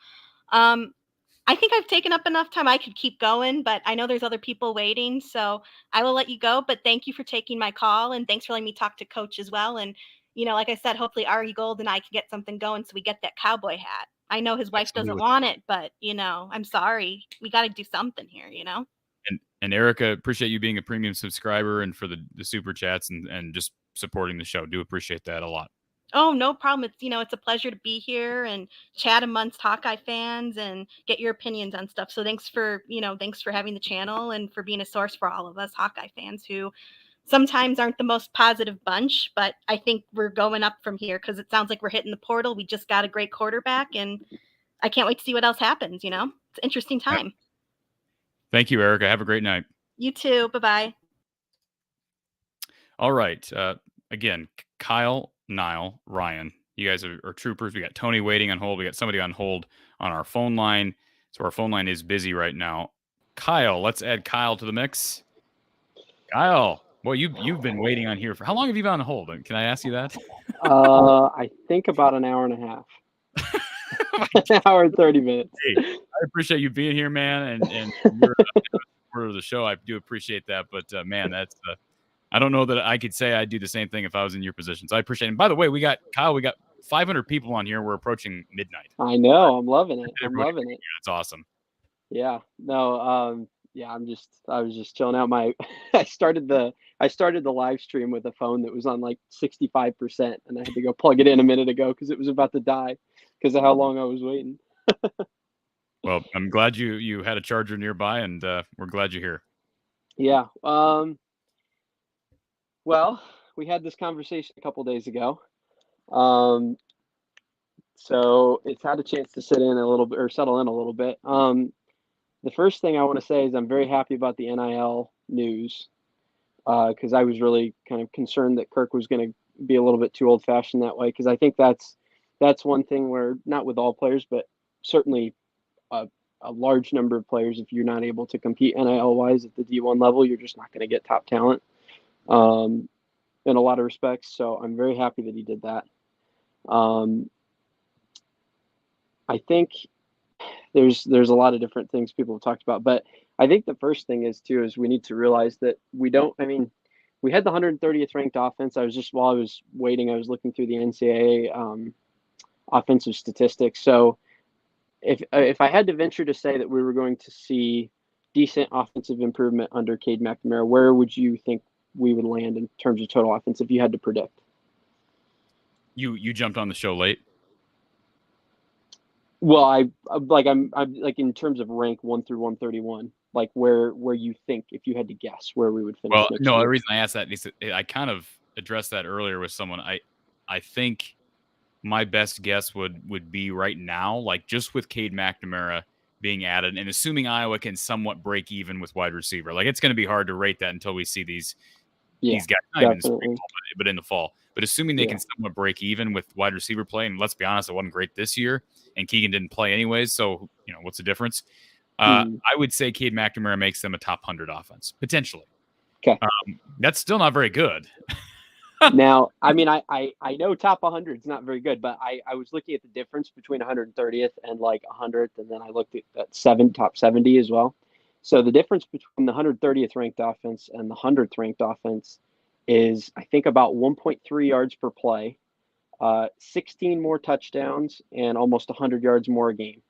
Speaker 15: I think I've taken up enough time. I could keep going, but I know there's other people waiting, so I will let you go. But thank you for taking my call, and thanks for letting me talk to Coach as well. And, you know, like I said, hopefully Ari Gold and I can get something going so we get that cowboy hat. I know his wife doesn't
Speaker 1: Absolutely.
Speaker 15: want it, but, you know, I'm sorry. We got to do something here, you know?
Speaker 1: and Erica, appreciate you being a premium subscriber and for the super chats and just supporting the show. Do appreciate that a lot.
Speaker 15: Oh, no problem. It's a pleasure to be here and chat amongst Hawkeye fans and get your opinions on stuff. So thanks for having the channel and for being a source for all of us Hawkeye fans who sometimes aren't the most positive bunch, but I think we're going up from here because it sounds like we're hitting the portal. We just got a great quarterback, and I can't wait to see what else happens. It's an interesting time.
Speaker 1: Thank you, Erica. Have a great night.
Speaker 15: You too. Bye-bye.
Speaker 1: All right. Again, Kyle, Niall, Ryan, you guys are troopers. We got Tony waiting on hold. We got somebody on hold on our phone line. So our phone line is busy right now. Kyle, let's add Kyle to the mix. Kyle, well, you've been waiting on here for how long have you been on hold? Can I ask you that?
Speaker 16: I think about an hour and a half. An hour and 30 minutes.
Speaker 1: Hey, I appreciate you being here, man, and you're a supporter of the show. I do appreciate that, but man, that's I don't know that I could say I'd do the same thing if I was in your position. So I appreciate it. And by the way, we got 500 people on here. We're approaching midnight.
Speaker 16: I know. I'm loving it. I'm loving it.
Speaker 1: It's awesome.
Speaker 16: Yeah. No. Yeah. I was just chilling out. I started the live stream with a phone that was on like 65%, and I had to go plug it in a minute ago because it was about to die because of how long I was waiting.
Speaker 1: Well, I'm glad you had a charger nearby, and we're glad you're here.
Speaker 16: Yeah. Well, we had this conversation a couple days ago. So it's had a chance to sit in a little bit or settle in a little bit. The first thing I want to say is I'm very happy about the NIL news because I was really kind of concerned that Kirk was going to be a little bit too old-fashioned that way, because I think that's one thing where, not with all players, but certainly a large number of players, if you're not able to compete NIL-wise at the D1 level, you're just not going to get top talent in a lot of respects. So I'm very happy that he did that. I think there's a lot of different things people have talked about, but I think the first thing is we need to realize that we had the 130th ranked offense. While I was waiting, I was looking through the NCAA offensive statistics. So if I had to venture to say that we were going to see decent offensive improvement under CADE McNamara, where would you think we would land in terms of total offense if you had to predict?
Speaker 1: You jumped on the show late.
Speaker 16: Well, I'm like in terms of rank 1 through 131, like where you think, if you had to guess, where we would finish.
Speaker 1: Well,
Speaker 16: next
Speaker 1: no,
Speaker 16: year.
Speaker 1: the reason I asked that is I kind of addressed that earlier with someone. I think my best guess would be right now, like just with CADE McNamara being added, and assuming Iowa can somewhat break even with wide receiver. Like, it's going to be hard to rate that until we see these guys, not even in spring, but in the fall. But assuming they can somewhat break even with wide receiver play, and let's be honest, it wasn't great this year, and Keegan didn't play anyways, so what's the difference? I would say CADE McNamara makes them a top 100 offense, potentially.
Speaker 16: Okay.
Speaker 1: That's still not very good.
Speaker 16: Now, I mean, I know top 100 is not very good, but I was looking at the difference between 130th and like 100th, and then I looked at top 70 as well. So the difference between the 130th ranked offense and the 100th ranked offense is, I think, about 1.3 yards per play, 16 more touchdowns, and almost 100 yards more a game.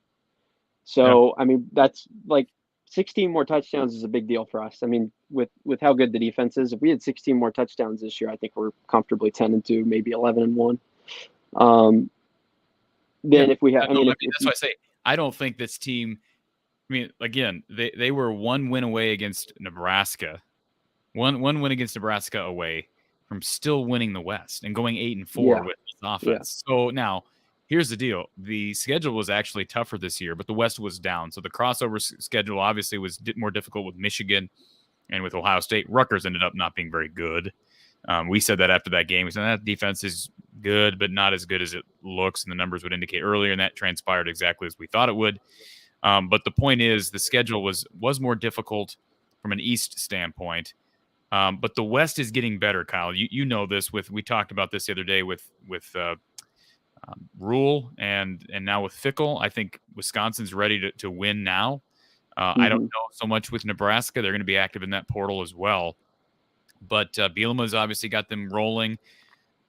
Speaker 16: So, I mean, that's like 16 more touchdowns is a big deal for us. I mean, with how good the defense is, if we had 16 more touchdowns this year, I think we're comfortably 10-2, maybe 11-1. If we have,
Speaker 1: that's why I say I don't think this team. I mean, again, they were one win away against Nebraska, one win against Nebraska away from still winning the West and going 8-4 with this offense. So now, here's the deal: the schedule was actually tougher this year, but the West was down. So the crossover schedule obviously was more difficult with Michigan and with Ohio State. Rutgers ended up not being very good. We said that after that game. We said that defense is good, but not as good as it looks, and the numbers would indicate earlier, and that transpired exactly as we thought it would. But the point is, the schedule was more difficult from an East standpoint. But the West is getting better, Kyle. You know this. We talked about this the other day with Rule and now with Fickle. I think Wisconsin's ready to win now. I don't know so much with Nebraska. They're going to be active in that portal as well. But Bielema's obviously got them rolling.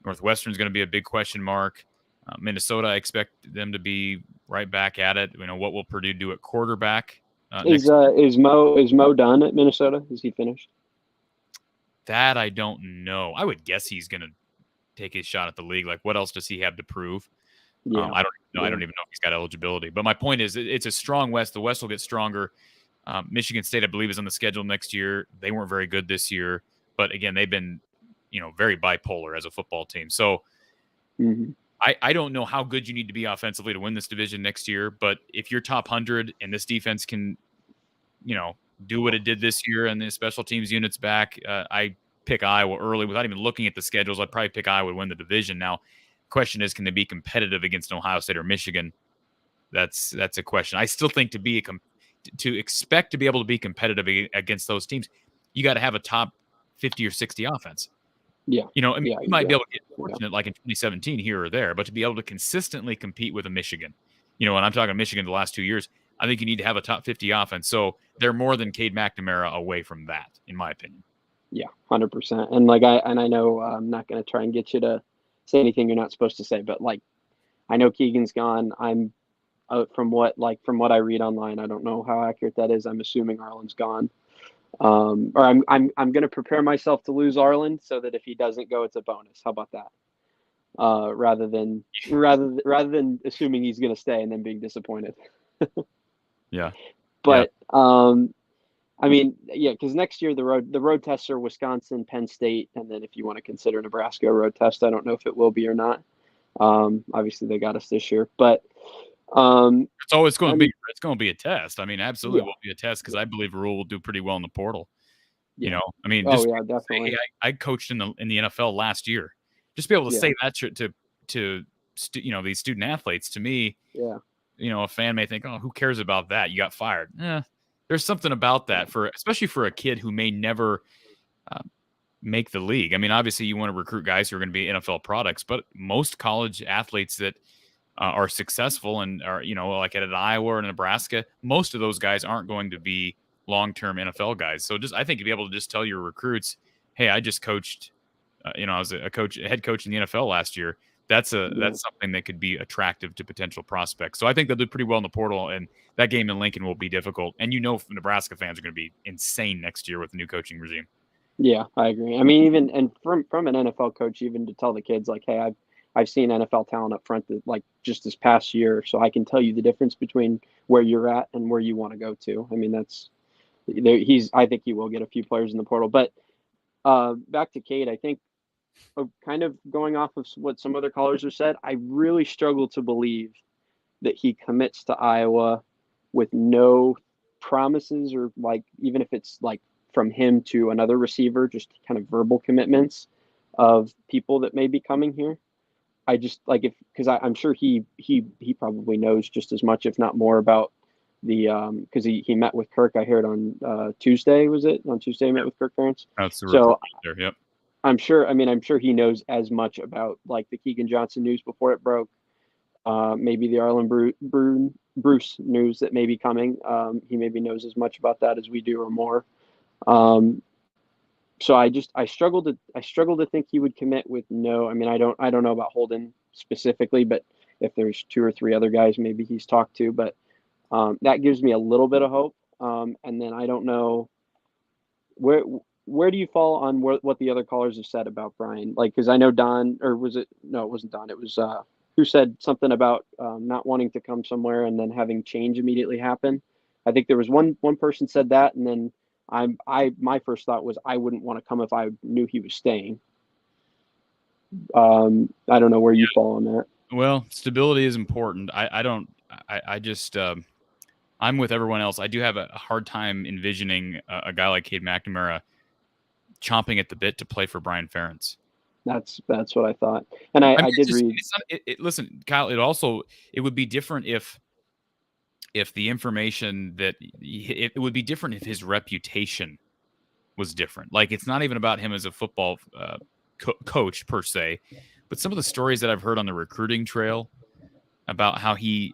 Speaker 1: Northwestern's going to be a big question mark. Minnesota, I expect them to be right back at it. What will Purdue do at quarterback?
Speaker 16: Is Mo done at Minnesota? Is he finished?
Speaker 1: That I don't know. I would guess he's going to take his shot at the league. Like, what else does he have to prove? I don't know. I don't even know if he's got eligibility. But my point is, it's a strong West. The West will get stronger. Michigan State, I believe, is on the schedule next year. They weren't very good this year, but again, they've been, very bipolar as a football team. So I don't know how good you need to be offensively to win this division next year. But if you're top 100 and this defense can, do what it did this year and the special teams units back, I pick Iowa early without even looking at the schedules. I'd probably pick Iowa to win the division. Now, question is, can they be competitive against Ohio State or Michigan? That's a question. I still think to expect to be able to be competitive against those teams, you got to have a top 50 or 60 offense.
Speaker 16: Yeah.
Speaker 1: You might be able to get fortunate like in 2017 here or there, but to be able to consistently compete with a Michigan, and I'm talking Michigan the last 2 years, I think you need to have a top 50 offense. So they're more than CADE McNamara away from that, in my opinion.
Speaker 16: Yeah, 100%. And I know I'm not going to try and get you to say anything you're not supposed to say, but I know Keegan's gone. I'm from what I read online, I don't know how accurate that is. I'm assuming Arlen's gone. Or I'm going to prepare myself to lose Arlen so that if he doesn't go, it's a bonus. How about that? rather than assuming he's going to stay and then being disappointed.
Speaker 1: Yeah.
Speaker 16: But I mean, yeah, because next year the road tests are Wisconsin, Penn State, and then if you want to consider Nebraska a road test, I don't know if it will be or not. Obviously they got us this year, but
Speaker 1: it's always going to be a test. I mean, absolutely will be a test because I believe Rule will do pretty well in the portal. You know, I mean, just
Speaker 16: definitely.
Speaker 1: Say, hey, I coached in the NFL last year. Just be able to say that to these student athletes. To me, a fan may think, oh, who cares about that? You got fired. There's something about that especially for a kid who may never make the league. I mean, obviously you want to recruit guys who are going to be NFL products, but most college athletes that are successful and are, like at Iowa or Nebraska, most of those guys aren't going to be long-term NFL guys. So I think you'd be able to just tell your recruits, hey, I just coached, I was a head coach in the NFL last year. That's something that could be attractive to potential prospects. So I think they'll do pretty well in the portal, and that game in Lincoln will be difficult. And Nebraska fans are going to be insane next year with the new coaching regime.
Speaker 16: Yeah, I agree. I mean, even and from an NFL coach, even to tell the kids like, hey, I've seen NFL talent up front that like just this past year, so I can tell you the difference between where you're at and where you want to go to. I mean, I think he will get a few players in the portal. But back to CADE, I think kind of going off of what some other callers have said, I really struggle to believe that he commits to Iowa with no promises or like even if it's like from him to another receiver, just kind of verbal commitments of people that may be coming here. I just like because I'm sure he probably knows just as much, if not more, about the because he met with Kirk. I heard on Tuesday, was it on Tuesday? He met with Kirk Ferentz.
Speaker 1: That's the
Speaker 16: so
Speaker 1: there. Yep.
Speaker 16: I'm sure he knows as much about like the Keegan Johnson news before it broke. Maybe the Arlen Bruce news that may be coming. He maybe knows as much about that as we do or more. So I struggle to think he would commit with no. I mean, I don't know about Holden specifically, but if there's 2 or 3 other guys maybe he's talked to, but that gives me a little bit of hope. And then I don't know where do you fall on what the other callers have said about Brian? Like, because I know Don, or was it? No, it wasn't Don. It was who said something about not wanting to come somewhere and then having change immediately happen. I think there was one person said that, and then my first thought was I wouldn't want to come if I knew he was staying. I don't know where you fall on that.
Speaker 1: Well, stability is important. I just I'm with everyone else. I do have a hard time envisioning a guy like CADE McNamara chomping at the bit to play for Brian Ferentz.
Speaker 16: That's what I thought, and I did read.
Speaker 1: Listen, Kyle. It would be different if the information that it would be different if his reputation was different. Like, it's not even about him as a football coach per se, but some of the stories that I've heard on the recruiting trail about how he,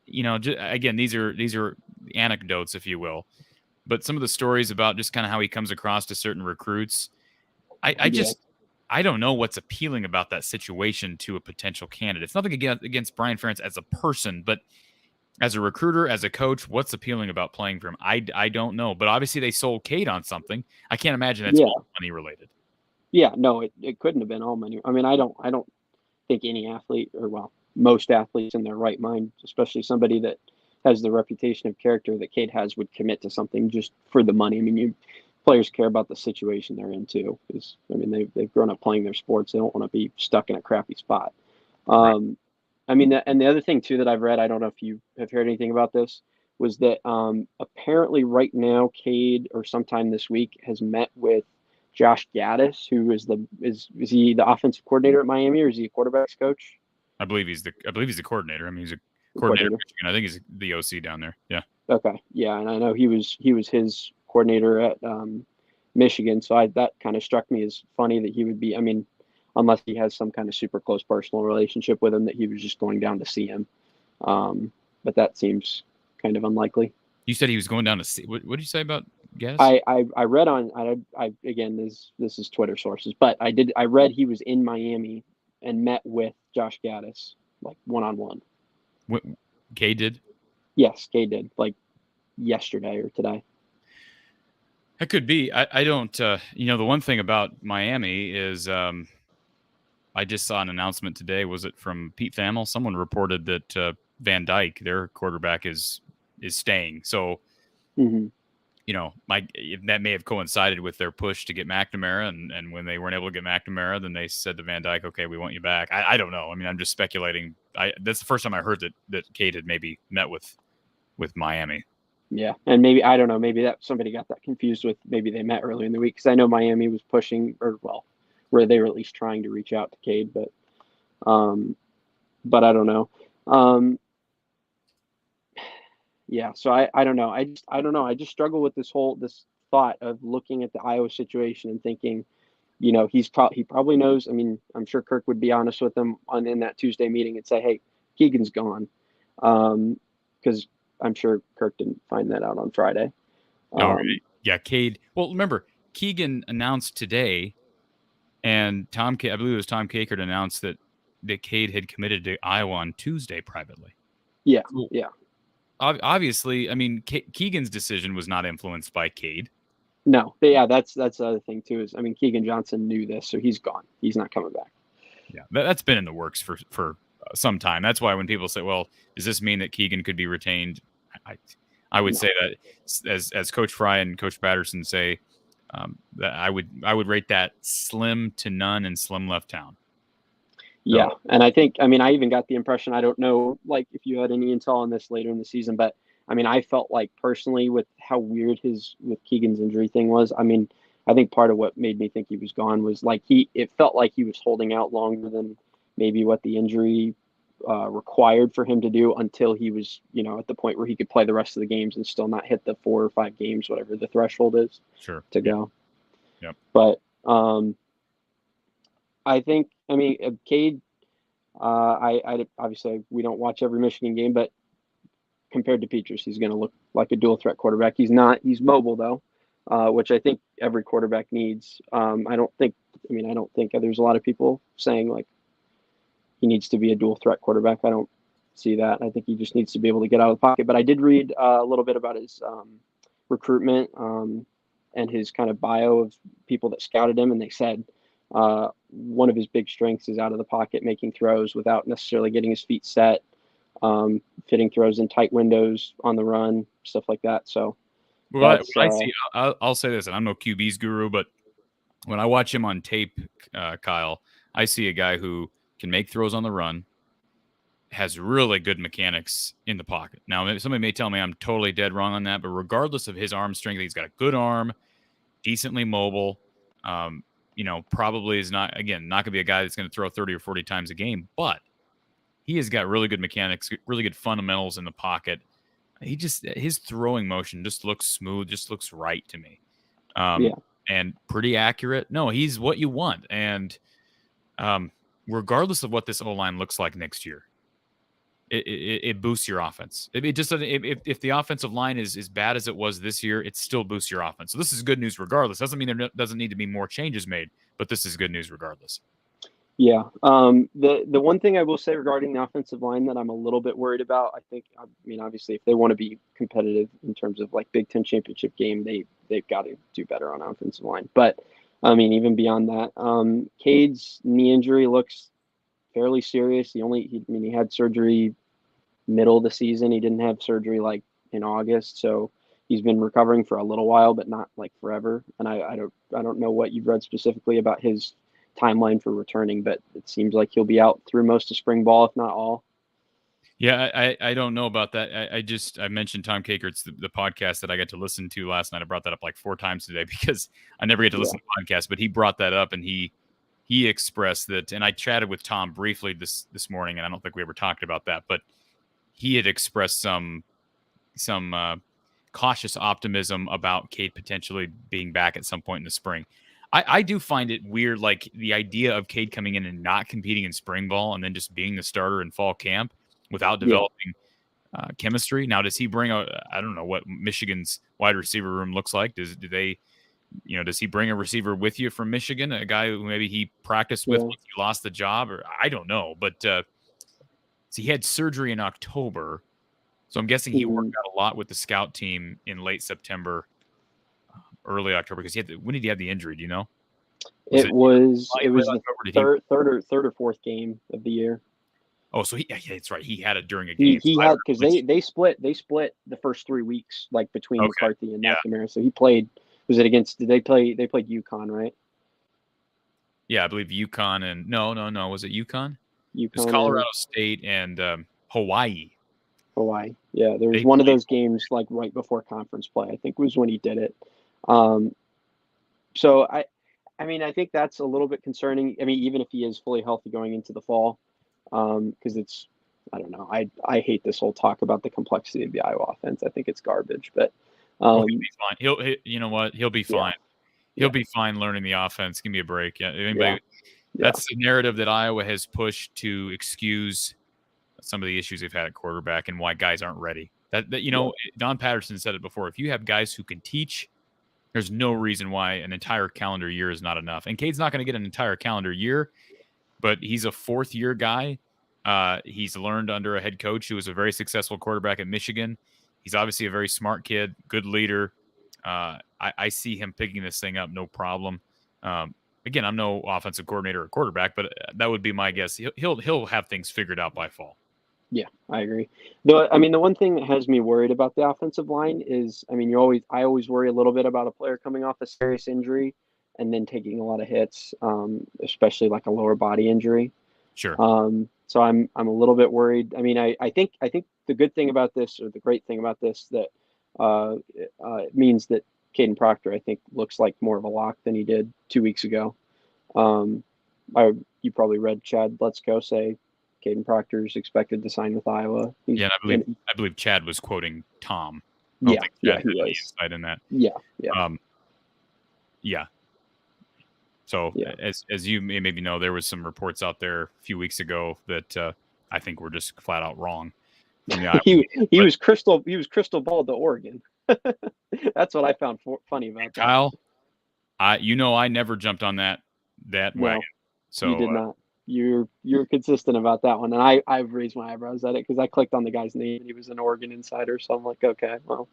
Speaker 1: again, these are anecdotes, if you will, but some of the stories about just kind of how he comes across to certain recruits. I don't know what's appealing about that situation to a potential candidate. It's nothing against Brian Ferentz as a person, but as a recruiter, as a coach, what's appealing about playing for him? I don't know. But obviously they sold CADE on something. I can't imagine that's all money related.
Speaker 16: Yeah, no, it couldn't have been all money. I mean, I don't think any athlete, or most athletes in their right mind, especially somebody that has the reputation of character that CADE has, would commit to something just for the money. I mean, players care about the situation they're in too. Because I mean, they've grown up playing their sports. They don't want to be stuck in a crappy spot. Right. I mean, and the other thing too that I've read, I don't know if you have heard anything about this, was that apparently right now CADE, or sometime this week, has met with Josh Gaddis, who is he the offensive coordinator at Miami, or is he a quarterback's coach?
Speaker 1: I believe he's the coordinator. I mean, he's a coordinator. I think he's the OC down there. Yeah.
Speaker 16: Okay. Yeah, and I know he was his coordinator at Michigan, so that kind of struck me as funny that he would be. I mean, unless he has some kind of super close personal relationship with him, that he was just going down to see him. But that seems kind of unlikely.
Speaker 1: You said he was going down to see. What did you say about Gaddis?
Speaker 16: I read on. I again, this is Twitter sources, but I read he was in Miami and met with Josh Gaddis, like one-on-one.
Speaker 1: CADE did?
Speaker 16: Yes, CADE did, like yesterday or today.
Speaker 1: That could be. I don't. The one thing about Miami is I just saw an announcement today. Was it from Pete Thamel? Someone reported that Van Dyke, their quarterback, is staying. So, you know, that may have coincided with their push to get McNamara, and when they weren't able to get McNamara, then they said to Van Dyke, "Okay, we want you back." I don't know. I mean, I'm just speculating. That's the first time I heard that Cade had maybe met with Miami.
Speaker 16: Yeah, and maybe I don't know. Maybe that somebody got that confused with maybe they met earlier in the week because I know Miami was pushing, or well, where they were at least trying to reach out to Cade, but I don't know. Yeah, so I don't know. I don't know. I just struggle with this thought of looking at the Iowa situation and thinking, you know, he probably knows. I mean, I'm sure Kirk would be honest with him in that Tuesday meeting and say, "Hey, Keegan's gone," because I'm sure Kirk didn't find that out on Friday.
Speaker 1: Yeah, Cade. Well, remember, Keegan announced today, and I believe it was Tom Kakert announced that Cade had committed to Iowa on Tuesday privately.
Speaker 16: Yeah,
Speaker 1: cool.
Speaker 16: Yeah.
Speaker 1: Obviously, I mean, Keegan's decision was not influenced by Cade.
Speaker 16: No, but yeah, that's the other thing too. Is I mean, Keegan Johnson knew this, so he's gone. He's not coming back.
Speaker 1: Yeah, that's been in the works for some time. That's why when people say, "Well, does this mean that Keegan could be retained?" I would say that as Coach Fry and Coach Patterson say, that I would rate that slim to none and slim left town.
Speaker 16: Yeah, and I think, I mean, I even got the impression, I don't know, like if you had any intel on this later in the season, but I mean, I felt like personally with how weird with Keegan's injury thing was. I mean, I think part of what made me think he was gone was like it felt like he was holding out longer than maybe what the injury required for him to do until he was, you know, at the point where he could play the rest of the games and still not hit the 4 or 5 games, whatever the threshold is to go.
Speaker 1: Yep.
Speaker 16: But I think, I mean, Cade, I obviously we don't watch every Michigan game, but compared to Petrus, he's going to look like a dual threat quarterback. He's mobile though, which I think every quarterback needs. I don't think there's a lot of people saying like he needs to be a dual threat quarterback. I don't see that. I think he just needs to be able to get out of the pocket. But I did read a little bit about his recruitment and his kind of bio of people that scouted him, and they said one of his big strengths is out of the pocket, making throws without necessarily getting his feet set, fitting throws in tight windows on the run, stuff like that. So,
Speaker 1: well, I see. I'll say this, and I'm no QB's guru, but when I watch him on tape, Kyle, I see a guy who can make throws on the run, has really good mechanics in the pocket. Now, somebody may tell me I'm totally dead wrong on that, but regardless of his arm strength, he's got a good arm, decently mobile. You know, probably is not going to be a guy that's going to throw 30 or 40 times a game, but he has got really good mechanics, really good fundamentals in the pocket. His throwing motion just looks smooth, just looks right to me. And pretty accurate. No, he's what you want. And regardless of what this O-line looks like next year, it boosts your offense. It just doesn't. If the offensive line is as bad as it was this year, it still boosts your offense. So this is good news regardless. Doesn't mean there doesn't need to be more changes made, but this is good news regardless.
Speaker 16: Yeah. The one thing I will say regarding the offensive line that I'm a little bit worried about, I mean, obviously, if they want to be competitive in terms of like Big Ten championship game, they've got to do better on offensive line. But I mean, even beyond that, Cade's knee injury looks fairly serious. He had surgery middle of the season. He didn't have surgery like in August, so he's been recovering for a little while, but not like forever. And I don't know what you've read specifically about his timeline for returning, but it seems like he'll be out through most of spring ball, if not all.
Speaker 1: Yeah, I don't know about that. I mentioned Tom Kakert's the podcast that I got to listen to last night. I brought that up like 4 times today because I never get to listen to podcasts, but he brought that up and he expressed that, and I chatted with Tom briefly this morning, and I don't think we ever talked about that, but he had expressed some cautious optimism about Cade potentially being back at some point in the spring. I do find it weird, like the idea of Cade coming in and not competing in spring ball and then just being the starter in fall camp without developing chemistry. Now, does he bring I don't know what Michigan's wide receiver room looks like. Does he bring a receiver with you from Michigan, a guy who maybe he practiced with once he lost the job, or I don't know. But so he had surgery in October, so I'm guessing he worked out a lot with the scout team in late September, early October, because when did he have the injury? Do you know?
Speaker 16: It was
Speaker 1: October?
Speaker 16: the
Speaker 1: Did he-
Speaker 16: third or fourth game of the year.
Speaker 1: Oh, so yeah, that's right. He had it during a
Speaker 16: He
Speaker 1: game. So
Speaker 16: had, because they split the first 3 weeks, like between
Speaker 1: Okay,
Speaker 16: McCarthy and
Speaker 1: yeah.
Speaker 16: McNamara. So he played. Was it against? They played UConn, right?
Speaker 1: Yeah, I believe UConn and no. Was it UConn? It was
Speaker 16: UConn
Speaker 1: Colorado
Speaker 16: and
Speaker 1: State and Hawaii.
Speaker 16: Hawaii. Yeah, there was
Speaker 1: They
Speaker 16: one of
Speaker 1: played-
Speaker 16: those games like right before conference play. I think was when he did it. So I mean, I think that's a little bit concerning. I mean, even if he is fully healthy going into the fall, because it's, I don't know. I hate this whole talk about the complexity of the Iowa offense. I think it's garbage. But
Speaker 1: he'll be fine. You know what? He'll be fine.
Speaker 16: Yeah.
Speaker 1: He'll be fine learning the offense. Give me a break. Yeah, anybody.
Speaker 16: Yeah.
Speaker 1: That's the narrative that Iowa has pushed to excuse some of the issues they've had at quarterback and why guys aren't ready. That Don Patterson said it before. If you have guys who can teach, there's no reason why an entire calendar year is not enough. And Cade's not going to get an entire calendar year, but he's a fourth-year guy. He's learned under a head coach who was a very successful quarterback at Michigan. He's obviously a very smart kid, good leader. I see him picking this thing up, no problem. Again, I'm no offensive coordinator or quarterback, but that would be my guess. He'll have things figured out by fall.
Speaker 16: Yeah, I agree. The one thing that has me worried about the offensive line is, I mean, I always worry a little bit about a player coming off a serious injury and then taking a lot of hits, especially like a lower body injury.
Speaker 1: Sure.
Speaker 16: So I'm a little bit worried. I mean, I think the good thing about this, or the great thing about this, that it means that Caden Proctor, I think, looks like more of a lock than he did 2 weeks ago. You probably read Chad Letzko say Caden Proctor is expected to sign with Iowa.
Speaker 1: Yeah, and I believe Chad was quoting Tom. I don't think Chad had any insight in that.
Speaker 16: Yeah.
Speaker 1: So as you maybe know, there was some reports out there a few weeks ago that I think were just flat out wrong.
Speaker 16: He was crystal balled to Oregon. That's what I found funny about
Speaker 1: Kyle. I never jumped on that wagon. So
Speaker 16: you did not. You're consistent about that one, and I've raised my eyebrows at it because I clicked on the guy's name and he was an Oregon insider, so I'm like, okay, well.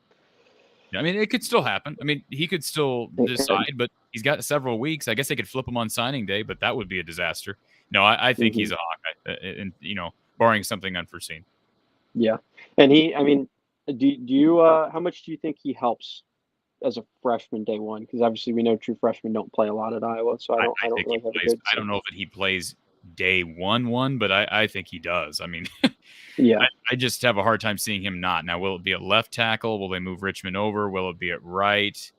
Speaker 1: I mean, it could still happen. I mean, he could still decide, but he's got several weeks. I guess they could flip him on signing day, but that would be a disaster. No, I think he's a Hawkeye, and barring something unforeseen.
Speaker 16: Yeah, and do you how much do you think he helps as a freshman day one? Because obviously we know true freshmen don't play a lot at Iowa, so I don't really have a good.
Speaker 1: I don't know if he plays day one, but I think he does. I mean,
Speaker 16: yeah,
Speaker 1: I just have a hard time seeing him not. Now, will it be at left tackle? Will they move Richmond over? Will it be at right?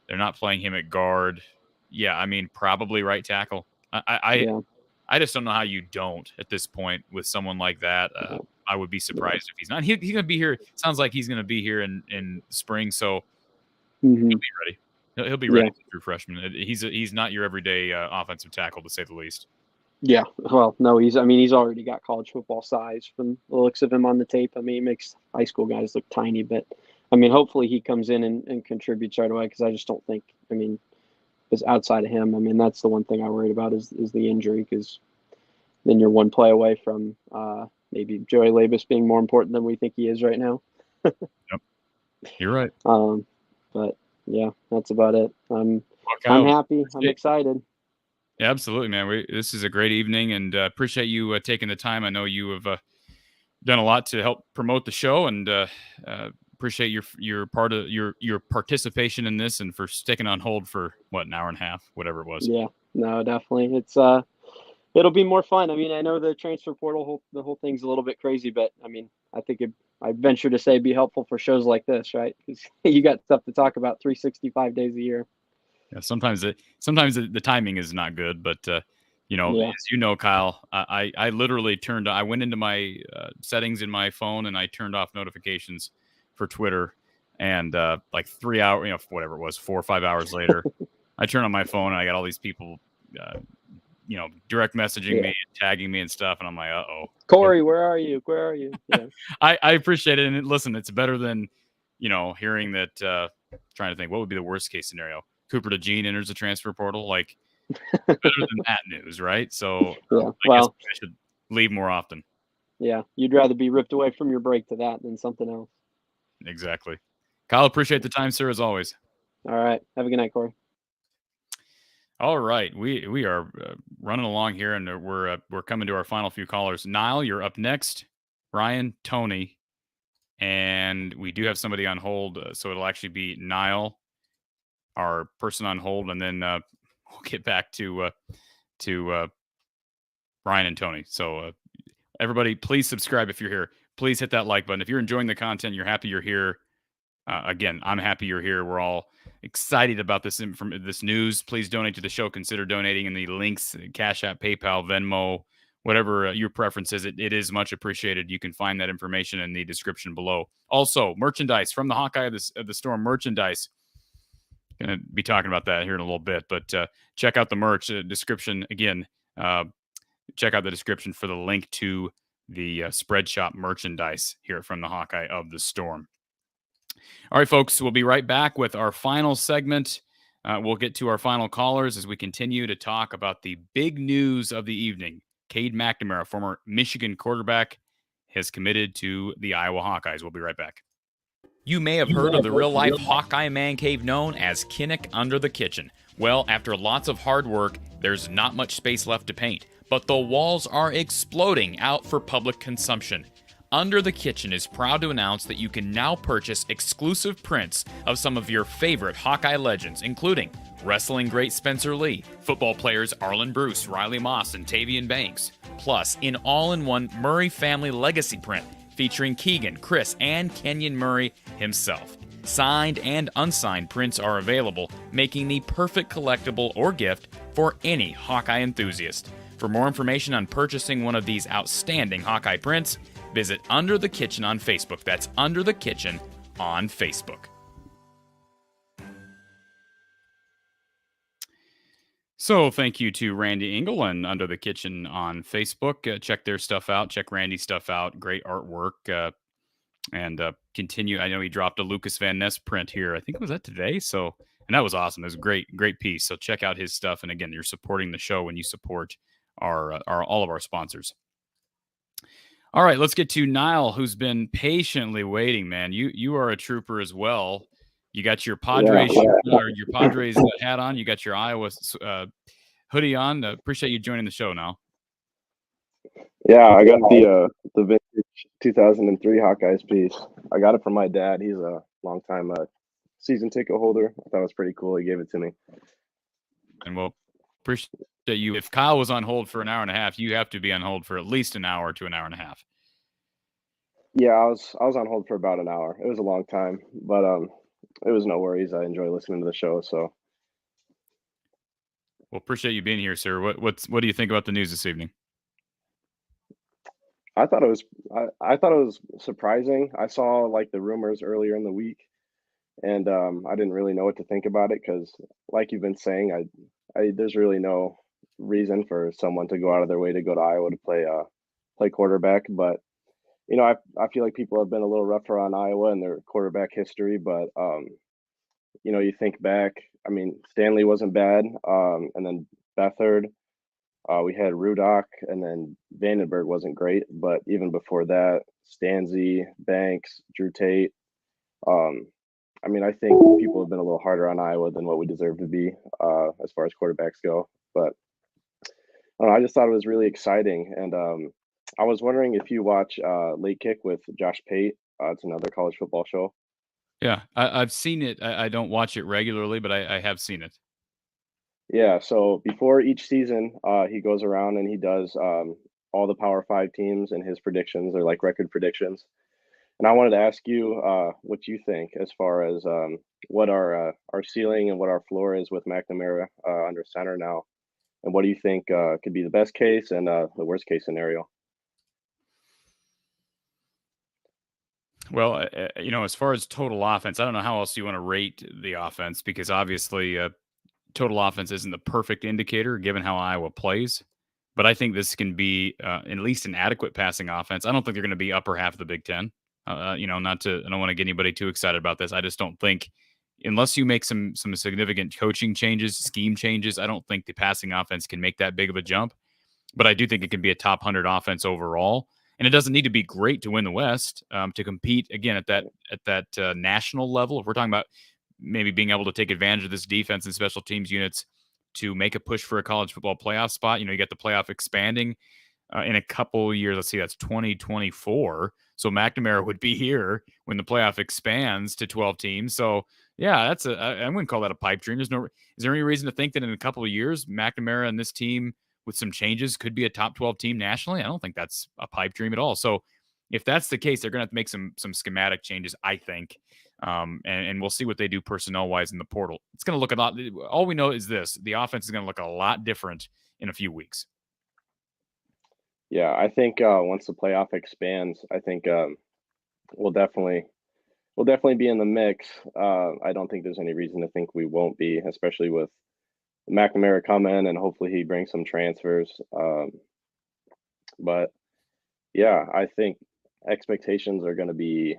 Speaker 1: They're not playing him at guard. Yeah, I mean, probably right tackle. I just don't know how you don't at this point with someone like that. I would be surprised if he's not. He's going to be here. Sounds like he's going to be here in spring, so he'll be ready. He'll be ready for true freshman. He's not your everyday offensive tackle, to say the least.
Speaker 16: Yeah, well, no, he's already got college football size from the looks of him on the tape. I mean, he makes high school guys look tiny, but I mean, hopefully he comes in and contributes right away, because I just don't think, I mean, because outside of him, I mean, that's the one thing I worried about is the injury, because then you're one play away from maybe Joey Labus being more important than we think he is right now.
Speaker 1: Yep, you're right.
Speaker 16: But yeah, that's about it. I'm happy. I'm excited.
Speaker 1: Yeah, absolutely, man. This is a great evening, and appreciate you taking the time. I know you have done a lot to help promote the show, and appreciate your part of your participation in this, and for sticking on hold for an hour and a half, whatever it was.
Speaker 16: Yeah, no, definitely. It's it'll be more fun. I mean, I know the transfer portal, the whole thing's a little bit crazy, but I mean, I think I venture to say it'd be helpful for shows like this, right? Because you got stuff to talk about 365 days a year.
Speaker 1: Yeah, sometimes the timing is not good, but as you know, Kyle, I literally I went into my settings in my phone and I turned off notifications for Twitter, and like 3 hours, whatever it was, 4 or 5 hours later, I turn on my phone and I got all these people, direct messaging me, tagging me and stuff, and I'm like,
Speaker 16: Corey, where are you? Where are you? Yeah.
Speaker 1: I appreciate it, and listen, it's better than hearing that. Trying to think, what would be the worst case scenario? Cooper DeJean enters the transfer portal. Like, better than that news, right? So I guess I should leave more often.
Speaker 16: Yeah, you'd rather be ripped away from your break to that than something else.
Speaker 1: Exactly. Kyle, appreciate the time, sir, as always.
Speaker 16: All right. Have a good night, Corey.
Speaker 1: All right, we are running along here, and we're coming to our final few callers. Niall, you're up next. Ryan, Tony, and we do have somebody on hold, so it'll actually be Niall, our person on hold, and then we'll get back to Ryan and Tony. So everybody, please subscribe if you're here. Please hit that like button. If you're enjoying the content, you're happy you're here. Again, I'm happy you're here. We're all excited about this news. Please donate to the show. Consider donating in the links, Cash App, PayPal, Venmo, whatever your preference is. It is much appreciated. You can find that information in the description below. Also, merchandise from the Hawkeye of the Storm merchandise. Going to be talking about that here in a little bit, but check out the merch description again. Check out the description for the link to the Spread Shop merchandise here from the Hawkeye of the Storm. All right, folks, we'll be right back with our final segment. We'll get to our final callers as we continue to talk about the big news of the evening. CADE McNamara, former Michigan quarterback, has committed to the Iowa Hawkeyes. We'll be right back. You may have heard of the real-life Hawkeye man cave known as Kinnick Under the Kitchen. Well, after lots of hard work, there's not much space left to paint, but the walls are exploding out for public consumption. Under the Kitchen is proud to announce that you can now purchase exclusive prints of some of your favorite Hawkeye legends, including wrestling great Spencer Lee, football players Arlen Bruce, Riley Moss, and Tavian Banks, plus an all-in-one Murray family legacy print featuring Keegan, Chris, and Kenyon Murray himself. Signed and unsigned prints are available, making the perfect collectible or gift for any Hawkeye enthusiast. For more information on purchasing one of these outstanding Hawkeye prints, visit Under the Kitchen on Facebook. That's Under the Kitchen on Facebook. So thank you to Randy Engel and Under the Kitchen on Facebook. Check their stuff out. Check Randy's stuff out. Great artwork. And continue. I know he dropped a Lucas Van Ness print here. I think it was that today. So, and that was awesome. It was a great piece. So check out his stuff. And again, you're supporting the show when you support our all of our sponsors. All right, let's get to Niall, who's been patiently waiting, man. You are a trooper as well. You got your Padres or your Padres hat on. You got your Iowa hoodie on. Appreciate you joining the show now.
Speaker 17: Yeah, I got the vintage 2003 Hawkeyes piece. I got it from my dad. He's a longtime season ticket holder. I thought it was pretty cool. He gave it to me.
Speaker 1: And we'll appreciate you. If Kyle was on hold for an hour and a half, you have to be on hold for at least an hour to an hour and a half.
Speaker 17: Yeah, I was on hold for about an hour. It was a long time, but it was no worries. I enjoy listening to the show. So,
Speaker 1: well, appreciate you being here, sir. What do you think about the news this evening?
Speaker 17: I thought it was surprising. I saw like the rumors earlier in the week, and I didn't really know what to think about it because, like you've been saying, there's really no reason for someone to go out of their way to go to Iowa to play quarterback. But you know, I feel like people have been a little rougher on Iowa and their quarterback history. But you know, you think back. I mean, Stanley wasn't bad, and then Beathard. We had Rudock, and then Vandenberg wasn't great. But even before that, Stanzi, Banks, Drew Tate. I mean, I think people have been a little harder on Iowa than what we deserve to be as far as quarterbacks go. But I just thought it was really exciting. And I was wondering if you watch Late Kick with Josh Pate. It's another college football show.
Speaker 1: Yeah, I've seen it. I don't watch it regularly, but I have seen it.
Speaker 17: Yeah, so before each season, he goes around and he does all the Power 5 teams and his predictions. They're like record predictions. And I wanted to ask you what you think as far as what our ceiling and what our floor is with McNamara under center now. And what do you think could be the best case and the worst case scenario?
Speaker 1: Well, you know, as far as total offense, I don't know how else you want to rate the offense because obviously total offense isn't the perfect indicator given how Iowa plays. But I think this can be at least an adequate passing offense. I don't think they're going to be upper half of the Big Ten. You know, I don't want to get anybody too excited about this. I just don't think, unless you make some significant coaching changes, scheme changes, I don't think the passing offense can make that big of a jump. But I do think it can be a top 100 offense overall. And it doesn't need to be great to win the West to compete again at that national level. If we're talking about maybe being able to take advantage of this defense and special teams units to make a push for a college football playoff spot. You get the playoff expanding in a couple years. Let's see, that's 2024. So McNamara would be here when the playoff expands to 12 teams. So yeah, I wouldn't call that a pipe dream. Is there any reason to think that in a couple of years, McNamara and this team with some changes could be a top 12 team nationally? I don't think that's a pipe dream at all. So if that's the case, they're going to have to make some schematic changes, I think. And we'll see what they do personnel wise in the portal. It's going to look a lot. All we know is this: the offense is going to look a lot different in a few weeks.
Speaker 17: Yeah, I think once the playoff expands, I think we'll definitely be in the mix. I don't think there's any reason to think we won't be, especially with McNamara coming and hopefully he brings some transfers. But yeah, I think expectations are going to be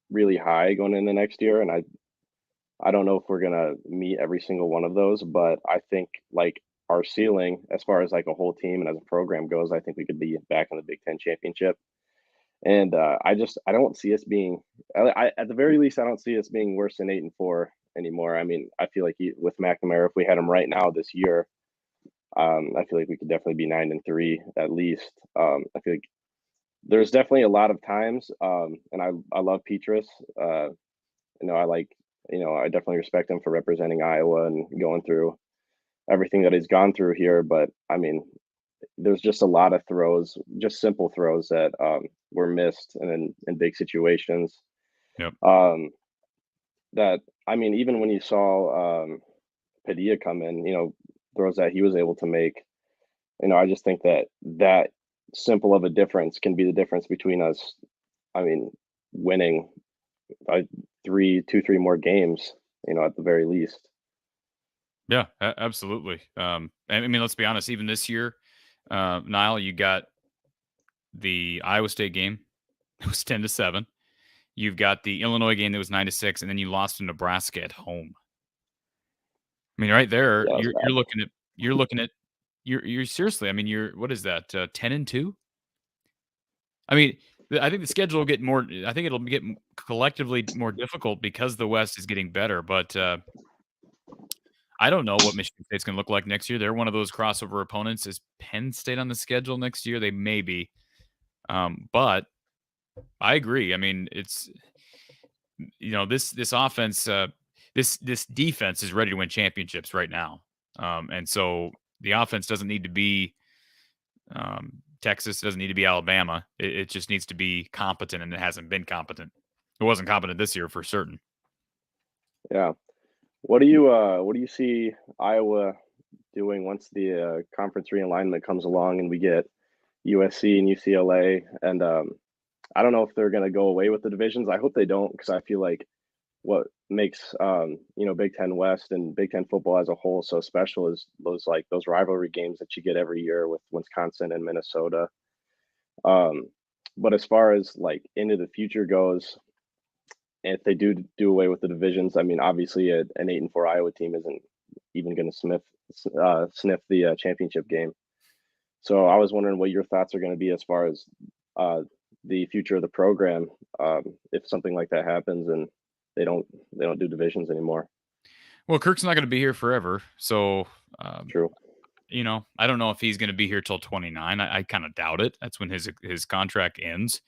Speaker 17: really high going into next year, and I don't know if we're going to meet every single one of those, but I think like our ceiling as far as like a whole team and as a program goes, I think we could be back in the Big Ten championship. And I don't see us being, at the very least, I don't see us being worse than 8-4 anymore. I mean, I feel like with McNamara, if we had him right now this year, I feel like we could definitely be 9-3 at least. I feel like there's definitely a lot of times, and I love Petrus. I definitely respect him for representing Iowa and going through everything that he's gone through here. But I mean, there's just a lot of throws, just simple throws that were missed and in big situations.
Speaker 1: Yep.
Speaker 17: That, I mean, even when you saw Padilla come in, throws that he was able to make, I just think that simple of a difference can be the difference between us. I mean, winning 2-3 more games, at the very least.
Speaker 1: Yeah, absolutely. I mean, let's be honest. Even this year, Niall, you got the Iowa State game. It was 10-7. You've got the Illinois game that was 9-6, and then you lost to Nebraska at home. I mean, right there, you're seriously. I mean, what is that? 10-2. I mean, I think the schedule will get more. I think it'll get collectively more difficult because the West is getting better. But I don't know what Michigan State's going to look like next year. They're one of those crossover opponents. Is Penn State on the schedule next year? They may be. But I agree. I mean, it's this offense, this defense is ready to win championships right now. And so the offense doesn't need to be Texas, doesn't need to be Alabama. It just needs to be competent, and it hasn't been competent. It wasn't competent this year for certain.
Speaker 17: Yeah. What do you see Iowa doing once the conference realignment comes along and we get USC and UCLA? And I don't know if they're going to go away with the divisions. I hope they don't, because I feel like what makes Big Ten West and Big Ten football as a whole so special is those rivalry games that you get every year with Wisconsin and Minnesota. But as far as like into the future goes, if they do away with the divisions, I mean, obviously an 8-4 Iowa team isn't even going to sniff the championship game. So I was wondering what your thoughts are going to be as far as the future of the program if something like that happens and they don't do divisions anymore.
Speaker 1: Well, Kirk's not going to be here forever, so
Speaker 17: true.
Speaker 1: I don't know if he's going to be here till 29. I kind of doubt it. That's when his contract ends.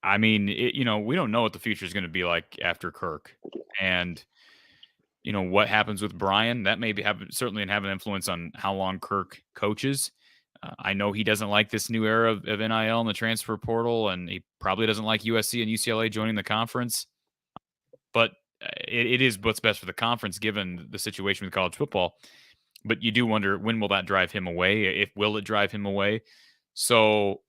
Speaker 1: I mean, we don't know what the future is going to be like after Kirk, and what happens with Brian. That may certainly have an influence on how long Kirk coaches. I know he doesn't like this new era of NIL and the transfer portal, and he probably doesn't like USC and UCLA joining the conference. But it is what's best for the conference given the situation with college football. But you do wonder, when will that drive him away? Will it drive him away? So,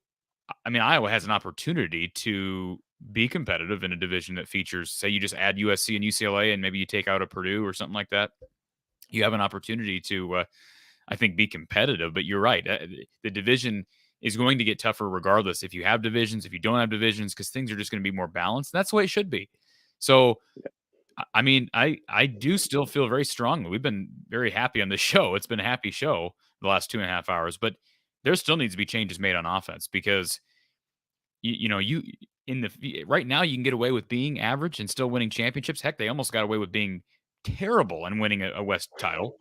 Speaker 1: I mean, Iowa has an opportunity to be competitive in a division that features, say you just add USC and UCLA and maybe you take out a Purdue or something like that. You have an opportunity to, I think, be competitive. But you're right. The division is going to get tougher regardless if you have divisions, if you don't have divisions, because things are just going to be more balanced. And that's the way it should be. So, I mean, I do still feel very strongly. We've been very happy on this show. It's been a happy show the last 2.5 hours, but there still needs to be changes made on offense because, right now you can get away with being average and still winning championships. Heck, they almost got away with being terrible in winning a West title.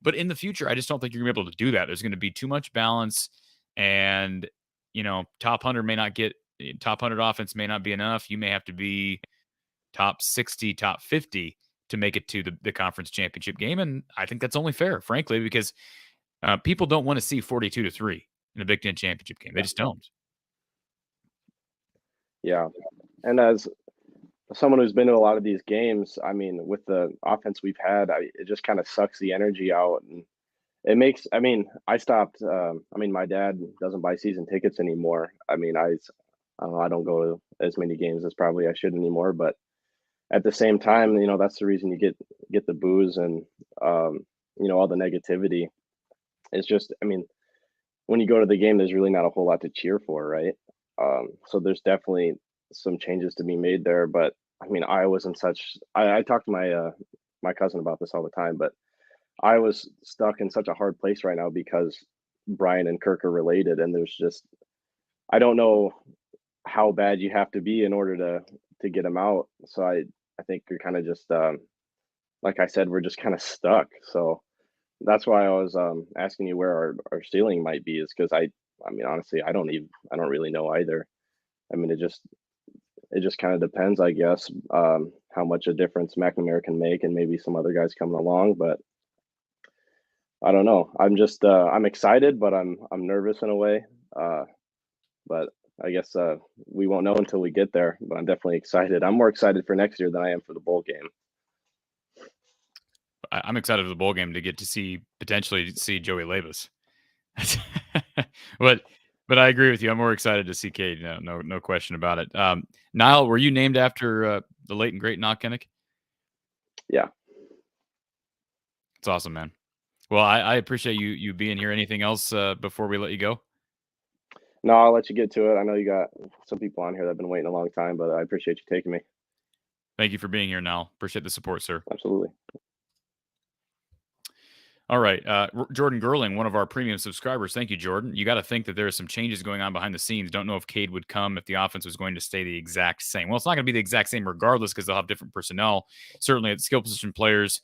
Speaker 1: But in the future, I just don't think you're going to be able to do that. There's going to be too much balance, and top 100 may not get top 100 offense may not be enough. You may have to be top 60, top 50 to make it to the conference championship game, and I think that's only fair, frankly, because people don't want to see 42-3 in a Big Ten championship game. They just don't.
Speaker 17: Yeah, and as someone who's been to a lot of these games, I mean, with the offense we've had, it just kind of sucks the energy out, and it makes. I mean, I stopped. My dad doesn't buy season tickets anymore. I mean, I don't know, I don't go to as many games as probably I should anymore, but at the same time, that's the reason you get the boos and all the negativity. It's just, I mean, when you go to the game, there's really not a whole lot to cheer for, right? So there's definitely some changes to be made there. But I mean, Iowa's in such. I talk to my cousin about this all the time, but Iowa's stuck in such a hard place right now because Brian and Kirk are related, and there's just, I don't know how bad you have to be in order to get them out. So I think you're kind of just like I said, we're just kind of stuck. So that's why I was asking you where our ceiling might be, is because I mean, honestly, I don't really know either. I mean, it just kind of depends, I guess, how much a difference McNamara can make, and maybe some other guys coming along. But I don't know. I'm just I'm excited, but I'm nervous in a way. But I guess we won't know until we get there. But I'm definitely excited. I'm more excited for next year than I am for the bowl game.
Speaker 1: I'm excited for the bowl game to get to potentially see Joey Labus. but I agree with you. I'm more excited to see Cade. No question about it. Niall, were you named after the late and great Ankeny?
Speaker 17: Yeah.
Speaker 1: It's awesome, man. Well, I appreciate you being here. Anything else before we let you go?
Speaker 17: No, I'll let you get to it. I know you got some people on here that have been waiting a long time, but I appreciate you taking me.
Speaker 1: Thank you for being here, Niall. Appreciate the support, sir.
Speaker 17: Absolutely.
Speaker 1: All right. Jordan Gerling, one of our premium subscribers. Thank you, Jordan. You got to think that there are some changes going on behind the scenes. Don't know if Cade would come if the offense was going to stay the exact same. Well, it's not going to be the exact same regardless, because they'll have different personnel. Certainly at skill position players.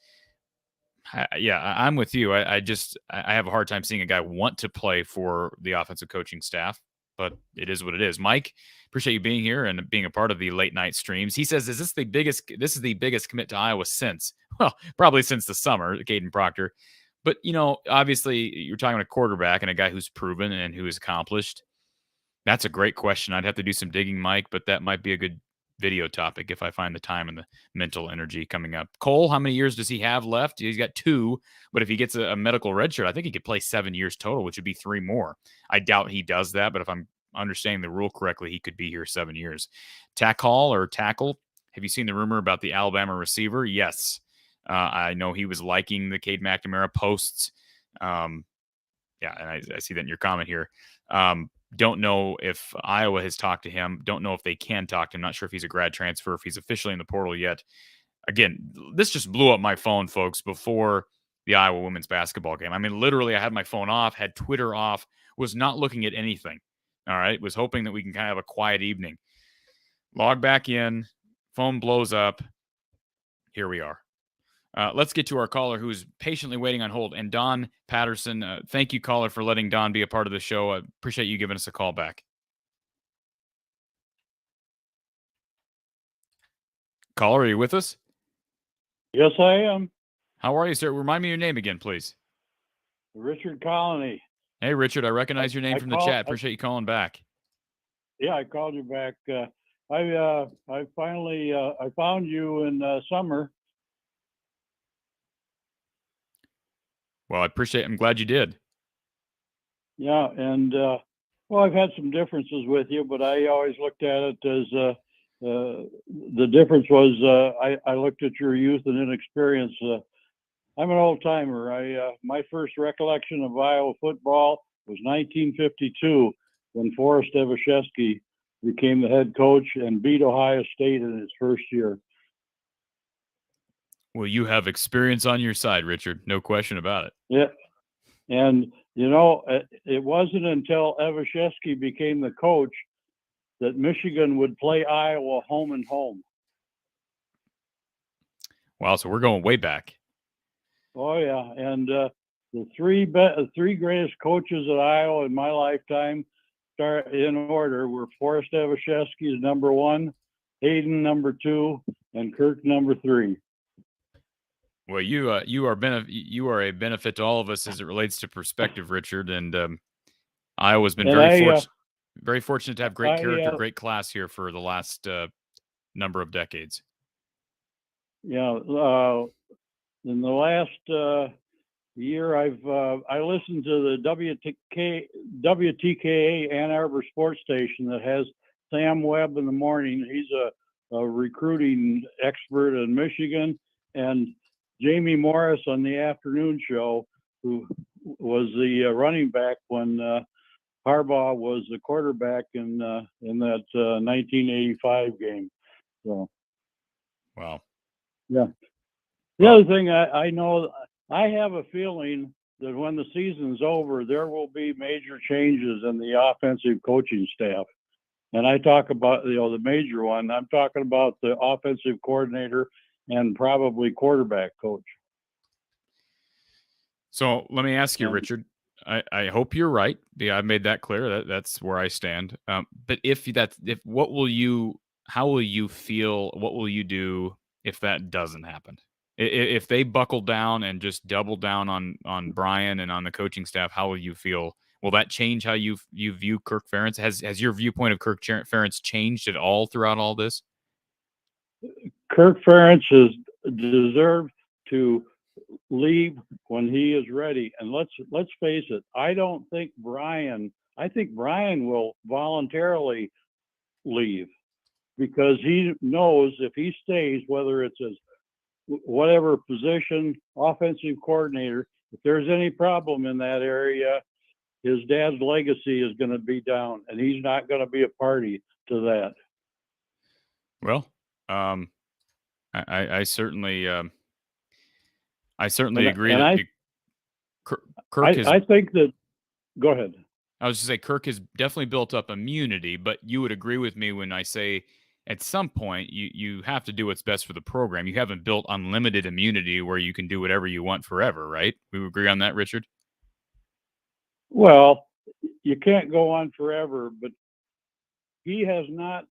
Speaker 1: I'm with you. I have a hard time seeing a guy want to play for the offensive coaching staff, but it is what it is. Mike, appreciate you being here and being a part of the late night streams. He says, this is the biggest commit to Iowa since, well, probably since the summer, Caden Proctor. But, obviously you're talking about a quarterback and a guy who's proven and who is accomplished. That's a great question. I'd have to do some digging, Mike, but that might be a good video topic if I find the time and the mental energy coming up. Cole, how many years does he have left? He's got 2, but if he gets a medical redshirt, I think he could play 7 years total, which would be 3 more. I doubt he does that, but if I'm understanding the rule correctly, he could be here 7 years. Tackle, have you seen the rumor about the Alabama receiver? Yes. I know he was liking the Cade McNamara posts. And I see that in your comment here. Don't know if Iowa has talked to him. Don't know if they can talk to him. Not sure if he's a grad transfer, if he's officially in the portal yet. Again, this just blew up my phone, folks, before the Iowa women's basketball game. I mean, literally, I had my phone off, had Twitter off, was not looking at anything. All right. Was hoping that we can kind of have a quiet evening. Log back in. Phone blows up. Here we are. Let's get to our caller who's patiently waiting on hold. And Don Patterson, thank you, caller, for letting Don be a part of the show. I appreciate you giving us a call back. Caller, are you with us?
Speaker 13: Yes, I am.
Speaker 1: How are you, sir? Remind me your name again, please.
Speaker 13: Richard Colony.
Speaker 1: Hey, Richard, I recognize your name from the chat. Appreciate you calling back.
Speaker 13: Yeah, I called you back. I finally I found you in summer.
Speaker 1: Well, I'm glad you did.
Speaker 13: Yeah, and well, I've had some differences with you, but I always looked at it as the difference was I looked at your youth and inexperience. I'm an old timer. My first recollection of Iowa football was 1952 when Forrest Evashevsky became the head coach and beat Ohio State in his first year.
Speaker 1: Well, you have experience on your side, Richard. No question about it.
Speaker 13: Yeah. And, it wasn't until Evashevsky became the coach that Michigan would play Iowa home and home.
Speaker 1: Wow, so we're going way back.
Speaker 13: Oh yeah, and the three greatest coaches at Iowa in my lifetime, start in order, were Forrest Evashevsky is number 1, Hayden number 2, and Kirk number 3.
Speaker 1: Well, you are a benefit to all of us as it relates to perspective, Richard. And Iowa's been very fortunate to have great character, great class here for the last number of decades.
Speaker 13: Yeah, in the last year, I listened to the WTKA Ann Arbor sports station that has Sam Webb in the morning. He's a recruiting expert in Michigan, and Jamie Morris on the afternoon show, who was the running back when Harbaugh was the quarterback in that 1985 game. So,
Speaker 1: wow.
Speaker 13: Yeah. The other thing I know, I have a feeling that when the season's over, there will be major changes in the offensive coaching staff. And I talk about, the major one, I'm talking about the offensive coordinator and probably quarterback coach.
Speaker 1: So let me ask you, Richard, I hope you're right. Yeah, I made that clear. That's where I stand. But how will you feel? What will you do if that doesn't happen? If they buckle down and just double down on Brian and on the coaching staff, how will you feel? Will that change how you view Kirk Ferentz? Has your viewpoint of Kirk Ferentz changed at all throughout all this?
Speaker 13: Kirk Ferentz has deserved to leave when he is ready. And let's face it, I think Brian will voluntarily leave, because he knows if he stays, whether it's as whatever position, offensive coordinator, if there's any problem in that area, his dad's legacy is going to be down, and he's not going to be a party to that.
Speaker 1: Well, I certainly agree.
Speaker 13: And
Speaker 1: Kirk has,
Speaker 13: I think that. Go ahead.
Speaker 1: I was just say Kirk has definitely built up immunity, but you would agree with me when I say at some point you have to do what's best for the program. You haven't built unlimited immunity where you can do whatever you want forever, right? We would agree on that, Richard?
Speaker 13: Well, you can't go on forever, but he has not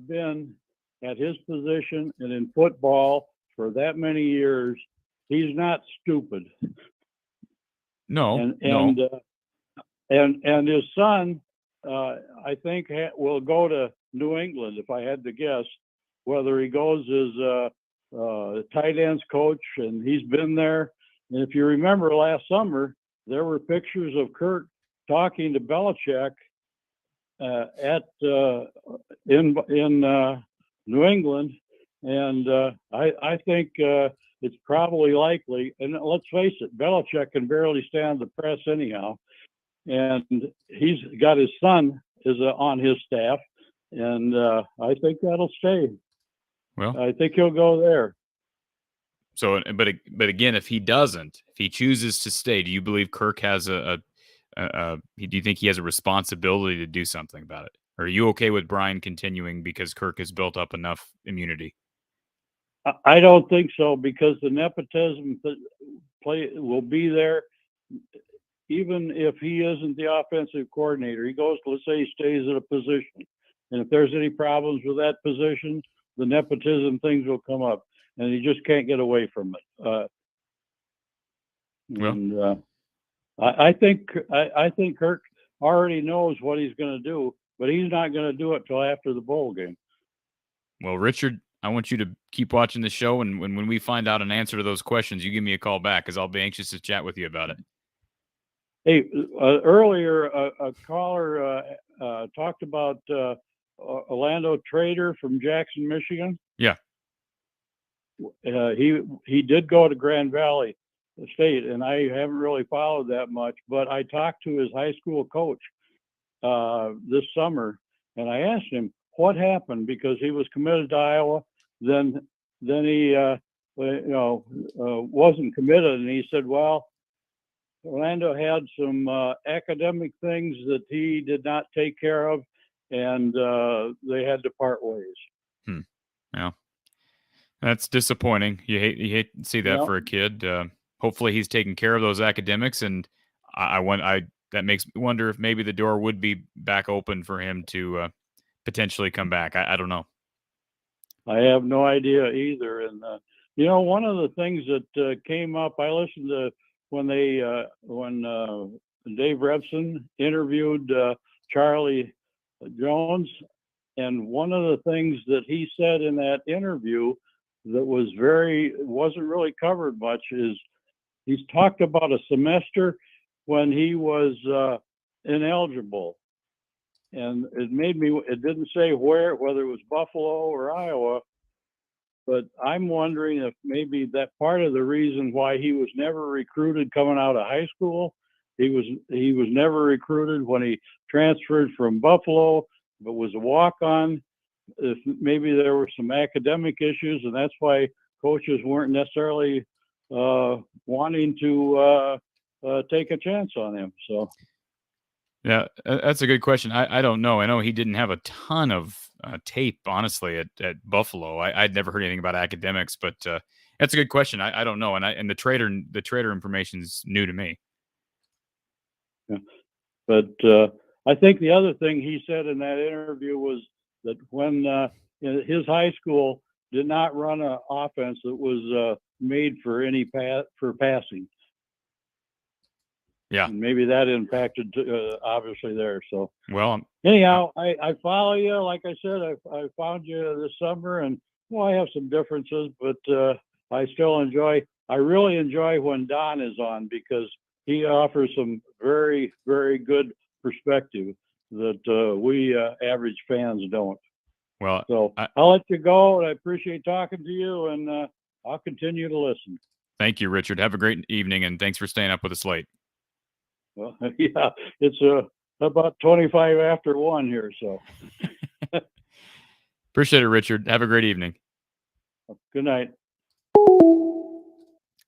Speaker 13: been at his position and in football for that many years. He's not stupid.
Speaker 1: No,
Speaker 13: and his son, I think, will go to New England, if I had to guess. Whether he goes as a tight ends coach, and he's been there. And if you remember last summer, there were pictures of Kirk talking to Belichick in New England, and I think it's probably likely. And let's face it, Belichick can barely stand the press anyhow, and he's got his son on his staff, and I think that'll stay.
Speaker 1: Well,
Speaker 13: I think he'll go there.
Speaker 1: So, but again, if he chooses to stay, do you believe Kirk has do you think he has a responsibility to do something about it? Or are you okay with Brian continuing because Kirk has built up enough immunity?
Speaker 13: I don't think so, because the nepotism will be there. Even if he isn't the offensive coordinator, he goes, let's say he stays at a position. And if there's any problems with that position, the nepotism things will come up, and he just can't get away from it. I think Kirk already knows what he's going to do, but he's not going to do it till after the bowl game.
Speaker 1: Well, Richard, I want you to keep watching the show, and when we find out an answer to those questions, you give me a call back, because I'll be anxious to chat with you about it.
Speaker 13: Hey, earlier a caller talked about Orlando Trader from Jackson, Michigan.
Speaker 1: Yeah.
Speaker 13: He did go to Grand Valley State, and I haven't really followed that much, but I talked to his high school coach this summer, and I asked him what happened, because he was committed to Iowa, then he wasn't committed, and he said, well, Orlando had some academic things that he did not take care of, and they had to part ways.
Speaker 1: Yeah. That's disappointing. You hate to see that
Speaker 13: Yep.
Speaker 1: for a kid. Hopefully, he's taking care of those academics, and I that makes me wonder if maybe the door would be back open for him to potentially come back. I don't know.
Speaker 13: I have no idea either. And one of the things that came up, I listened to when Dave Revson interviewed Charlie Jones, and one of the things that he said in that interview that wasn't really covered much is he's talked about a semester when he was ineligible. And it didn't say whether it was Buffalo or Iowa, but I'm wondering if maybe that part of the reason why he was never recruited coming out of high school, he was never recruited when he transferred from Buffalo, but was a walk-on. If maybe there were some academic issues, and that's why coaches weren't necessarily wanting to take a chance on him. So.
Speaker 1: Yeah, that's a good question. I don't know. I know he didn't have a ton of tape, honestly, at Buffalo. I'd never heard anything about academics, but that's a good question. I don't know, and the trader information is new to me.
Speaker 13: Yeah. But I think the other thing he said in that interview was that when his high school did not run an offense that was made for passing.
Speaker 1: Yeah.
Speaker 13: And maybe that impacted obviously there. So
Speaker 1: well,
Speaker 13: anyhow, I follow you. Like I said, I found you this summer, and I have some differences, but I really enjoy when Don is on because he offers some very, very good perspective that we average fans don't.
Speaker 1: Well,
Speaker 13: so I'll let you go, and I appreciate talking to you, and I'll continue to listen.
Speaker 1: Thank you, Richard. Have a great evening, and thanks for staying up with us late.
Speaker 13: Well, yeah, it's about 25 after 1 here, so.
Speaker 1: Appreciate it, Richard. Have a great evening.
Speaker 13: Good night.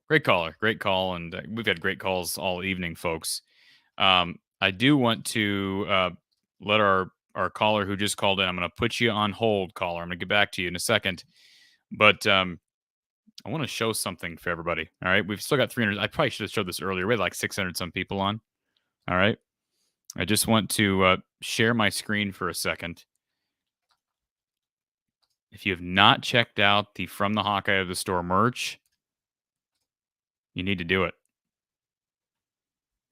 Speaker 1: Great caller. Great call, and we've had great calls all evening, folks. I do want to let our caller who just called in, I'm going to put you on hold, caller. I'm going to get back to you in a second, but I want to show something for everybody. All right, we've still got 300. I probably should have showed this earlier. We had like 600 some people on. All right. I just want to share my screen for a second. If you have not checked out the From the Hawkeye of the Store merch, you need to do it.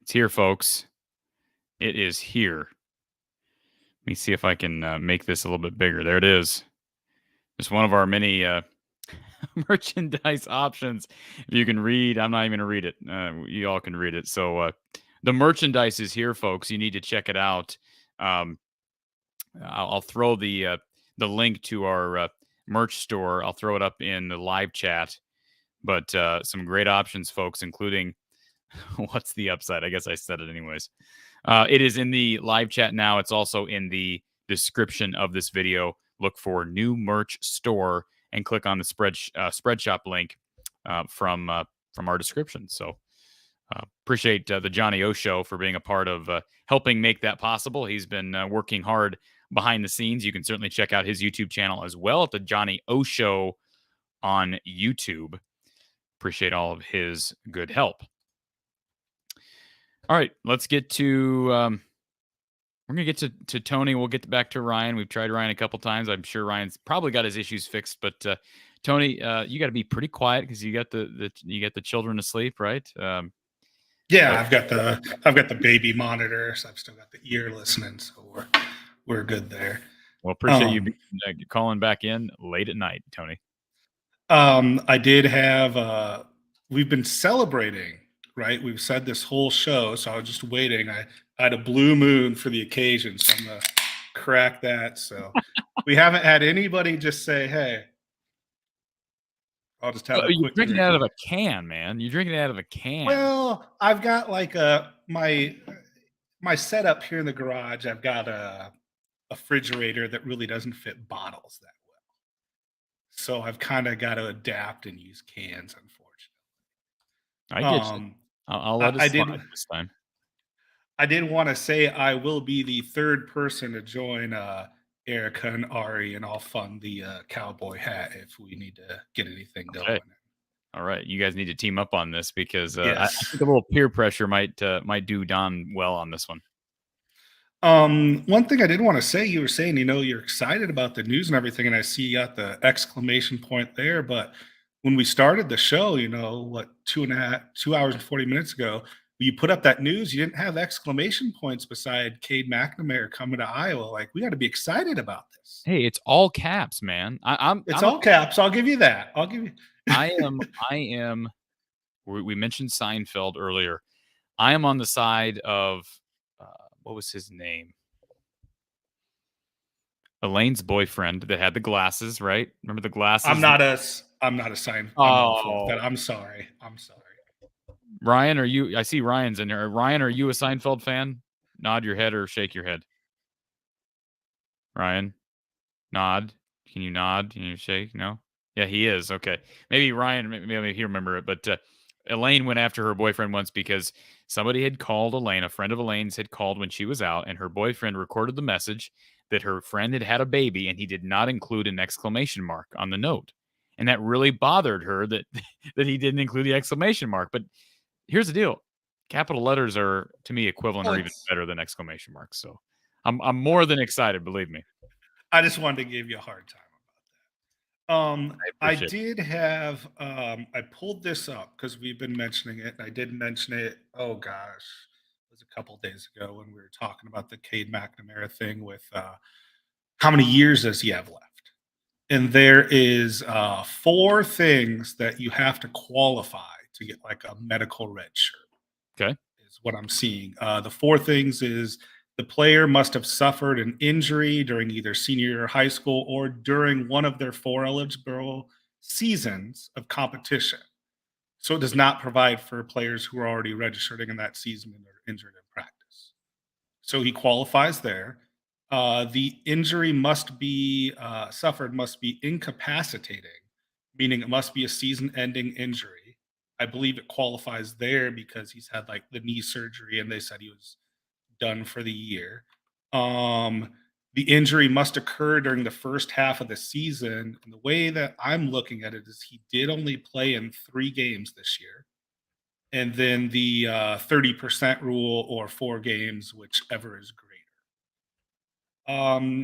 Speaker 1: It's here, folks. It is here. Let me see if I can make this a little bit bigger. There it is. It's one of our many merchandise options. If you can read, I'm not even going to read it. You all can read it. So the merchandise is here, folks. You need to check it out. I'll throw the link to our merch store. I'll throw it up in the live chat. But some great options, folks, including what's the upside? I guess I said it anyways. It is in the live chat now. It's also in the description of this video. Look for new merch store and click on the spread shop link from our description. So appreciate the Johnny O Show for being a part of helping make that possible. He's been working hard behind the scenes. You can certainly check out his YouTube channel as well at the Johnny O Show on YouTube. Appreciate all of his good help. All right, let's get to we're going to get to Tony. We'll get back to Ryan. We've tried Ryan a couple times. I'm sure Ryan's probably got his issues fixed, but Tony, you got to be pretty quiet because you got the children asleep, right?
Speaker 18: Yeah, I've got the baby monitor, so I've still got the ear listening, so we're good there.
Speaker 1: Well, appreciate you calling back in late at night, Tony.
Speaker 18: I did have we've been celebrating, right? We've said this whole show, so I was just waiting. I had a blue moon for the occasion, so I'm gonna crack that. So we haven't had anybody just say, "Hey." I'll just have
Speaker 1: you're drinking it out of a can, man. You're drinking it out of a can.
Speaker 18: Well, I've got like my setup here in the garage. I've got a refrigerator that really doesn't fit bottles that well, so I've kind of got to adapt and use cans. Unfortunately,
Speaker 1: I get you. I'll let it slide this time.
Speaker 18: I did want to say I will be the third person to join Erica and Ari, and I'll fund the cowboy hat if we need to get anything going.
Speaker 1: Okay. All right, you guys need to team up on this because I
Speaker 18: Yes.
Speaker 1: think a little peer pressure might do Don well on this one.
Speaker 18: One thing I did want to say, you were saying, you're excited about the news and everything, and I see you got the exclamation point there. But when we started the show, 2 hours and 40 minutes ago, you put up that news, you didn't have exclamation points beside CADE McNamara coming to Iowa. Like, we got to be excited about this.
Speaker 1: Hey, it's all caps, man. I'm
Speaker 18: all caps. I'll give you that. I'll give you.
Speaker 1: I am. We mentioned Seinfeld earlier. I am on the side of what was his name? Elaine's boyfriend that had the glasses, right? Remember the glasses?
Speaker 18: I'm not a Seinfeld.
Speaker 1: Oh,
Speaker 18: I'm sorry.
Speaker 1: Ryan, are you? I see Ryan's in there. Ryan, are you a Seinfeld fan? Nod your head or shake your head. Ryan, nod. Can you nod? Can you shake? No. Yeah, he is. Okay. Maybe Ryan, maybe he remember it. But Elaine went after her boyfriend once because somebody had called Elaine. A friend of Elaine's had called when she was out, and her boyfriend recorded the message that her friend had had a baby, and he did not include an exclamation mark on the note. And that really bothered her that he didn't include the exclamation mark. But here's the deal. Capital letters are, to me, equivalent or even better than exclamation marks. So I'm more than excited, believe me.
Speaker 18: I just wanted to give you a hard time about that. I did have, I pulled this up because we've been mentioning it. And I did mention it, oh gosh, it was a couple days ago when we were talking about the CADE McNamara thing with how many years does he have left? And there is 4 things that you have to qualify to get like a medical red shirt.
Speaker 1: Okay.
Speaker 18: Is what I'm seeing. The 4 things is the player must have suffered an injury during either senior year of high school or during one of their 4 eligible seasons of competition. So it does not provide for players who are already registering in that season and are injured in practice. So he qualifies there. The injury must be suffered must be incapacitating, meaning it must be a season-ending injury. I believe it qualifies there because he's had like the knee surgery and they said he was done for the year. The injury must occur during the first half of the season. And the way that I'm looking at it is he did only play in 3 games this year. And then the 30% rule or 4 games, whichever is greater.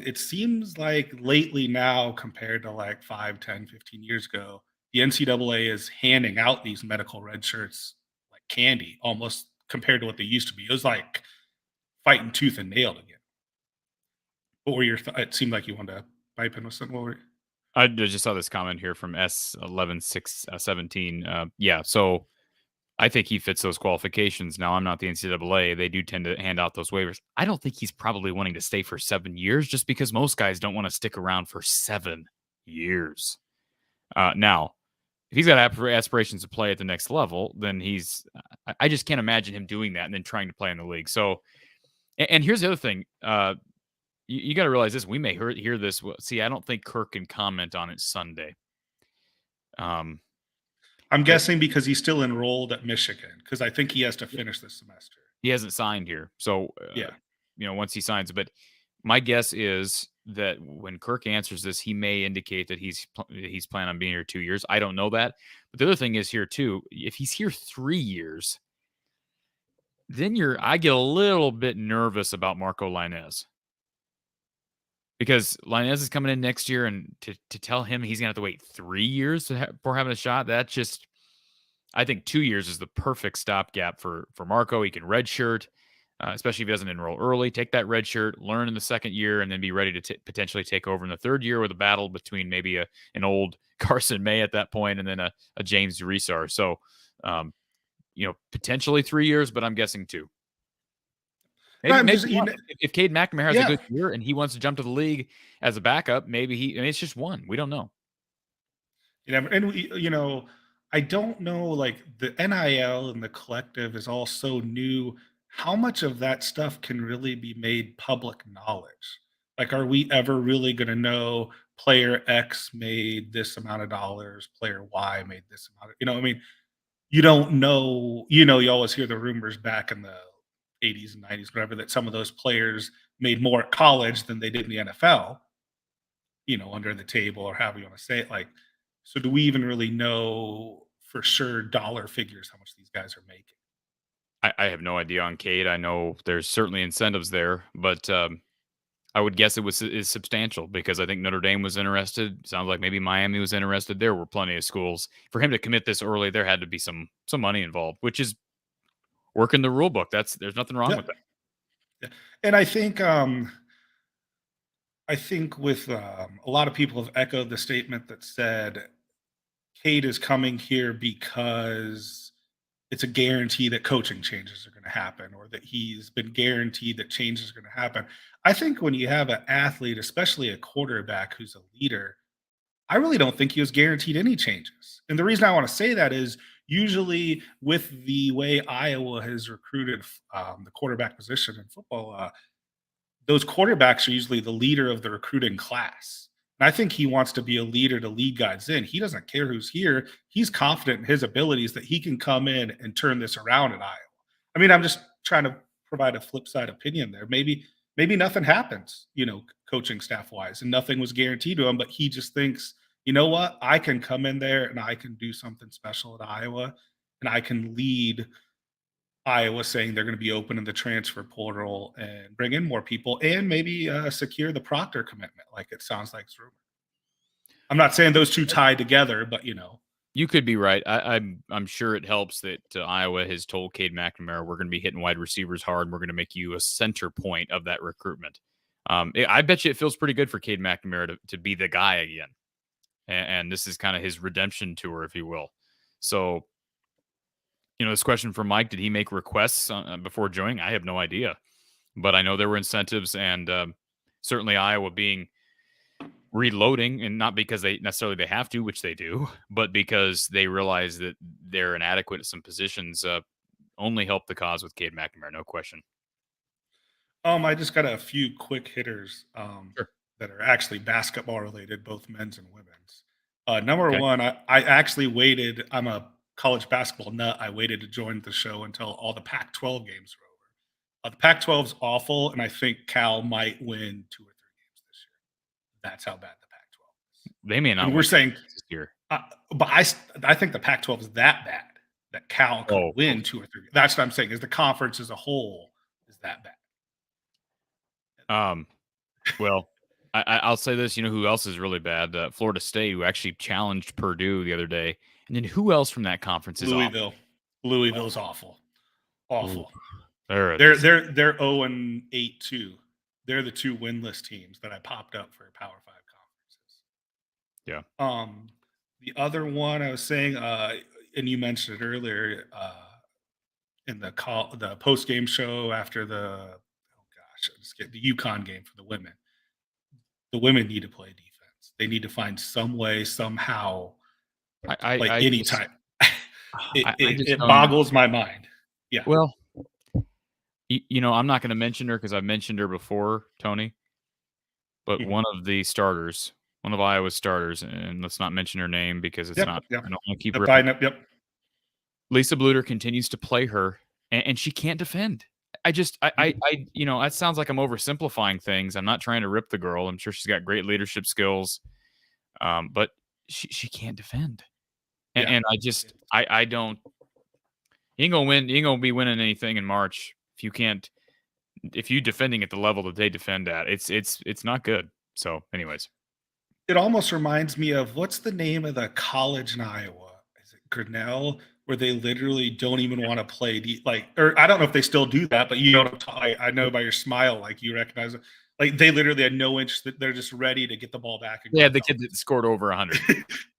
Speaker 18: It seems like lately now compared to like 5, 10, 15 years ago, the NCAA is handing out these medical red shirts like candy, almost compared to what they used to be. It was like fighting tooth and nail again. What were your it seemed like you wanted to pipe in with something. What were
Speaker 1: I just saw this comment here from S11617. Yeah, so I think he fits those qualifications. Now, I'm not the NCAA. They do tend to hand out those waivers. I don't think he's probably wanting to stay for 7 years just because most guys don't want to stick around for 7 years. Now, if he's got aspirations to play at the next level, then I just can't imagine him doing that and then trying to play in the league. So, and here's the other thing. You got to realize this. We may hear this. See, I don't think Kirk can comment on it Sunday.
Speaker 18: I'm guessing because he's still enrolled at Michigan, because I think he has to finish this semester.
Speaker 1: He hasn't signed here. So,
Speaker 18: yeah,
Speaker 1: once he signs. But my guess is that when Kirk answers this, he may indicate that he's planning on being here 2 years. I don't know that. But the other thing is here, too, if he's here 3 years, then I get a little bit nervous about Marco Lainez. Because Lainez is coming in next year, and to tell him he's going to have to wait 3 years for having a shot, that's just, I think 2 years is the perfect stopgap for Marco. He can redshirt, especially if he doesn't enroll early, take that red shirt, learn in the second year, and then be ready to potentially take over in the third year with a battle between maybe an old Carson May at that point and then a James Reesar. So, potentially 3 years, but I'm guessing 2. Maybe if CADE McNamara has a good year and he wants to jump to the league as a backup, maybe it's just 1. We don't know.
Speaker 18: And I don't know, like the NIL and the collective is all so new. How much of that stuff can really be made public knowledge? Like, are we ever really going to know player X made this amount of dollars, player Y made this amount of, you don't know, you always hear the rumors back in the 80s and 90s, whatever, that some of those players made more at college than they did in the NFL. under the table or however you want to say it. Like, so do we even really know for sure dollar figures how much these guys are making?
Speaker 1: I have no idea on CADE. I know there's certainly incentives there, but I would guess is substantial because I think Notre Dame was interested. Sounds like maybe Miami was interested. There were plenty of schools. For him to commit this early, there had to be some money involved, which is working the rule book. There's nothing wrong with that.
Speaker 18: Yeah. And I think with a lot of people have echoed the statement that said CADE is coming here because it's a guarantee that coaching changes are going to happen, or that he's been guaranteed that changes are going to happen. I think when you have an athlete, especially a quarterback who's a leader, I really don't think he was guaranteed any changes. And the reason I want to say that is usually with the way Iowa has recruited the quarterback position in football, those quarterbacks are usually the leader of the recruiting class. And I think he wants to be a leader to lead guys in. He doesn't care who's here. He's confident in his abilities that he can come in and turn this around in Iowa. I mean, I'm just trying to provide a flip side opinion there. Maybe nothing happens, coaching staff wise, and nothing was guaranteed to him, but he just thinks, you know what, I can come in there and I can do something special at Iowa, and I can lead Iowa, saying they're going to be open in the transfer portal and bring in more people and maybe secure the Proctor commitment, like it sounds like it's rumored. I'm not saying those two tied together, but
Speaker 1: you could be right. I'm sure it helps that Iowa has told CADE McNamara, we're going to be hitting wide receivers hard. And we're going to make you a center point of that recruitment. I bet you it feels pretty good for CADE McNamara to be the guy again. And this is kind of his redemption tour, if you will. So, this question from Mike, did he make requests before joining? I have no idea. But I know there were incentives, and certainly Iowa being reloading, and not because they have to, which they do, but because they realize that they're inadequate at some positions, only help the cause with CADE McNamara, no question.
Speaker 18: I just got a few quick hitters
Speaker 1: Sure.
Speaker 18: that are actually basketball related, both men's and women's. Number one, I actually waited. I'm a college basketball nut. I waited to join the show until all the Pac-12 games were over. The Pac-12 is awful, and I think Cal might win 2 or 3 games this year. That's how bad the Pac-12 is.
Speaker 1: They may not.
Speaker 18: And we're saying
Speaker 1: this year,
Speaker 18: but I think the Pac-12 is that bad that Cal could win 2 or 3. That's what I'm saying. Is the conference as a whole is that
Speaker 1: bad? Well, I'll say this. You know who else is really bad? Florida State, who actually challenged Purdue the other day. And then who else from that conference is
Speaker 18: Louisville?
Speaker 1: Awful?
Speaker 18: Louisville's awful. Awful.
Speaker 1: Ooh.
Speaker 18: They're 0-8 too. They're the 2 winless teams that I popped up for Power 5 conferences.
Speaker 1: Yeah.
Speaker 18: The other one I was saying, and you mentioned it earlier, in the post game show after the UConn game for the women. The women need to play defense. They need to find some way, somehow. Anytime. It boggles my mind. Yeah.
Speaker 1: Well, I'm not going to mention her because I've mentioned her before, Tony. But one of Iowa's starters, and let's not mention her name because it's not.
Speaker 18: Yep.
Speaker 1: I don't want to keep her.
Speaker 18: Yep.
Speaker 1: Lisa Bluter continues to play her, and she can't defend. That sounds like I'm oversimplifying things. I'm not trying to rip the girl. I'm sure she's got great leadership skills, but she can't defend. And I don't. You ain't gonna win. You ain't gonna be winning anything in March if you can't. If you defending at the level that they defend at, it's not good. So, anyways,
Speaker 18: it almost reminds me of what's the name of the college in Iowa? Is it Grinnell? Where they literally don't even want to play. Or I don't know if they still do that, but I know by your smile, like you recognize it. Like they literally had no interest. They're just ready to get the ball back.
Speaker 1: Yeah, the kid that scored over 100.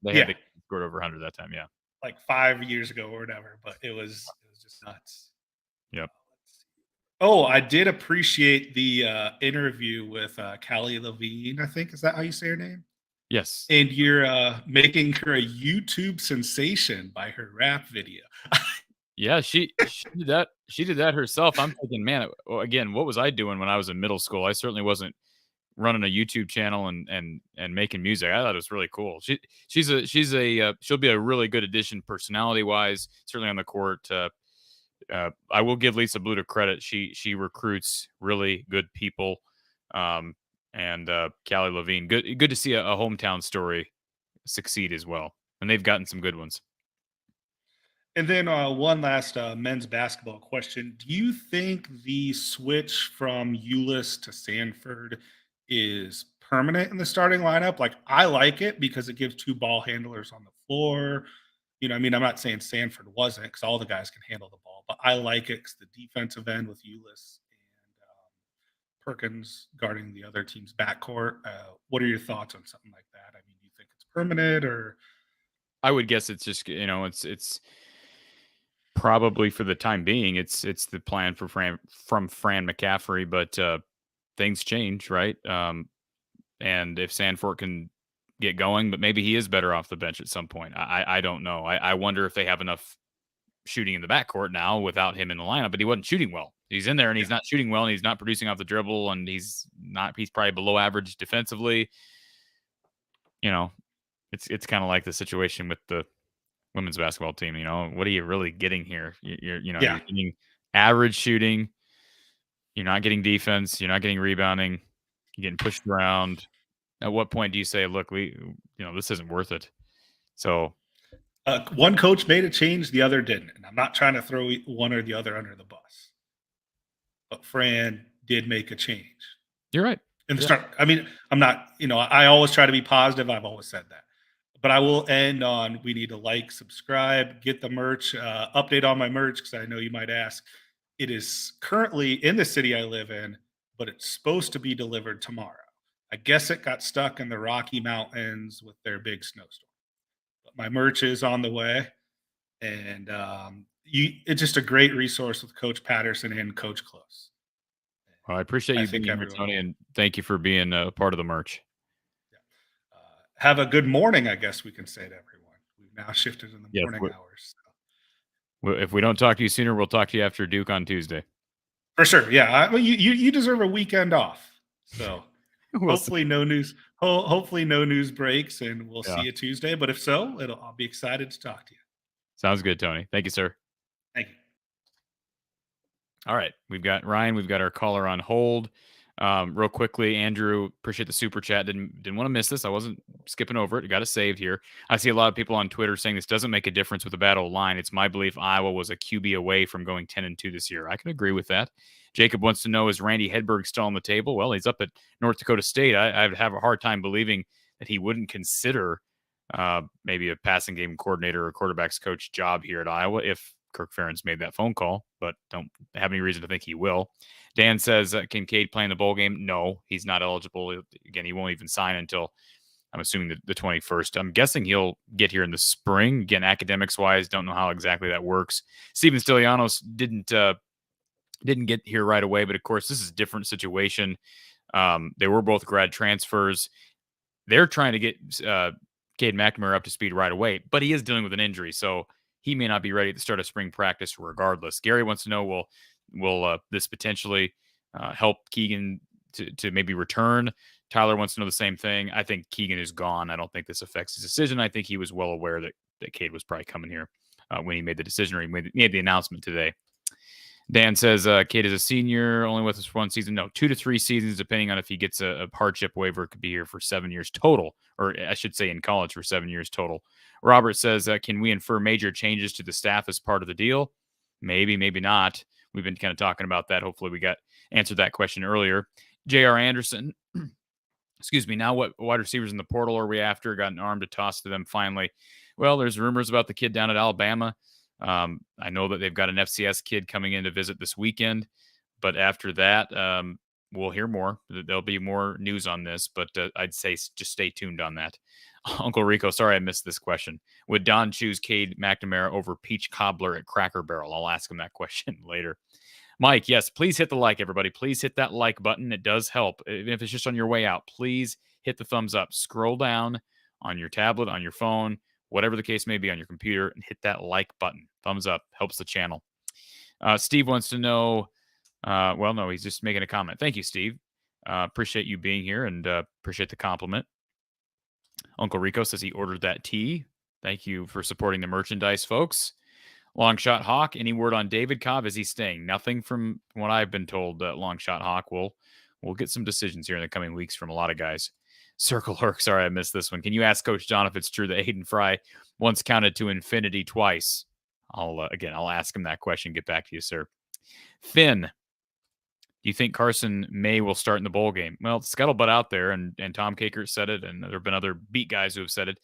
Speaker 1: They had the kid that scored over 100 that time. Yeah,
Speaker 18: like 5 years ago or whatever. But it was just nuts.
Speaker 1: Yep.
Speaker 18: Oh, I did appreciate the interview with Callie Levine. I think is that how you say her name?
Speaker 1: Yes.
Speaker 18: And you're making her a YouTube sensation by her rap video.
Speaker 1: Yeah, she did that. She did that herself. I'm thinking, man, again, what was I doing when I was in middle school? I certainly wasn't running a YouTube channel and making music. I thought it was really cool. She'll be a really good addition personality wise, certainly on the court. I will give Lisa Bluter credit. She recruits really good people. and Callie Levine. Good to see a hometown story succeed as well, and they've gotten some good ones.
Speaker 18: And then one last men's basketball question. Do you think the switch from Euless to Sanford is permanent in the starting lineup? Like, I like it because it gives 2 ball handlers on the floor. You know, I mean, I'm not saying Sanford wasn't, because all the guys can handle the ball, but I like it because the defensive end with Euless and Perkins guarding the other team's backcourt. What are your thoughts on something like that? I mean, do you think it's permanent, or?
Speaker 1: I would guess it's just, it's probably for the time being, it's the plan for Fran McCaffrey, but things change, right? And if Sanford can get going, but maybe he is better off the bench at some point. I don't know. I wonder if they have enough shooting in the backcourt now without him in the lineup, but he wasn't shooting well. He's in there and he's not shooting well, and he's not producing off the dribble, and he's probably below average defensively. You know, it's kind of like the situation with the women's basketball team. You know, what are you really getting here? You're you're getting average shooting. You're not getting defense. You're not getting rebounding. You're getting pushed around. At what point do you say, look, this isn't worth it? So
Speaker 18: one coach made a change, the other didn't. And I'm not trying to throw one or the other under the bus, but Fran did make a change.
Speaker 1: You're right.
Speaker 18: In the start, I mean, I'm not, I always try to be positive. I've always said that. But I will end on, we need to like, subscribe, get the merch, update on my merch, because I know you might ask. It is currently in the city I live in, but it's supposed to be delivered tomorrow. I guess it got stuck in the Rocky Mountains with their big snowstorm. But my merch is on the way, and it's just a great resource with Coach Patterson and Coach Close.
Speaker 1: Well, I appreciate you being here, Tony, and thank you for being a part of the merch.
Speaker 18: Have a good morning, I guess we can say to everyone. We've now shifted in the morning hours.
Speaker 1: So. If we don't talk to you sooner, we'll talk to you after Duke on Tuesday.
Speaker 18: For sure, yeah. You deserve a weekend off. So hopefully no news. Hopefully no news breaks, and we'll see you Tuesday. But if so, I'll be excited to talk to you.
Speaker 1: Sounds good, Tony. Thank you, sir.
Speaker 18: Thank you.
Speaker 1: All right, we've got Ryan. We've got our caller on hold. Real quickly, Andrew, appreciate the super chat. Didn't want to miss this. I wasn't skipping over it. I got it saved here. I see a lot of people on Twitter saying this doesn't make a difference with the battle line. It's my belief Iowa was a QB away from going 10-2 this year. I can agree with that. Jacob wants to know, is Randy Hedberg still on the table? Well, he's up at North Dakota State. I'd have a hard time believing that he wouldn't consider maybe a passing game coordinator or quarterback's coach job here at Iowa if Kirk Ferentz made that phone call, but don't have any reason to think he will. Dan says, can Cade play in the bowl game? No, he's not eligible. Again, he won't even sign until, I'm assuming, the 21st. I'm guessing he'll get here in the spring. Again, academics-wise, don't know how exactly that works. Steven Stylianos didn't get here right away, but of course, this is a different situation. They were both grad transfers. They're trying to get Cade McNamara up to speed right away, but he is dealing with an injury, so he may not be ready at the start of spring practice regardless. Gary wants to know, will this potentially help Keegan to maybe return? Tyler wants to know the same thing. I think Keegan is gone. I don't think this affects his decision. I think he was well aware that Cade was probably coming here when he made the decision, or he made the announcement today. Dan says Cade is a senior, only with us for 1 season. No, 2 to 3 seasons, depending on if he gets a hardship waiver. Could be here for 7 years total, or I should say in college for 7 years total. Robert says, can we infer major changes to the staff as part of the deal? Maybe, maybe not. We've been kind of talking about that. Hopefully we answered that question earlier. J.R. Anderson, excuse me, now what wide receivers in the portal are we after? Got an arm to toss to them finally. Well, there's rumors about the kid down at Alabama. I know that they've got an FCS kid coming in to visit this weekend, but after that, we'll hear more. There'll be more news on this, but I'd say just stay tuned on that. Uncle Rico, sorry I missed this question. Would Don choose Cade McNamara over Peach Cobbler at Cracker Barrel? I'll ask him that question later. Mike, yes, please hit the like, everybody. Please hit that like button. It does help. Even if it's just on your way out, please hit the thumbs up. Scroll down on your tablet, on your phone, whatever the case may be, on your computer, and hit that like button. Thumbs up. Helps the channel. Steve wants to know, well, no, he's just making a comment. Thank you, Steve. Appreciate you being here, and appreciate the compliment. Uncle Rico says he ordered that tea. Thank you for supporting the merchandise, folks. Longshot Hawk, any word on David Cobb? Is he staying? Nothing from what I've been told. Longshot Hawk will we'll get some decisions here in the coming weeks from a lot of guys. Circle Herc, sorry I missed this one. Can you ask Coach John if it's true that Hayden Fry once counted to infinity twice? I'll ask him that question. Get back to you, sir. Finn, do you think Carson May will start in the bowl game? Well, scuttlebutt out there, and Tom Kakert said it, and there have been other beat guys who have said it.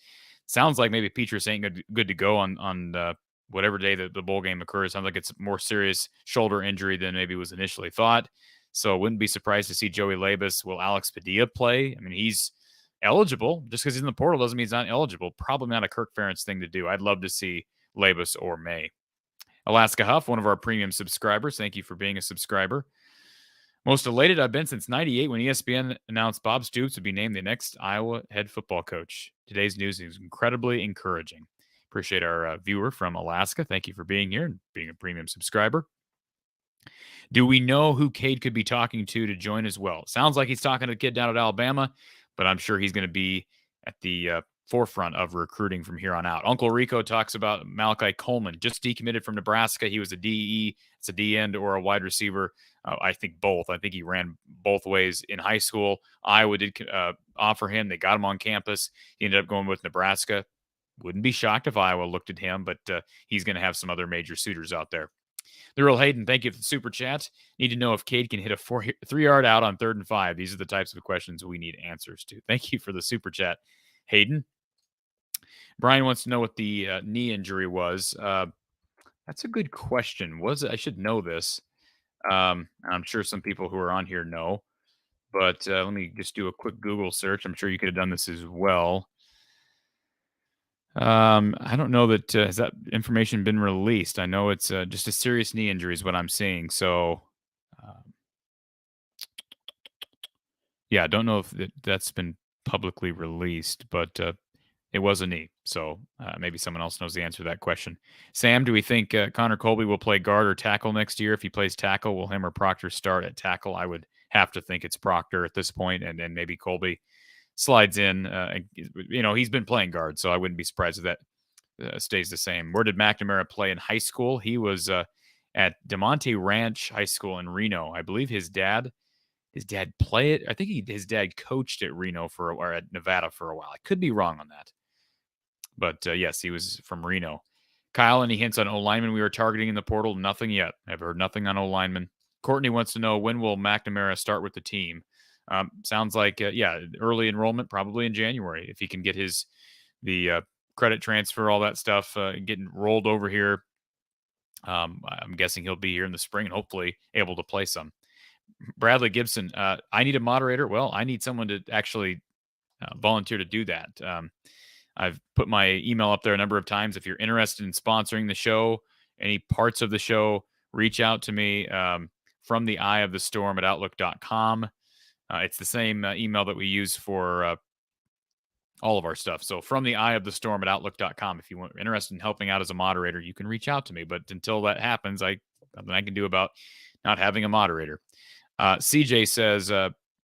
Speaker 1: Sounds like maybe Petrus ain't good to go on whatever day that the bowl game occurs. Sounds like it's a more serious shoulder injury than maybe was initially thought. So I wouldn't be surprised to see Joey Labus. Will Alex Padilla play? I mean, he's eligible. Just because he's in the portal doesn't mean he's not eligible. Probably not a Kirk Ferentz thing to do. I'd love to see Labus or May. Alaska Huff, one of our premium subscribers. Thank you for being a subscriber. Most elated I've been since '98 when ESPN announced Bob Stoops would be named the next Iowa head football coach. Today's news is incredibly encouraging. Appreciate our viewer from Alaska. Thank you for being here and being a premium subscriber. Do we know who Cade could be talking to join as well? Sounds like he's talking to a kid down at Alabama, but I'm sure he's going to be at the forefront of recruiting from here on out. Uncle Rico talks about Malachi Coleman, just decommitted from Nebraska. He was a DE, it's a D end or a wide receiver. I think both. I think he ran both ways in high school. Iowa did offer him. They got him on campus. He ended up going with Nebraska. Wouldn't be shocked if Iowa looked at him, but he's going to have some other major suitors out there. The Real Hayden, thank you for the super chat. Need to know if Cade can hit a 3-yard out on 3rd and 5. These are the types of questions we need answers to. Thank you for the super chat, Hayden. Brian wants to know what the knee injury was. That's a good question. I should know this. I'm sure some people who are on here know, but let me just do a quick Google search. I'm sure you could have done this as well. I don't know that has that information been released. I know it's just a serious knee injury is what I'm seeing. So, yeah, I don't know if that's been publicly released, but it was a knee. So maybe someone else knows the answer to that question. Sam, do we think Connor Colby will play guard or tackle next year? If he plays tackle, will him or Proctor start at tackle? I would have to think it's Proctor at this point, and then maybe Colby slides in. He's been playing guard, so I wouldn't be surprised if that stays the same. Where did McNamara play in high school? He was at DeMonte Ranch High School in Reno. I believe his dad played. I think his dad coached at Reno or at Nevada for a while. I could be wrong on that. But yes, he was from Reno. Kyle, any hints on O-lineman we were targeting in the portal? Nothing yet. I've heard nothing on O-lineman. Courtney wants to know, when will McNamara start with the team? Sounds like, early enrollment, probably in January. If he can get the credit transfer, all that stuff, getting rolled over here, I'm guessing he'll be here in the spring and hopefully able to play some. Bradley Gibson, I need a moderator. Well, I need someone to actually volunteer to do that. I've put my email up there a number of times. If you're interested in sponsoring the show, any parts of the show, reach out to me from the eye of the storm at outlook.com. It's the same email that we use for all of our stuff. So from the eye of the storm at outlook.com. If you're interested in helping out as a moderator, you can reach out to me. But until that happens, nothing I can do about not having a moderator. CJ says,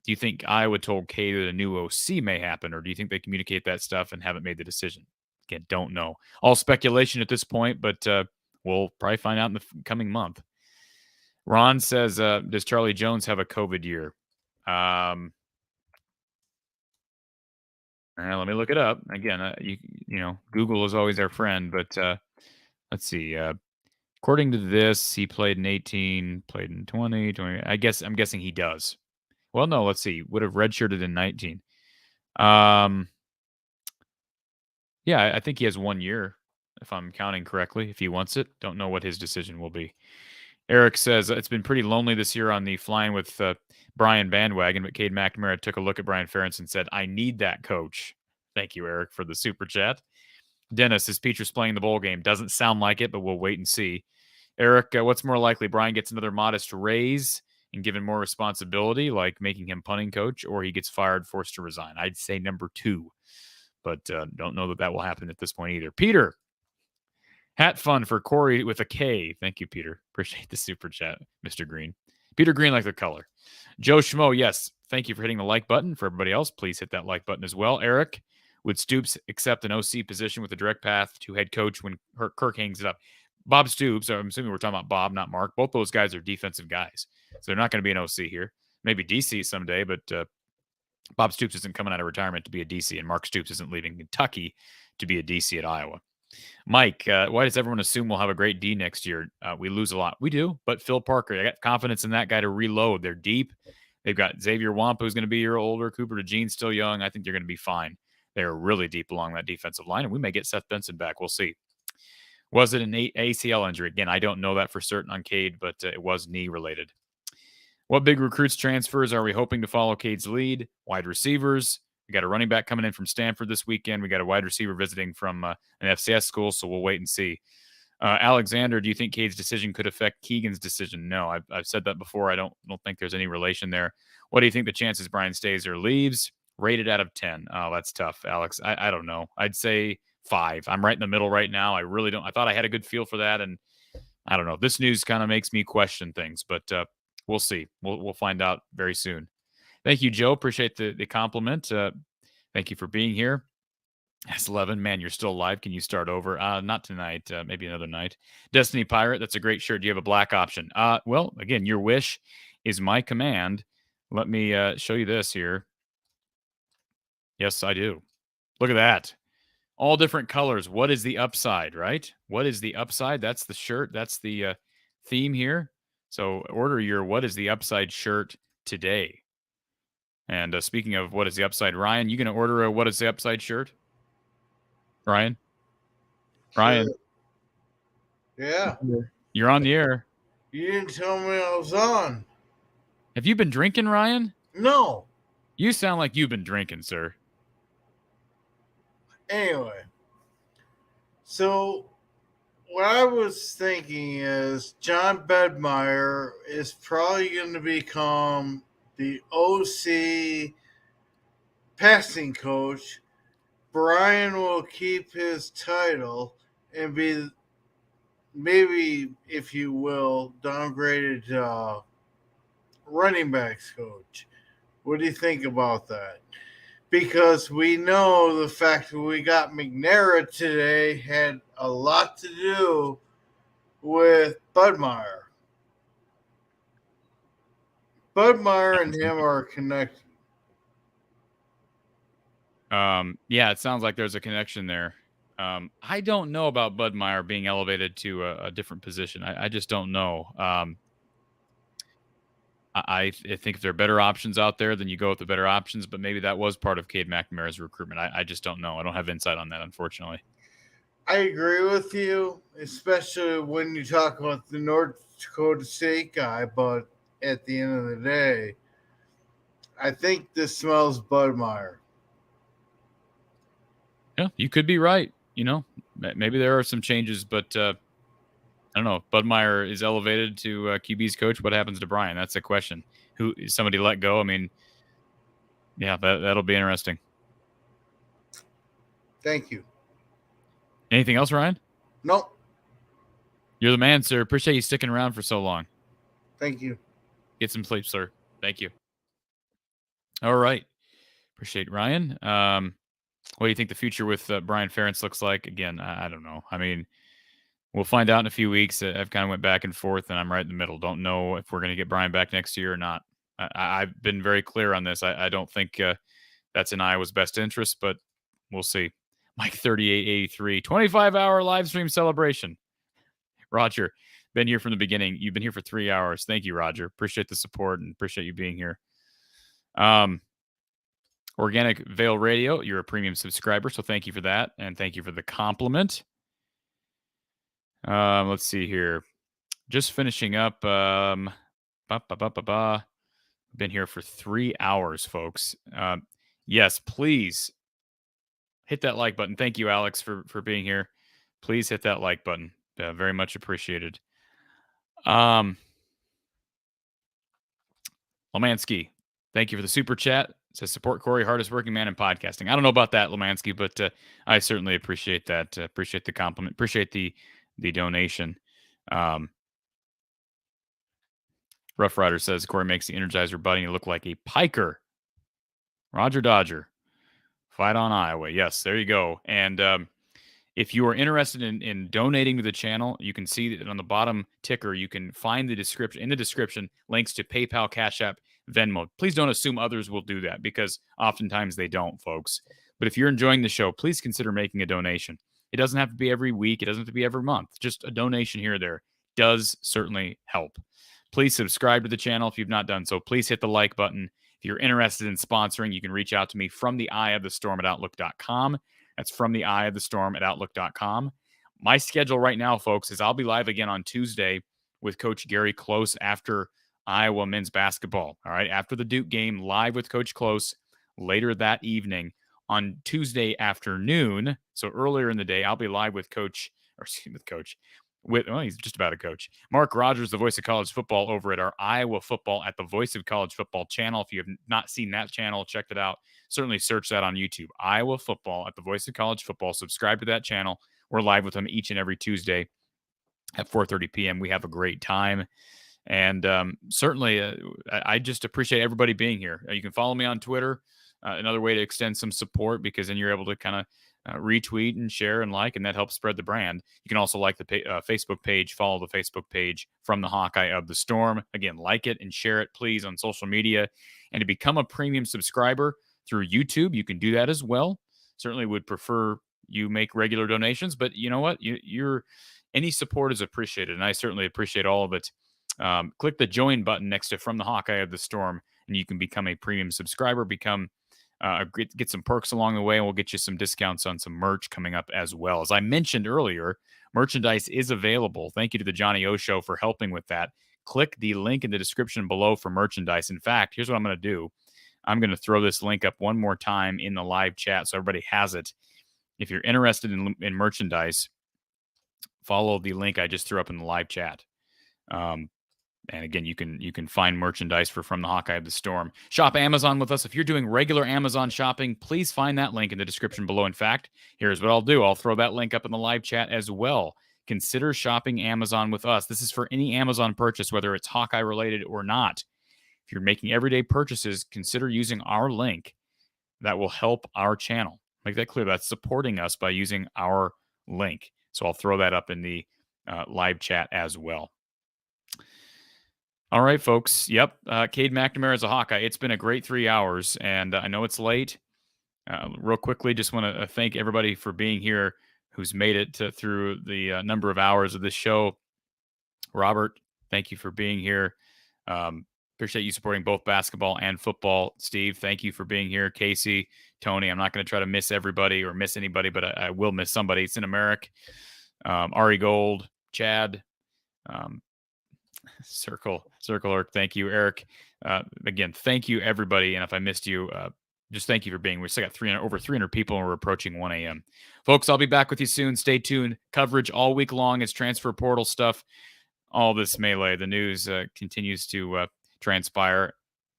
Speaker 1: do you think Iowa told Cade that a new OC may happen, or do you think they communicate that stuff and haven't made the decision? Again, don't know. All speculation at this point, but we'll probably find out in the coming month. Ron says, does Charlie Jones have a COVID year? Let me look it up. Again, Google is always our friend, but let's see. According to this, he played in 18, played in 20. I'm guessing he does. Well, no, let's see. Would have redshirted in 19. Yeah, I think he has 1 year, if I'm counting correctly, if he wants it. Don't know what his decision will be. Eric says, it's been pretty lonely this year on the flying with Brian bandwagon, but Cade McNamara took a look at Brian Ferentz and said, I need that coach. Thank you, Eric, for the super chat. Dennis, is Petrus playing the bowl game? Doesn't sound like it, but we'll wait and see. Eric, what's more likely? Brian gets another modest raise and given more responsibility, like making him punting coach, or he gets fired, forced to resign? I'd say number 2, but don't know that will happen at this point either. Peter, hat fun for Corey with a K. Thank you, Peter. Appreciate the super chat, Mr. Green. Peter Green like the color. Joe Schmo, yes. Thank you for hitting the like button. For everybody else, please hit that like button as well. Eric, would Stoops accept an OC position with a direct path to head coach when Kirk hangs it up? Bob Stoops, I'm assuming we're talking about Bob, not Mark. Both those guys are defensive guys, so they're not going to be an OC here. maybe DC someday, but Bob Stoops isn't coming out of retirement to be a DC, and Mark Stoops isn't leaving Kentucky to be a DC at Iowa. Mike, why does everyone assume we'll have a great D next year? We lose a lot. We do, but Phil Parker, I got confidence in that guy to reload. They're deep. They've got Xavier Wampa, who's going to be a year older. Cooper DeJean's still young. I think they're going to be fine. They're really deep along that defensive line, and we may get Seth Benson back. We'll see. Was it an ACL injury? Again, I don't know that for certain on Cade, but it was knee-related. What big recruits transfers are we hoping to follow Cade's lead? Wide receivers. We got a running back coming in from Stanford this weekend. We got a wide receiver visiting from an FCS school, so we'll wait and see. Alexander, do you think Cade's decision could affect Keegan's decision? No, I've said that before. I don't think there's any relation there. What do you think the chances Brian stays or leaves? Rated out of 10. Oh, that's tough, Alex. I don't know. I'd say 5. I'm right in the middle right now. I really don't. I thought I had a good feel for that, and I don't know. This news kind of makes me question things, but we'll see. We'll find out very soon. Thank you, Joe. Appreciate the compliment. Thank you for being here. S11, man, you're still alive. Can you start over? Not tonight. Maybe another night. Destiny Pirate, that's a great shirt. Do you have a black option? Well, again, your wish is my command. Let me show you this here. Yes, I do. Look at that. All different colors. What is the upside, right? What is the upside? That's the shirt. That's the theme here. So order your What is the Upside shirt today. And speaking of what is the upside, Ryan, you going to order a What is the Upside shirt? Ryan? Ryan?
Speaker 19: Yeah.
Speaker 1: You're on the air.
Speaker 19: You didn't tell me I was on.
Speaker 1: Have you been drinking, Ryan?
Speaker 19: No.
Speaker 1: You sound like you've been drinking, sir.
Speaker 19: Anyway, so what I was thinking is John Bedmeyer is probably going to become the OC passing coach. Brian will keep his title and be, maybe, if you will, downgraded running backs coach. What do you think about that? Because we know the fact that we got McNamara today had a lot to do with Budmeyer. Budmeyer and him are connected.
Speaker 1: Yeah, it sounds like there's a connection there. I don't know about Budmeyer being elevated to a different position. I just don't know. I think if there are better options out there, then you go with the better options, but maybe that was part of Cade McNamara's recruitment. I just don't know. I don't have insight on that, unfortunately.
Speaker 19: I agree with you, especially when you talk about the North Dakota State guy, but at the end of the day, I think this smells Budmeyer.
Speaker 1: Yeah, you could be right. You know, maybe there are some changes, but I don't know. Budmeyer is elevated to QB's coach. What happens to Brian? That's the question. Who is somebody let go? I mean, yeah, that'll be interesting.
Speaker 19: Thank you.
Speaker 1: Anything else, Ryan?
Speaker 19: Nope.
Speaker 1: You're the man, sir. Appreciate you sticking around for so long.
Speaker 19: Thank you.
Speaker 1: Get some sleep, sir. Thank you. All right. Appreciate Ryan. What do you think the future with Brian Ferentz looks like? Again, I don't know. I mean, we'll find out in a few weeks. I've kind of went back and forth, and I'm right in the middle. Don't know if we're going to get Brian back next year or not. I've been very clear on this. I don't think that's in Iowa's best interest, but we'll see. Mike 3883, 25-hour live stream celebration. Roger, been here from the beginning. You've been here for 3 hours. Thank you, Roger. Appreciate the support and appreciate you being here. Organic Veil Radio, you're a premium subscriber, so thank you for that, and thank you for the compliment. Let's see here. Just finishing up. Been here for 3 hours, folks. Yes, please hit that like button. Thank you, Alex, for being here. Please hit that like button. Very much appreciated. Lemansky, thank you for the super chat. It says support Corey, hardest working man in podcasting. I don't know about that, Lemansky, but I certainly appreciate that. Appreciate the compliment. Appreciate the donation. Rough Rider says Corey makes the Energizer Bunny look like a piker. Roger Dodger. Fight on Iowa. Yes, there you go. And if you are interested in donating to the channel, you can see that on the bottom ticker, you can find the description links to PayPal, Cash App, Venmo. Please don't assume others will do that, because oftentimes they don't, folks. But if you're enjoying the show, please consider making a donation. It doesn't have to be every week. It doesn't have to be every month. Just a donation here or there does certainly help. Please subscribe to the channel if you've not done so. Please hit the like button. If you're interested in sponsoring, you can reach out to me from the eye of the storm at outlook.com. That's from the eye of the storm at outlook.com. My schedule right now, folks, is I'll be live again on Tuesday with Coach Gary Close after Iowa men's basketball. All right, after the Duke game, live with Coach Close later that evening. On Tuesday afternoon, so earlier in the day, I'll be live with he's just about a coach. Mark Rogers, the voice of college football, over at our Iowa Football at the Voice of College Football channel. If you have not seen that channel, check it out. Certainly search that on YouTube. Iowa Football at the Voice of College Football. Subscribe to that channel. We're live with them each and every Tuesday at 4:30 p.m. We have a great time. And certainly, I just appreciate everybody being here. You can follow me on Twitter. Another way to extend some support, because then you're able to kind of retweet and share and like, and that helps spread the brand. You can also like the Facebook page, follow the Facebook page from the Hawkeye of the Storm. Again, like it and share it, please, on social media. And to become a premium subscriber through YouTube, you can do that as well. Certainly would prefer you make regular donations, but you know what? Any support is appreciated, and I certainly appreciate all of it. Click the join button next to From the Hawkeye of the Storm, and you can become a premium subscriber, get some perks along the way, and we'll get you some discounts on some merch coming up as well. As I mentioned earlier, merchandise is available. Thank you to the Johnny O Show for helping with that. Click the link in the description below for merchandise. In fact, here's what I'm going to do. I'm going to throw this link up one more time in the live chat so everybody has it. If you're interested in merchandise, follow the link I just threw up in the live chat. And again, you can find merchandise from the Hawkeye of the Storm. Shop Amazon with us. If you're doing regular Amazon shopping, please find that link in the description below. In fact, here's what I'll do. I'll throw that link up in the live chat as well. Consider shopping Amazon with us. This is for any Amazon purchase, whether it's Hawkeye related or not. If you're making everyday purchases, consider using our link. That will help our channel. Make that clear. That's supporting us by using our link. So I'll throw that up in the live chat as well. All right, folks. Yep. CADE McNamara is a Hawkeye. It's been a great 3 hours, and I know it's late. Real quickly, just want to thank everybody for being here who's made it through the number of hours of this show. Robert, thank you for being here. Appreciate you supporting both basketball and football. Steve, thank you for being here. Casey, Tony, I'm not going to try to miss everybody or miss anybody, but I will miss somebody. It's in America. Ari Gold, Chad, Circle Arc. Thank you, Eric. Again, thank you, everybody. And if I missed you, just thank you for being. We still got over 300 people, and we're approaching 1 a.m. Folks, I'll be back with you soon. Stay tuned. Coverage all week long is transfer portal stuff. All this melee. The news continues to transpire.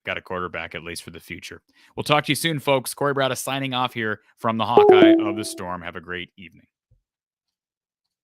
Speaker 1: Got a quarterback, at least for the future. We'll talk to you soon, folks. Corey Brada signing off here from the Hawkeye of the Storm. Have a great evening.